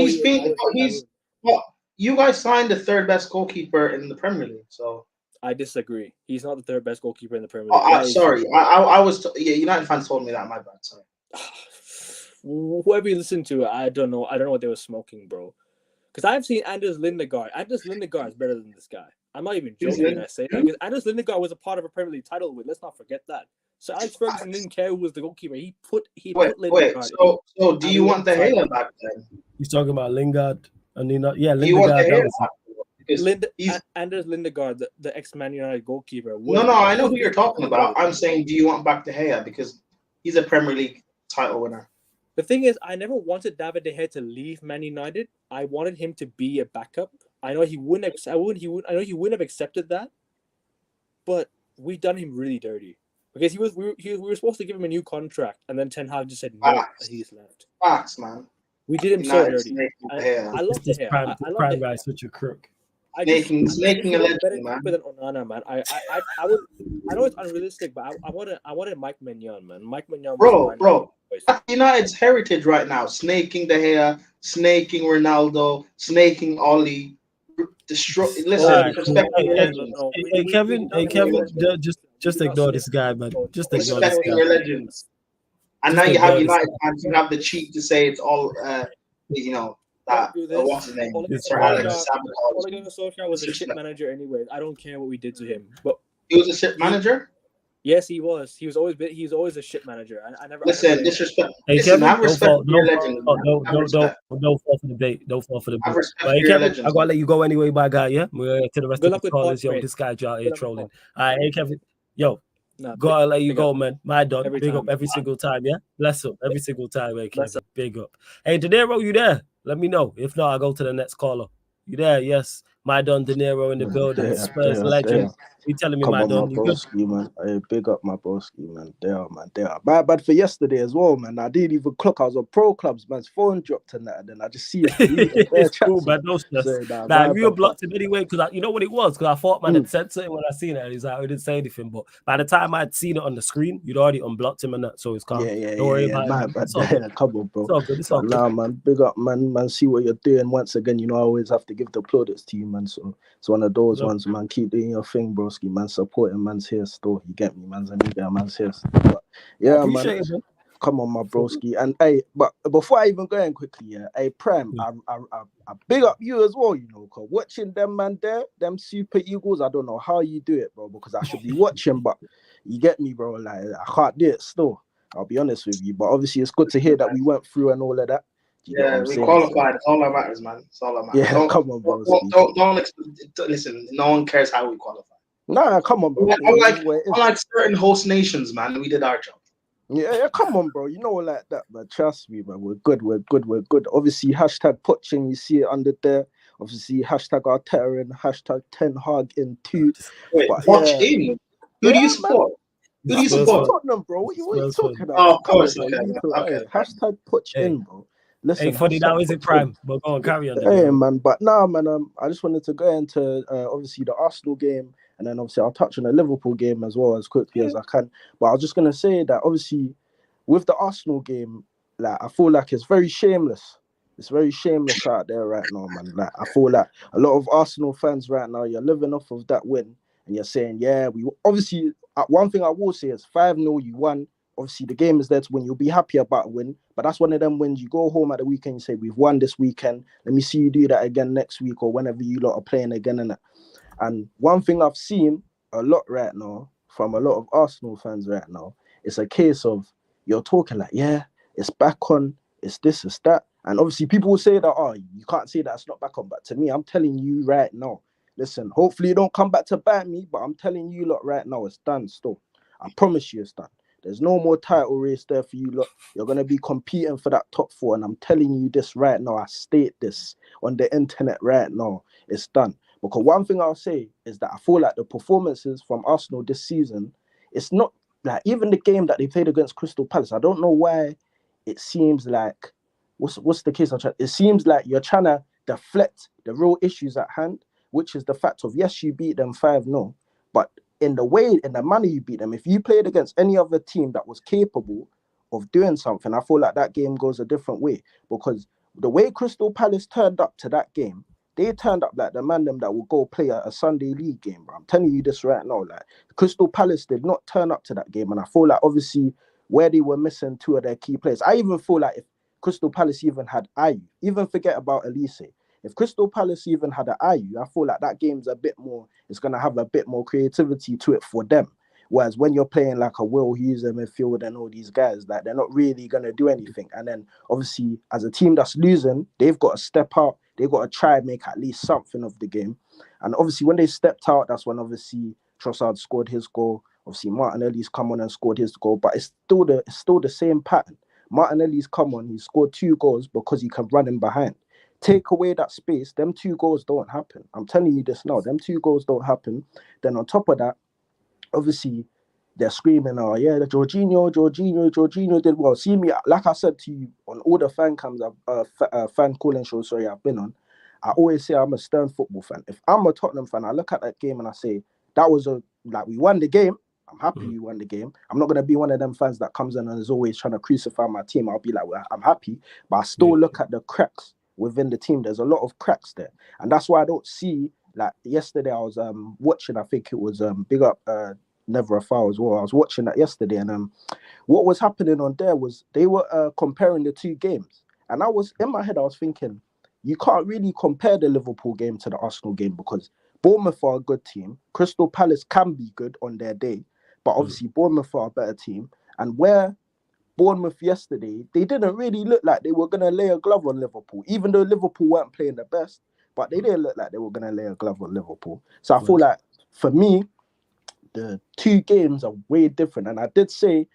you guys signed the 3rd best goalkeeper in the Premier League, so I disagree. He's not the 3rd best goalkeeper in the Premier League. Sorry, I was. United fans told me that. My bad. Sorry. Whoever you listen to, I don't know. I don't know what they were smoking, bro. Because I've seen Anders Lindegaard. Anders Lindegaard is better than this guy. I'm not even joking when I say that. Because Anders Lindegaard was a part of a Premier League title win. Let's not forget that. So Alex Ferguson didn't care who was the goalkeeper. He put Lindegaard. Wait. So do you want the Gea back then? He's talking about Lingard. Lingard. Anders Lindegaard, the ex-Man United goalkeeper. No, I know who you're talking about. I'm saying, do you want back De Gea because he's a Premier League title winner? The thing is, I never wanted David De Gea to leave Man United. I wanted him to be a backup. I know he wouldn't. I know he wouldn't have accepted that. But we done him really dirty because we were supposed to give him a new contract, and then Ten Hag just said no, and he just left. Facts, man. We did him so dirty. I love De Gea. I love Prime guy's such a crook. Snaking a legend, man. Better than Onana, man. I know it's unrealistic, but I wanted Mike Mignon, man. Mike Mignon, bro. That's United's heritage right now. Snaking De Gea, snaking Ronaldo, snaking Oli. Listen, respecting legends. Hey Kevin, just ignore this guy, man. Just ignore this guy. Your legends. And now you have United fans who have the cheek to say it's all, that what's his name? Sir Alex Ole Gunnar Solskjaer was a shit manager anyway. I don't care what we did to him. But he was a shit manager? Yes, he was. He was always a shit manager. I never listen, disrespect. Hey Kevin, have respect for your legend. Don't fall for the bait. Don't fall for the bait. Hey Kevin, I gotta let you go anyway, my guy. Yeah, we're to the rest of the callers. Yo, this guy's out here trolling. All right, hey Kevin, yo. Gotta let you go, man. My dog. Big up every single time, yeah? Bless up every single time, hey, Kevin. Big up. Hey, Danero, you there? Let me know. If not, I'll go to the next caller. You there? Yes. My Don De Niro in the building. Spurs legend. You telling me, Come my on, Don? my You good? broski, man. Hey, big up my broski, man. They are, man. They are. My bad for yesterday as well, man. I didn't even clock. I was on pro clubs, man's phone dropped and that, and then I just see his delete. It's cool, man. No stress. So, Nah, my Rio bad, blocked him anyway because you know what it was? Because I thought man had said something when I seen it, and he's like, I didn't say anything. But by the time I'd seen it on the screen, you'd already unblocked him and that, so it's calm. Don't worry about it. My Man. bad. It's all good. Come on, bro. It's all good. It's all good. Nah, man. Big up, man. Man, see what you're doing. Once again, you know, I always have to give the plaudits to you, man. So it's one of those ones, man. Keep doing your thing, broski, man. Supporting man's here still. You get me, man's a nigga, man's here still. But yeah, man. It, man. Come on, my broski. And hey, but before I even go in quickly, yeah, hey, Prem, I big up you as well, you know, cause watching them man there, them Super Eagles, I don't know how you do it, bro, because I should be watching, but you get me, bro. Like I can't do it still. I'll be honest with you, but obviously it's good to hear that we went through and all of that. Yeah, we qualified. That's all that matters, man. That's all that matters. Yeah, come on, bro. Don't listen. No one cares how we qualify. Nah, come on, bro. Unlike certain host nations, man, we did our job. Yeah, come on, bro. You know, like that, but trust me, man. We're good. Obviously, hashtag Poaching, you see it under there. Obviously, hashtag Arteta and hashtag Ten Hag in 2. Wait, Poaching? Who do you support? Who do you support? Tottenham, bro. What are you talking about? Oh, of course. Okay. Hashtag Poaching, bro. Listen, funny now is it Prime? But go on, carry on. Hey, man. But now, man, I just wanted to go into obviously the Arsenal game. And then obviously I'll touch on the Liverpool game as well as quickly as I can. But I was just gonna say that obviously with the Arsenal game, like I feel like it's very shameless. It's very shameless out there right now, man. Like I feel like a lot of Arsenal fans right now, you're living off of that win, and you're saying, yeah, we obviously one thing I will say is 5-0, you won. Obviously the game is there to win. You'll be happy about a win, but that's one of them wins. You go home at the weekend, you say, we've won this weekend. Let me see you do that again next week or whenever you lot are playing again and that. And one thing I've seen a lot right now from a lot of Arsenal fans right now, it's a case of you're talking like, yeah, it's back on, it's this, it's that. And obviously people will say that, oh, you can't say that it's not back on. But to me, I'm telling you right now, listen, hopefully you don't come back to bite me, but I'm telling you lot right now, it's done still. I promise you it's done. There's no more title race there for you lot. You're going to be competing for that top 4. And I'm telling you this right now. I state this on the internet right now. It's done. Because one thing I'll say is that I feel like the performances from Arsenal this season, it's not like even the game that they played against Crystal Palace. I don't know why it seems like what's the case? It seems like you're trying to deflect the real issues at hand, which is the fact of yes, you beat them 5-0, but in the manner you beat them, if you played against any other team that was capable of doing something, I feel like that game goes a different way. Because the way Crystal Palace turned up to that game, they turned up like the man them that will go play a Sunday league game, bro. I'm telling you this right now. Like Crystal Palace did not turn up to that game, and I feel like obviously where they were missing 2 of their key players. I even feel like if Crystal Palace even had Ayew, even forget about Elise. If Crystal Palace even had an Ayew, I feel like that game's a bit more. It's gonna have a bit more creativity to it for them. Whereas when you're playing like a Will Hughes in midfield and all these guys, like they're not really gonna do anything. And then obviously as a team that's losing, they've got to step out. They've got to try and make at least something of the game. And obviously when they stepped out, that's when obviously Trossard scored his goal. Obviously Martinelli's come on and scored his goal, but it's still the same pattern. Martinelli's come on, he scored 2 goals because he can run in behind. Take away that space, them 2 goals don't happen. I'm telling you this now, them 2 goals don't happen. Then on top of that, obviously they're screaming, oh yeah, Jorginho did well. See me, like I said to you on all the fan cams, fan calling shows, I've been on, I always say I'm a stern football fan. If I'm a Tottenham fan, I look at that game and I say, that was we won the game. I'm happy we won the game. I'm not going to be one of them fans that comes in and is always trying to crucify my team. I'll be like, well, I'm happy, but I still look at the cracks within the team. There's a lot of cracks there. And that's why I don't see, like yesterday I was watching, I think it was big up Never a Foul as well. I was watching that yesterday, and what was happening on there was they were comparing the 2 games. And I was, in my head, I was thinking, you can't really compare the Liverpool game to the Arsenal game because Bournemouth are a good team. Crystal Palace can be good on their day, but obviously Bournemouth are a better team. And where Bournemouth yesterday, they didn't really look like they were going to lay a glove on Liverpool, even though Liverpool weren't playing the best, but they didn't look like they were going to lay a glove on Liverpool. So I feel like, for me, the 2 games are way different. And I did say,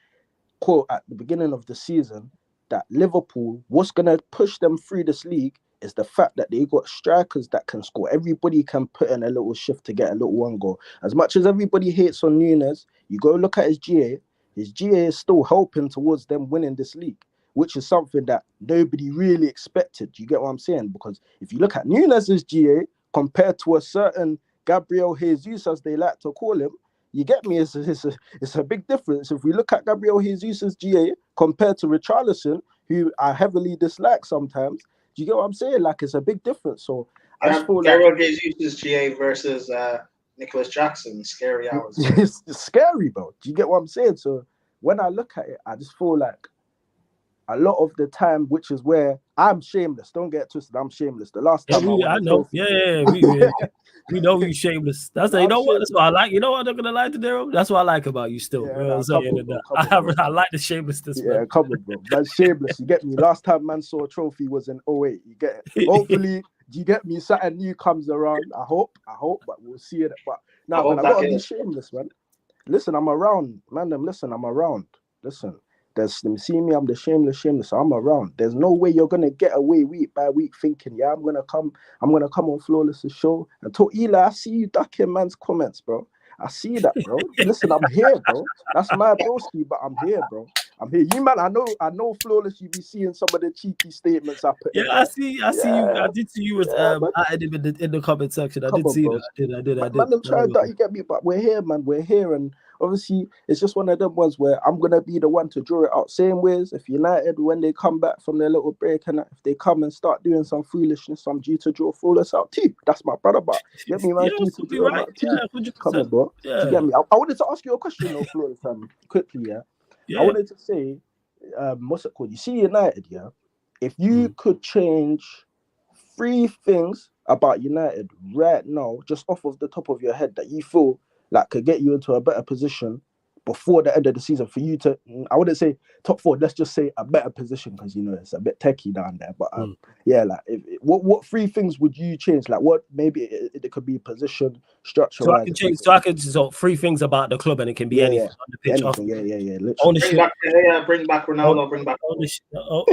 quote, at the beginning of the season, that Liverpool, what's going to push them through this league is the fact that they got strikers that can score. Everybody can put in a little shift to get a little one goal. As much as everybody hates on Nunes, you go look at his GA. His GA is still helping towards them winning this league, which is something that nobody really expected. You get what I'm saying? Because if you look at Nunes' GA compared to a certain Gabriel Jesus, as they like to call him, you get me? It's a big difference. If we look at Gabriel Jesus' GA compared to Richarlison, who I heavily dislike sometimes, do you get what I'm saying? Like, it's a big difference. So I just feel Gabriel Jesus' GA versus Nicholas Jackson, scary hours. it's scary, bro. Do you get what I'm saying? So when I look at it, I just feel like a lot of the time, which is where I'm shameless. Don't get twisted. I'm shameless. The last time I know. We know you shameless. That's you know what? That's what I like. You know what I'm gonna like to do? That's what I like about you still. I like the shamelessness. Yeah, man. Come on, bro. That's shameless. You get me? Last time man saw a trophy was in 08. You get it? Hopefully, do you get me? Something new comes around. I hope, but we'll see it. But now, man, I gotta be shameless, man. Listen, I'm around, man. Listen, I'm around. Listen. See me, I'm the shameless. I'm around. There's no way you're gonna get away week by week thinking, yeah, I'm gonna come on Flawless' show and talk. Eli, I see you ducking man's comments, bro. I see that, bro. Listen, I'm here, bro. That's my broski, but I'm here, bro. I'm here. You man, I know Flawless, you be seeing some of the cheeky statements I put. Yeah, I see you. I did see you was in the comment section. I did see that. I did. Man, I'm trying that, you get me, but we're here, man. We're here, and obviously it's just one of them ones where I'm gonna be the one to draw it out. Same ways, if United, when they come back from their little break, and if they come and start doing some foolishness, I'm due to draw Flawless out too. That's my brother, but you get me, man. Due to draw out too. Come on, bro. Yeah. You get me? I wanted to ask you a question, though, Flawless, quickly, yeah. I wanted to say, what's it called? You see United, yeah? If you could change 3 things about United right now, just off of the top of your head, that you feel like could get you into a better position before the end of the season for you to, I wouldn't say top 4, let's just say a better position, because, you know, it's a bit techie down there. But yeah, like, what 3 things would you change? Like, what, maybe it could be position, structure. So I can change, so 3 things about the club, and it can be anything on the pitch. Anything, yeah. Literally. Ownership. Bring back Ronaldo, bring back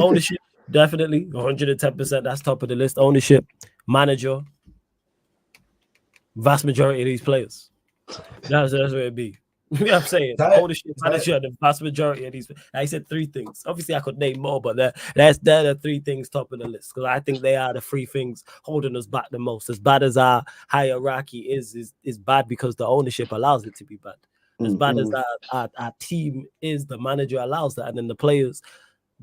ownership, definitely 110%. That's top of the list. Ownership, manager, vast majority of these players. That's where it be. You know what I'm saying? Ownership, manager, the vast majority of these. I said 3 things. Obviously, I could name more, but they're the 3 things top of the list, because I think they are the 3 things holding us back the most. As bad as our hierarchy is bad because the ownership allows it to be bad. As bad as our team is, the manager allows that, and then the players.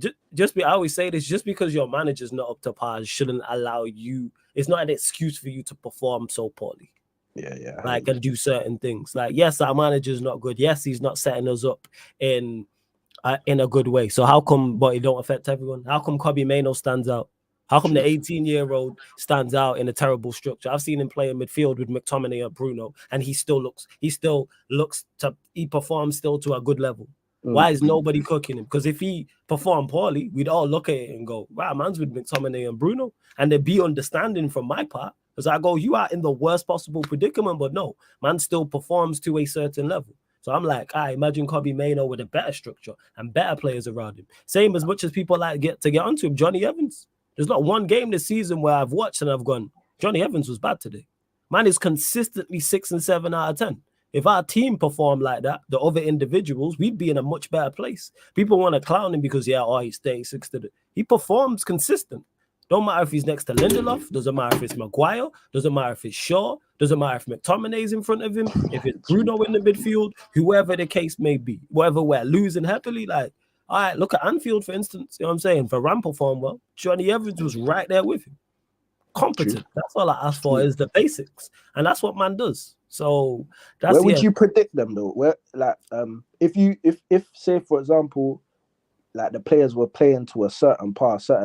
I always say this: just because your manager's not up to par shouldn't allow you. It's not an excuse for you to perform so poorly. Yeah. Like, and do certain things. Like, yes, our manager's not good. Yes, he's not setting us up in a good way. So how come, but it don't affect everyone? How come Kobe Mainoo stands out? How come the 18-year-old stands out in a terrible structure? I've seen him play in midfield with McTominay and Bruno, and he performs still to a good level. Why is nobody cooking him? Because if he performed poorly, we'd all look at it and go, wow, man's with McTominay and Bruno. And there'd be understanding from my part. Because I go, you are in the worst possible predicament, but no, man still performs to a certain level. So I'm like, I imagine Kobe Mainoo with a better structure and better players around him. Same as much as people like get onto him, Johnny Evans. There's not one game this season where I've watched and I've gone, Johnny Evans was bad today. Man is consistently 6 and 7 out of 10. If our team performed like that, the other individuals, we'd be in a much better place. People want to clown him because, he's 36 today. He performs consistent. Don't matter if he's next to Lindelof. Doesn't matter if it's Maguire. Doesn't matter if it's Shaw. Doesn't matter if McTominay's in front of him. If it's Bruno in the midfield, whoever the case may be. Whether we're losing happily, like, all right, look at Anfield, for instance. You know what I'm saying? Varane performed well. Johnny Evans was right there with him. Competent. That's all I ask for is the basics. And that's what man does. So that's where would you predict them though? Where, like, if say, for example, like the players were playing to a certain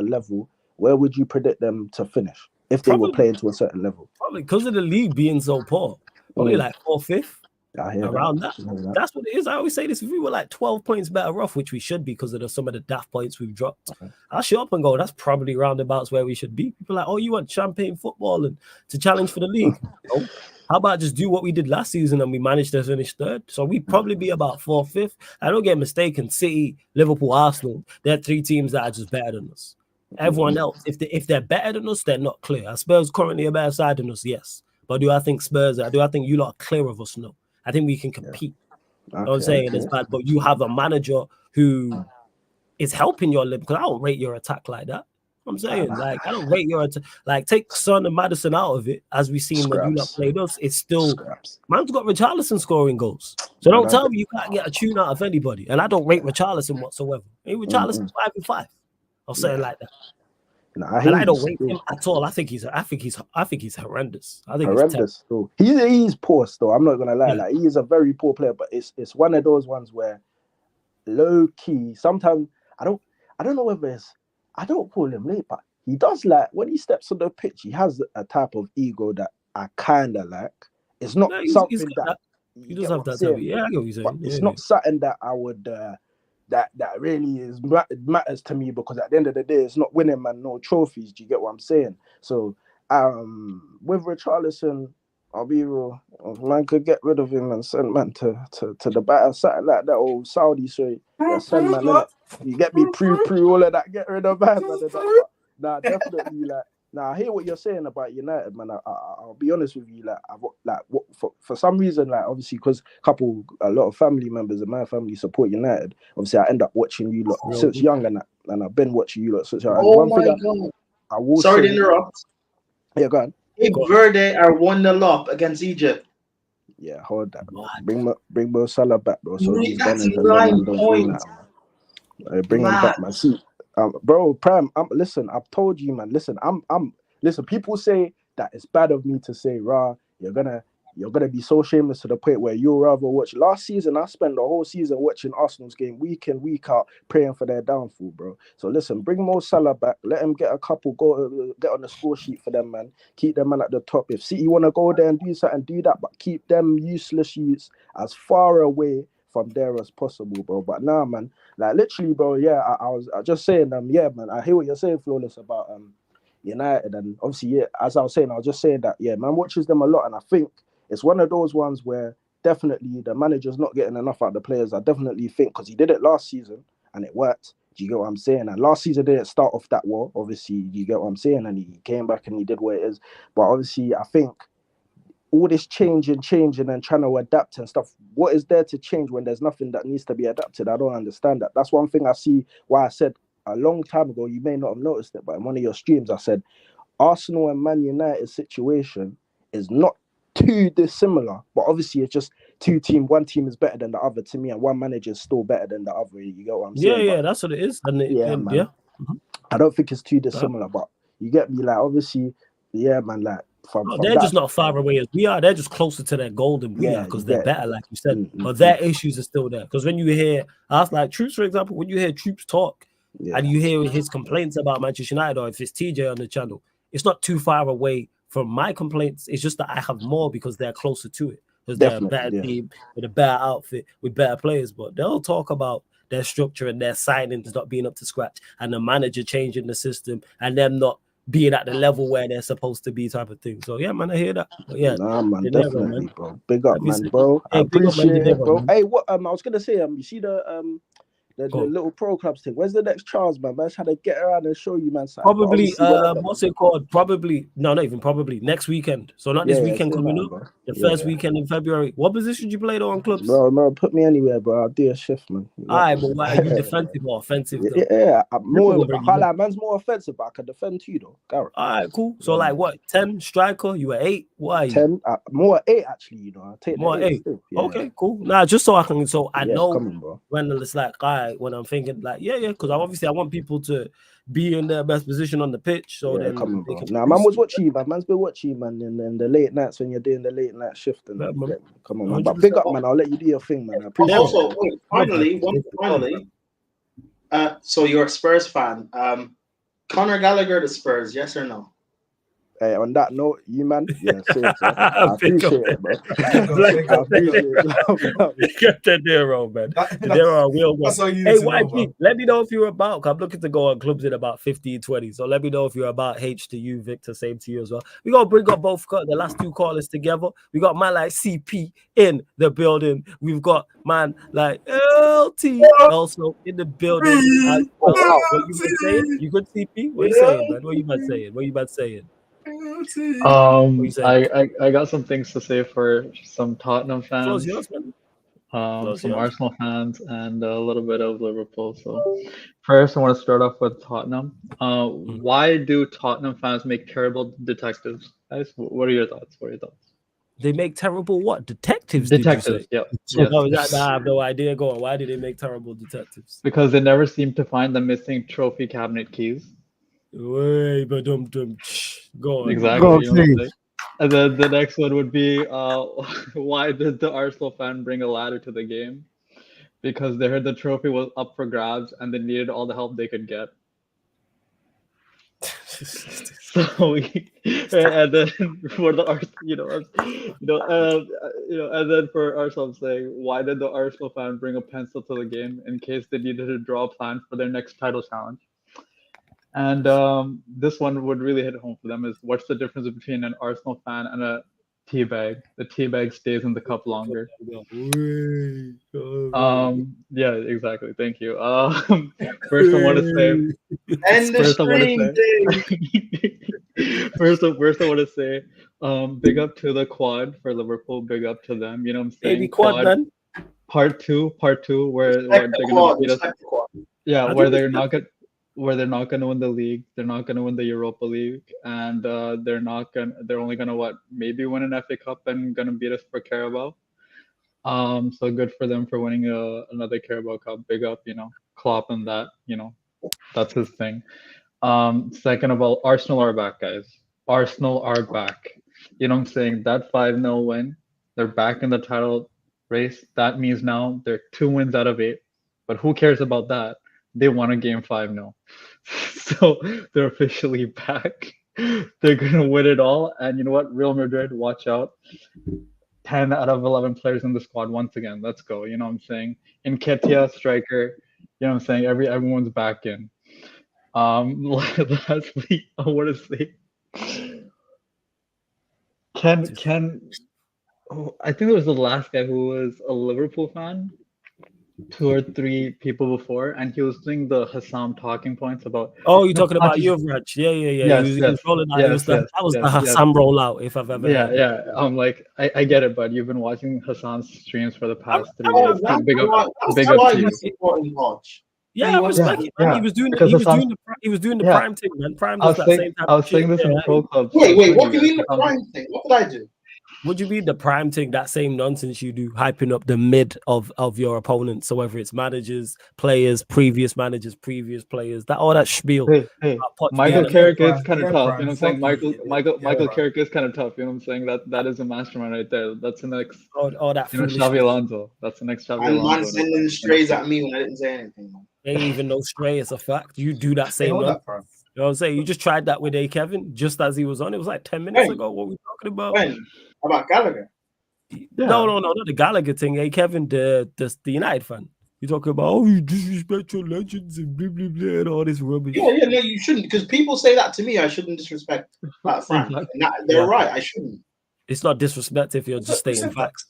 level, where would you predict them to finish if they were playing to a certain level? Probably because of the league being so poor. Probably like 4th, 5th. Around that. That's what it is. I always say this: if we were like 12 points better off, which we should be because of some of the daft points we've dropped, I'll show up and go, that's probably roundabouts where we should be. People are like, oh, you want champagne football and to challenge for the league? No. How about just do what we did last season and we managed to finish 3rd? So we'd probably be about 4th, 5th. I don't get mistaken. City, Liverpool, Arsenal, they're 3 teams that are just better than us. Everyone else, if they're better than us, they're not clear. Are Spurs currently a better side than us? Yes. But do I think you lot are clear of us? No. I think we can compete. Okay, I'm saying it's bad, but you have a manager who is helping your limb, because I don't rate your attack like that. I'm saying, like, I don't rate your attack. Like, take Son and Madison out of it, as we've seen when you lot played us. It's still man's got Richarlison scoring goals. So don't tell me you can't get a tune out of anybody. And I don't rate Richarlison whatsoever. Hey, Richarlison 5-5. I'll say it like that. I don't rate him at all. I think he's horrendous. I think horrendous. He's poor still. I'm not gonna lie. Yeah. Like, he is a very poor player, but it's one of those ones where low key. Sometimes I don't know whether it's, I don't call him late, but he does, like, when he steps on the pitch, he has a type of ego that I kind of like. It's not something that he does have that type of, yeah, I get what you're saying. It's not something that I would that really matters to me, because at the end of the day, it's not winning, man, no trophies. Do you get what I'm saying? So with Richarlison, I'll be real, man could get rid of him and send man to the batter, something like that old Saudi. So yeah, send man in it. You get me pre all of that, get rid of man. Nah, definitely, like, I hear what you're saying about United, man. I'll be honest with you, for some reason, like, obviously, because a lot of family members of my family support United. Obviously, I end up watching you lot since young, and I've been watching you lot since young. Oh my God! Sorry to interrupt. Yeah, go on. Cape Verde are 1-0 up against Egypt. Yeah, hold that. Bring Mo Salah back, bro. So these that's gunners 9 points. Bring him back, man. See, bro, Prem. Listen, I've told you, man. Listen, listen. People say that it's bad of me to say, "Rah, you're gonna be so shameless to the point where you'll rather watch." Last season, I spent the whole season watching Arsenal's game week in, week out, praying for their downfall, bro. So listen, bring Mo Salah back. Let him get a couple get on the score sheet for them, man. Keep them, man, at the top. If City want to go there and do something, do that. But keep them useless youths as far away from there as possible, bro. But nah, man, like, literally, bro. Yeah, I was just saying, yeah, man. I hear what you're saying, Flawless, about United, and obviously, yeah. As I was saying, I was just saying that, yeah, man watches them a lot, and I think it's one of those ones where definitely the manager's not getting enough out of the players. I definitely think, because he did it last season and it worked. Do you get what I'm saying? And last season didn't start off that well. Obviously, you get what I'm saying? And he came back and he did what it is. But obviously, I think all this changing and trying to adapt and stuff, what is there to change when there's nothing that needs to be adapted? I don't understand that. That's one thing I see why I said a long time ago, you may not have noticed it, but in one of your streams, I said Arsenal and Man United situation is not too dissimilar, but obviously it's just two teams. One team is better than the other to me, and one manager is still better than the other. You get what I'm saying? Yeah, that's what it is. And man. I don't think it's too dissimilar, but you get me. Like, obviously, yeah, man. Like, they're just not far away as we are. They're just closer to their goal than we are, because they're better, like you said. But their issues are still there. Because when you hear us, like Troops, for example, when you hear Troops talk and you hear his complaints about Manchester United, or if it's TJ on the channel, it's not too far away from my complaints. It's just that I have more because they're closer to it, because they're a better team with a better outfit with better players. But they'll talk about their structure and their signings not being up to scratch, and the manager changing the system, and them not being at the level where they're supposed to be, type of thing. So yeah, man, I hear that. But yeah, nah, man, definitely, bro. Big up, man, bro. I appreciate it, bro. Hey, what I was gonna say, you see the little pro clubs thing. Where's the next Charles, man? Man's trying to get around and show you, man. Probably, what's it called? Probably, no, not even probably, next weekend. So not this weekend coming up, bro. The first weekend in February. What position you play though on clubs? Bro, no, put me anywhere, bro. I'll do a shift, man. All right, but why are you defensive or offensive though? Yeah, man's more offensive, but I can defend too, though. Garrett. All right, cool. So like what, 10 striker? You at 8? Why are you? 10, more 8 actually. You know, I'll take more 8. Okay, cool. Nah, just so I can, I know when it's like, all right, when I'm thinking like, because obviously I want people to be in their best position on the pitch. So then, man was watching you, man. Man's been watching you, man, in the late nights when you're doing the late night shift. And come on, man. But big up, man. I'll let you do your thing, man. I appreciate it. Wait, finally, so you're a Spurs fan. Conor Gallagher to Spurs, yes or no? Hey, on that note, you man, yeah, same, sir. I Pick appreciate up it, bro. I appreciate it. Pick up De Niro, man. De Niro, a real one. That's all you Hey, need to know, YG, bro. let me know if you're about. I'm looking to go on clubs in about 15-20. So let me know if you're about. H to you, Victor. Same to you as well. We gonna bring up both the last two callers together. We got man like CP in the building. We've got man like LT also in the building as well. wow. What you been saying? You good, CP? What you saying, man? What you been saying? What you been saying? What you saying? I got some things to say for some Tottenham Close fans, yours, man. Close some yours. Arsenal fans, and a little bit of Liverpool. So first, I want to start off with Tottenham. Why do Tottenham fans make terrible detectives? Guys, what are your thoughts? What are your thoughts? They make terrible what? Detectives, Detectives, did you say? yeah. No, I have no idea. Go on. Why did they make terrible detectives? Because they never seem to find the missing trophy cabinet keys. Way, but go on. Exactly. Go You know what I'm saying? And then the next one would be, why did the Arsenal fan bring a ladder to the game? Because they heard the trophy was up for grabs and they needed all the help they could get. So and then for the Arsenal, and then for Arsenal, I'm saying, why did the Arsenal fan bring a pencil to the game in case they needed to draw a plan for their next title challenge? And this one would really hit home for them is what's the difference between an Arsenal fan and a tea bag? The tea bag stays in the cup longer. Yeah, exactly. Thank you. First, I want to say. And the stream First, I want to say, big up to the quad for Liverpool. Big up to them. You know what I'm saying? Baby quad, man. Part two, where they're gonna beat us. Yeah, where they're not gonna win the league. They're not gonna win the Europa League, and they're only gonna maybe win an FA Cup and gonna beat us for Carabao. So good for them for winning another Carabao Cup. Big up, Klopp and that, that's his thing. Second of all, Arsenal are back, guys. Arsenal are back. You know what I'm saying? That 5-0 win, they're back in the title race. That means now they're 2 wins out of 8. But who cares about that? They won a game 5-0. So they're officially back. They're going to win it all. And you know what? Real Madrid, watch out. 10 out of 11 players in the squad once again. Let's go. You know what I'm saying? Nketiah, striker. You know what I'm saying? Everyone's back in. Lastly, I want to say, I think it was the last guy who was a Liverpool fan, 2 or 3 people before, and he was doing the Hassam talking points about. Oh, you're talking about Juvraj. Yeah. He was rolling out. That was the Hassam rollout, if I've ever heard. Yeah. I'm like, I get it, but you've been watching Hassam's streams for the past 3 days. Big up to you. Yeah, I respect it, man. He was doing the prime thing, man. Prime does that same time. I was saying this in Pro Club. Wait, what do you mean the prime thing? What did I do? Would you mean the prime thing, that same nonsense you do, hyping up the mid of your opponent? So whether it's managers, players, previous managers, previous players, all that spiel. Hey. Michael Carrick is kind of tough. You know what I'm saying? Michael Carrick is kind of tough. You know what I'm saying? That is a mastermind right there. That's the next. All that. Xavi Alonso. That's the next Xavi Alonso. Man sending strays at me when I didn't say anything. Man. Ain't even no stray. It's a fact. You do that same. You know what I'm saying? You just tried that with Kevin just as he was on. It was like 10 minutes ago. What were we talking about? When? About Gallagher? Yeah. No, not the Gallagher thing. Kevin, the United fan. You talking about you disrespect your legends and blah blah blah and all this rubbish. Yeah, no, you shouldn't, because people say that to me. I shouldn't disrespect that fan. They're right. I shouldn't. It's not disrespect if you're just stating facts.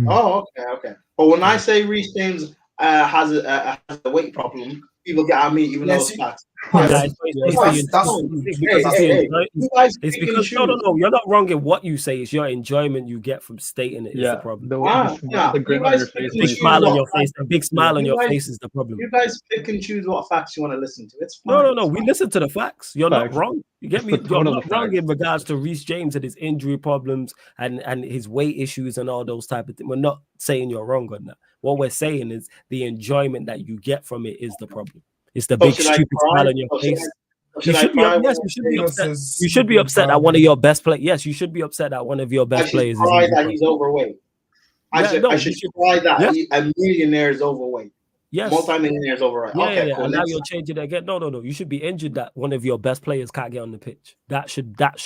Oh, okay. But when I say Reece James has a weight problem, people get at me even though it's facts. It's because no, you're not wrong in what you say. It's your enjoyment you get from stating it is the problem. The grin on your face. Big smile on your face. A big smile on your face is the problem. You guys pick and choose what facts you want to listen to. It's fine. No. We listen to the facts. You're not wrong. You get me? You're not wrong in regards to Reece James and his injury problems and his weight issues and all those type of things. We're not saying you're wrong on that. What we're saying is the enjoyment that you get from it is the problem. It's the big stupid smile on your face. You should be upset. You should be upset that one of your best players. Yes, you should be upset that one of your best players is that he's overweight. I should cry that a millionaire is overweight. Yes. Multi-millionaires overall. Yeah, Okay, yeah, cool. and now Next. you're changing it again. No. You should be injured that one of your best players can't get on the pitch. That should hurt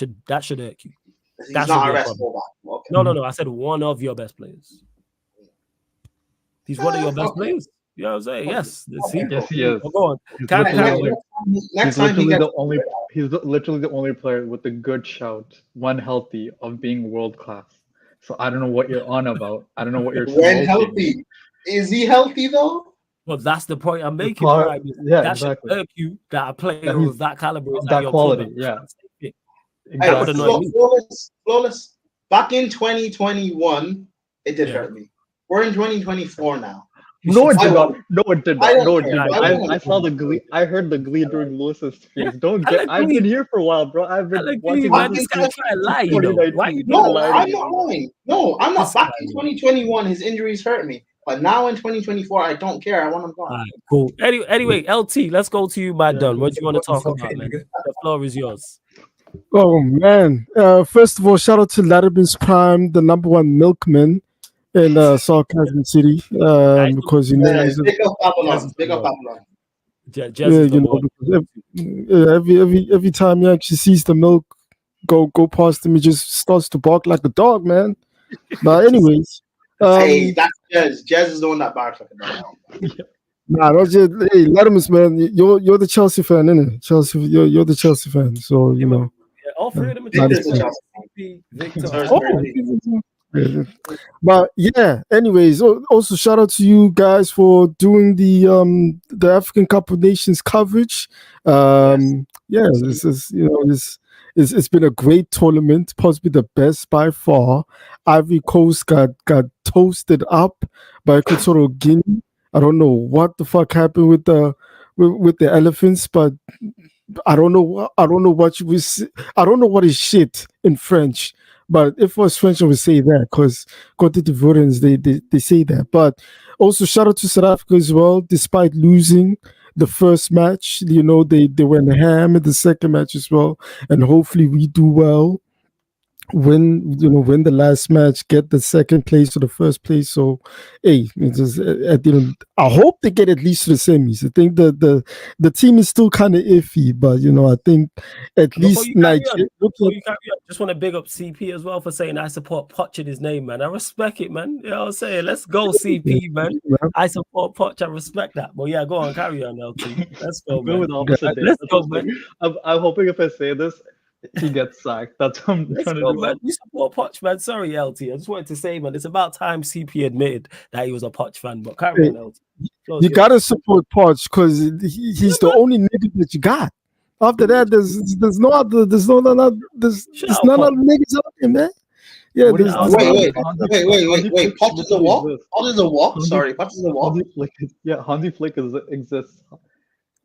you. He's not our best fullback. Okay. No. I said one of your best players. He's one of your best players. You know what I'm saying? Yes. Yes, he is. Go on. He's literally the only player with a good shout, when healthy, of being world class. So I don't know what you're on about. I don't know what you're When smoking. healthy. Is he healthy though? Well, that's the point I'm making. Yeah, that exactly. should irk you that a player of that caliber is that at your quality. club. Yeah. That would annoy me. Flawless. Back in 2021, it did hurt me. We're in 2024 now. No, it did not. No, it did not. No, it did care. not. I saw the glee. I heard the glee during Lewis's face. I've been here for a while, bro. I've been watching this guy try to lie, you know. Why you No, I'm not lying. No, I'm not. Back in 2021, his injuries hurt me. But now in 2024, I don't care. I want him gone. All right, cool. Anyway, LT, let's go to you, my done. What do you want to talk about, man? The floor is yours. Oh man! First of all, shout out to Ladderman's Prime, the #1 milkman in Sarcasm City, because you know he's big up Babylon. Big up Babylon. Every time he actually sees the milk go past him, he just starts to bark like a dog, man. But anyways, hey, that's Jez. Jez is the one that barks like a dog. Nah, that's just hey, Ladderman's, man. You're the Chelsea fan, innit? Chelsea, you're the Chelsea fan, so you know. Yeah, all three of them are Chelsea. But yeah, anyways, also shout out to you guys for doing the African Cup of Nations coverage. Yeah, this is it's been a great tournament, possibly the best by far. Ivory Coast got toasted up by Equatorial Guinea. I don't know what the fuck happened with the elephants, but I don't know what is shit in French. But if it was French, I would say that because Côte d'Ivoirians they say that. But also shout out to South Africa as well. Despite losing the first match, you know they went ham in the second match as well, and hopefully we do well. Win the last match, get the second place or the first place. So, hey, I hope they get at least to the semis. I think the team is still kind of iffy, but I think at least Nigeria. Just want to big up CP as well for saying I support Poch in his name, man. I respect it, man. You know what I'm saying? Let's go, CP, man. I support Poch. I respect that. But yeah, go on, carry on, LT. Let's go, man. Let's go, man. I'm hoping if I say this, he gets sacked. That's what I'm trying to do. Man. You support Poch, man. Sorry, LT. I just wanted to say, man, it's about time CP admitted that he was a Poch fan. But carry on, LT. You gotta support Poch because he's the only nigga that you got. After that, there's none other niggas out there, man. Yeah, wait. Poch is a walk. Poch is a walk. Sorry, Poch is a walk. Yeah, Hansi Flick exists.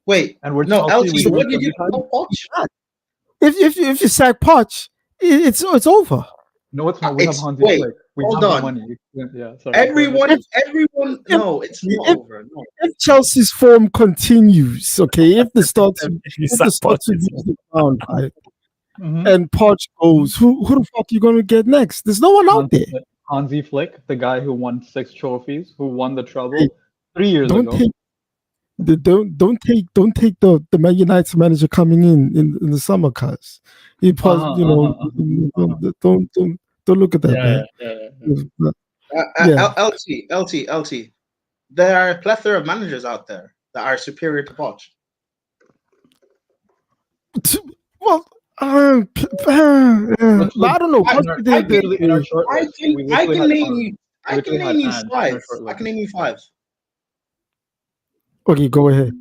Wait, and we're no, LT. What did you call Poch? If you sack Poch, it's over. No, it's not. We have Hansi Flick. We hold have on. The money. Yeah, sorry. Everyone. No, it's not over. No. If Chelsea's form continues, okay, if the start to use the ground, right, and Poch goes, who the fuck are you gonna get next? There's no one out there. Hansi Flick, the guy who won 6 trophies, who won the treble 3 years ago. Don't take the Man United manager coming in the summer, cuz he don't look at that, man. LT. There are a plethora of managers out there that are superior to Poch. Well, I don't know. I can name you 5. I can name you 5. Okay, go ahead.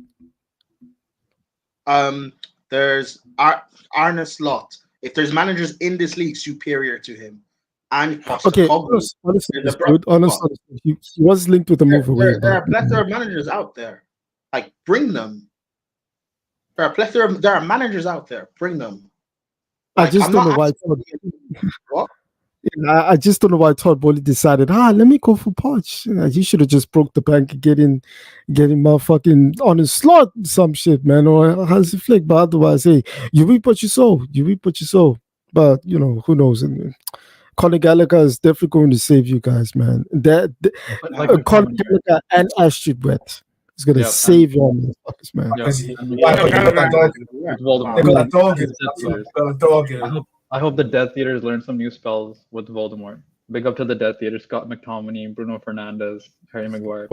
There's Arne Slot. If there's managers in this league superior to him, and okay, honestly, he was linked with the move away. There are a plethora of managers out there. Like, bring them. There are managers out there. Bring them. I just don't know why. What? I just don't know why Todd Bowley decided, let me go for Poch. He should have just broke the bank and get him motherfucking on his slot, some shit, man, or Hansi Flick. But otherwise, hey, you reap what you sow. But who knows? Conor Gallagher is definitely going to save you guys, man. Conor Gallagher and Astrid Brett It's gonna save your motherfuckers, man. I hope the Death Eaters learn some new spells with Voldemort. Big up to the Death Eaters, Scott McTominay, Bruno Fernandes, Harry Maguire.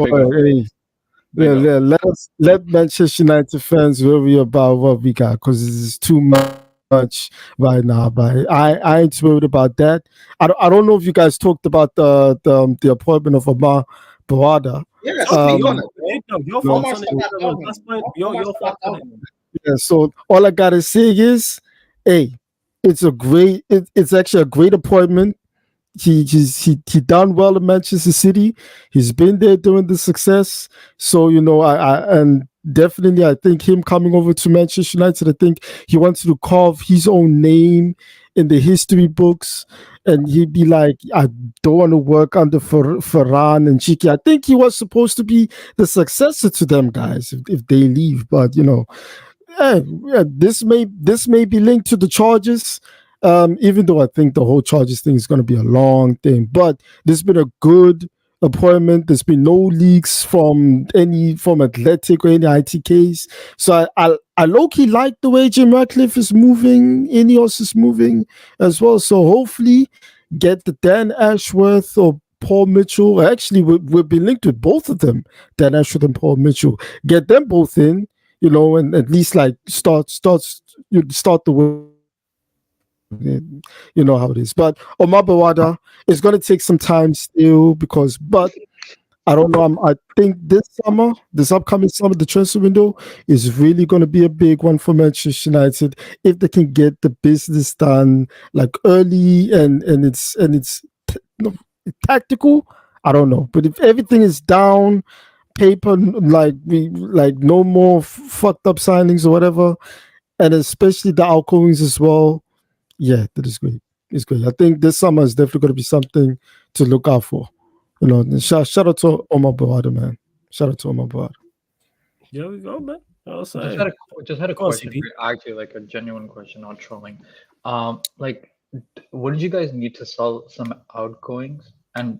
Let Manchester United fans worry about what we got because this is too much right now. But I ain't worried about that. I don't know if you guys talked about the appointment of Omar Bawada. Yeah, speak on it. Your thoughts on it. Yeah, so all I gotta say is, hey, it's actually a great appointment. He done well in Manchester City. He's been there doing the success. So I definitely I think him coming over to Manchester United, I think he wants to carve his own name in the history books, and he'd be like, I don't want to work under Ferran and Chiki. I think he was supposed to be the successor to them guys if they leave, but this may be linked to the charges. Even though I think the whole charges thing is going to be a long thing, but there's been a good appointment. There's been no leaks from Athletic or any ITKs. So I low-key like the way Jim Ratcliffe is moving, Ineos is moving as well. So hopefully get the Dan Ashworth or Paul Mitchell. Actually, we've been linked with both of them, Dan Ashworth and Paul Mitchell. Get them both in, and at least like start the way. You know how it is. But Omar Bawada is going to take some time still but I don't know. I think this upcoming summer, the transfer window is really going to be a big one for Manchester United if they can get the business done like early and it's tactical. I don't know, but if everything is down paper, like no more fucked up signings or whatever, and especially the outgoings as well. Yeah, that is great. It's great. I think this summer is definitely going to be something to look out for. Shout out to Omar Bawada, man. Shout out to Omar Bawada. There we go, man. Just had a question. Actually, like a genuine question, not trolling. Wouldn't you guys need to sell some outgoings? And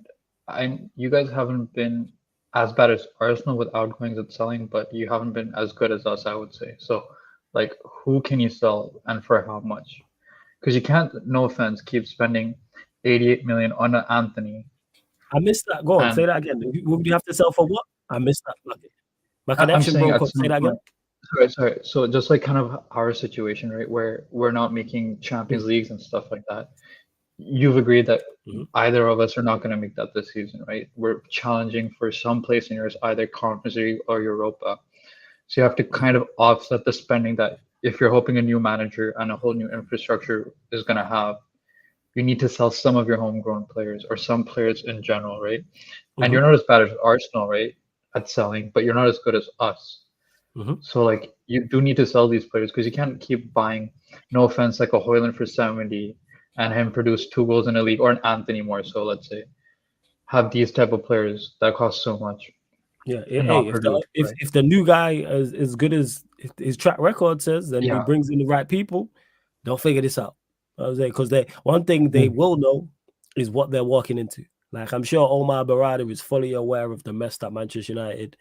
you guys haven't been as bad as Arsenal with outgoings at selling, but you haven't been as good as us, I would say. So, who can you sell and for how much? Because you can't, no offense, keep spending 88 million on an Anthony. I missed that. Go on, say that again. Would you have to sell for what? I missed that. My connection broke up. Say that again. Sorry. So just like kind of our situation, right, where we're not making Champions Leagues and stuff like that. You've agreed that either of us are not going to make that this season, right? We're challenging for some place in yours, either Conference League or Europa. So you have to kind of offset the spending that if you're hoping a new manager and a whole new infrastructure is going to have, you need to sell some of your homegrown players or some players in general, right? And you're not as bad as Arsenal, right, at selling, but you're not as good as us. So you do need to sell these players because you can't keep buying, no offense, like a Højlund for 70 and him produce 2 goals in a league, or an Anthony more so, let's say. Have these type of players that cost so much. Yeah, if the new guy is as good as his track record says, then he brings in the right people, they'll figure this out. Because one thing they will know is what they're walking into. Like, I'm sure Omar Bawada is fully aware of the mess that Manchester United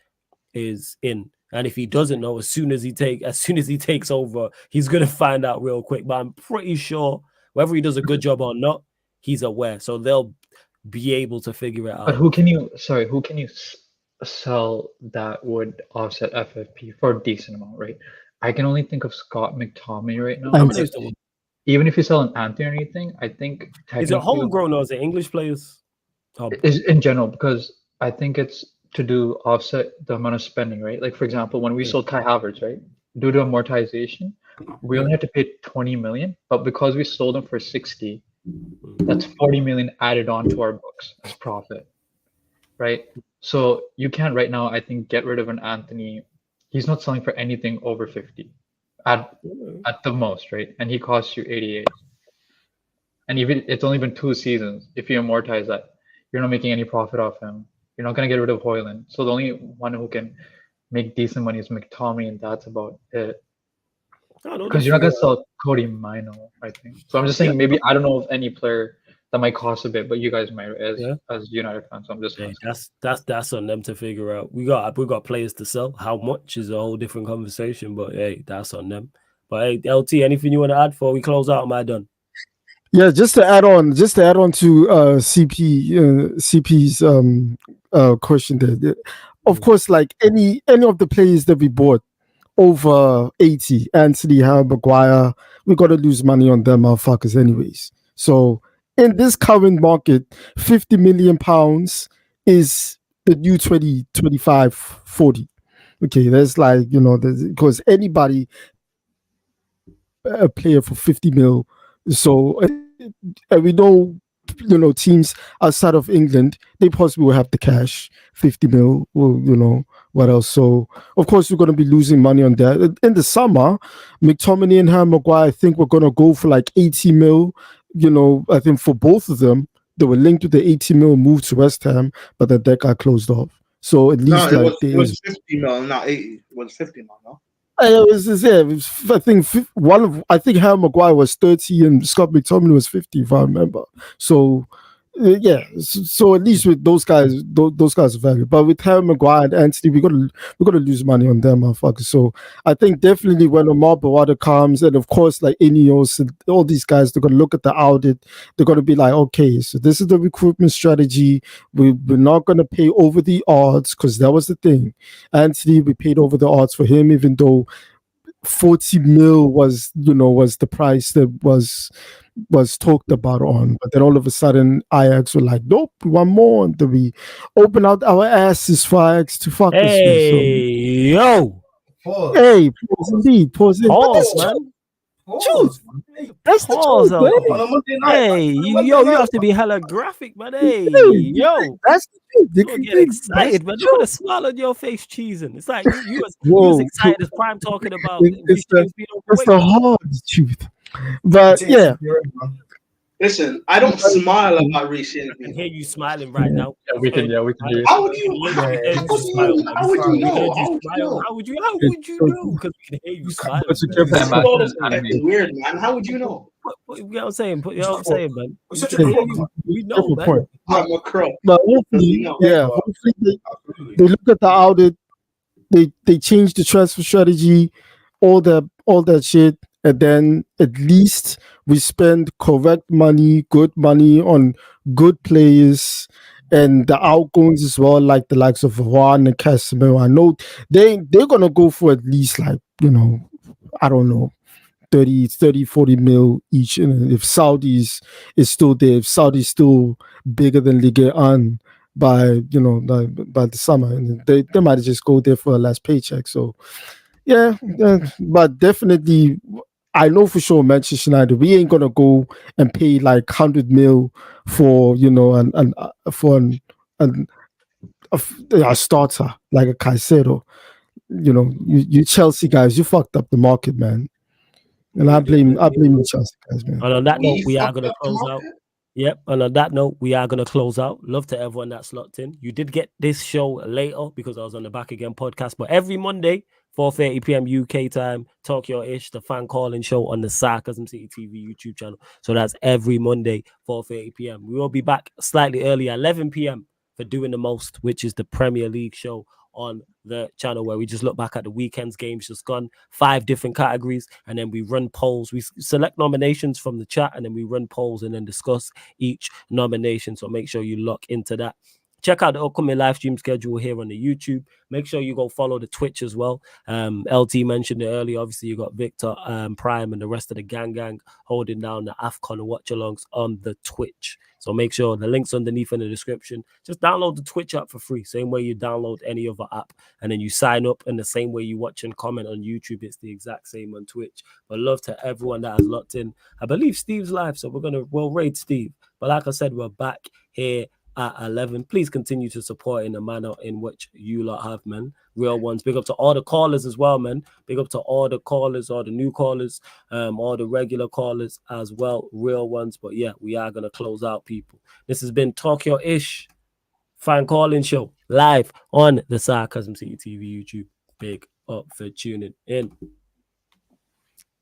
is in, and if he doesn't know, as soon as he takes over, he's gonna find out real quick. But I'm pretty sure whether he does a good job or not, he's aware, so they'll be able to figure it out. But who can you sell that would offset FFP for a decent amount, right? I can only think of Scott McTominay right now. Even if you sell an Anthony or anything, I think is it homegrown or is it English players? Is in general, because I think it's to do offset the amount of spending, right? Like, for example, when we sold Kai Havertz, right, due to amortization, we only had to pay 20 million, but because we sold him for 60, that's 40 million added on to our books as profit, right? So you can't right now, I think, get rid of an Anthony. He's not selling for anything over 50 at the most, right? And he costs you 88. And even it's only been 2 seasons. If you amortize that, you're not making any profit off him. You're not going to get rid of Højlund. So the only one who can make decent money is McTominay, and that's about it. Because you're not going to sell Cody Mino, I think. So I'm just saying, maybe I don't know of any player that might cost a bit, but you guys might as United fans. So I'm just that's on them to figure out. We got players to sell. How much is a whole different conversation, but hey, that's on them. But hey, LT, anything you want to add before we close out? Am I done? Yeah, just to add on to CP's question there. Of course, like any of the players that we bought over 80, Anthony, Harry Maguire, we got to lose money on them motherfuckers anyways. So in this current market, £50 million is the new 20, 25, 40. Okay, that's like, because anybody a player for 50 mil. So and we know, teams outside of England, they possibly will have the cash, 50 mil, well, what else? So, of course, we're going to be losing money on that. In the summer, McTominay and Harry Maguire, I think we're going to go for like 80 mil, I think for both of them. They were linked with the 80 mil move to West Ham, but then that got closed off. So at least it was 50 mil, not 80. It was 50 mil, no? I think Harry Maguire was 30 and Scott McTominay was 50, if I remember. So so at least with those guys are value. But with Harry Maguire and Anthony, we gotta lose money on them, motherfuckers. So I think definitely when Omar Bawada comes, and of course like Ineos and all these guys, they're gonna look at the audit, they're gonna be like, okay, so this is the recruitment strategy. We're not gonna pay over the odds, because that was the thing. Anthony, we paid over the odds for him, even though 40 mil was the price that was talked about on, but then all of a sudden Ajax were like, nope, we want more, and then we open out our asses for Ajax to fuck us with. Yo, hey, pause indeed, pause in. Pause, man. Choose. That's Pause, the truth, hey, you have to be hella graphic, man. Hey, yo, that's the truth. You get excited, man. Look at the smile on your face, cheesing. It's like you was excited as Prime talking about. It's the hard truth. But yeah. Listen, I don't smile about Reece. I can hear you smiling right now. Yeah, we can hear you. How would you? How would you know? How would you know? Because we can hear you smiling. It's weird, man. How would you know? You know what I'm saying? Man. We know, man. I'm a crow. But hopefully, hopefully they look at the audit, they change the transfer strategy, all that shit. And then at least we spend correct money, good money on good players, and the outgoings as well, like the likes of Juan and Casemiro. I know they're gonna go for at least like, I don't know, 30, 40 mil each. If Saudi's is still there, if Saudi's still bigger than Ligue 1 by the summer, and they might just go there for a last paycheck. So but definitely, I know for sure Manchester United, we ain't gonna go and pay like 100 mil for a starter like a Caicedo. You Chelsea guys, you fucked up the market, man. And I blame the Chelsea guys, man. And on that note, we are gonna close out. Yep. And on that note, we are going to close out. Love to everyone that's locked in. You did get this show later because I was on the Back Again podcast. But every Monday, 4:30 p.m. UK time, Talk Your Ish, the fan calling show on the Sarcasm City TV YouTube channel. So that's every Monday, 4:30 p.m. We will be back slightly earlier, 11 p.m. for Doing the Most, which is the Premier League show on the channel where we just look back at the weekend's games just gone, 5 different categories, and then we run polls. We select nominations from the chat, and then we run polls and then discuss each nomination. So make sure you lock into that. Check out the upcoming live stream schedule here on the YouTube. Make sure you go follow the Twitch as well. LT mentioned it earlier. Obviously, you got Victor, Prime, and the rest of the gang holding down the AFCON watch-alongs on the Twitch. So make sure the link's underneath in the description. Just download the Twitch app for free. Same way you download any other app. And then you sign up, and the same way you watch and comment on YouTube, it's the exact same on Twitch. But love to everyone that has locked in. I believe Steve's live, so we'll raid Steve. But like I said, we're back here at 11. Please continue to support in the manner in which you lot have, man. Real ones. Big up to all the callers as well, man. Big up to all the callers, all the new callers, all the regular callers as well. Real ones. But yeah, we are going to close out, people. This has been Talk Your Ish fan calling show live on the Sarcasm City TV YouTube. Big up for tuning in.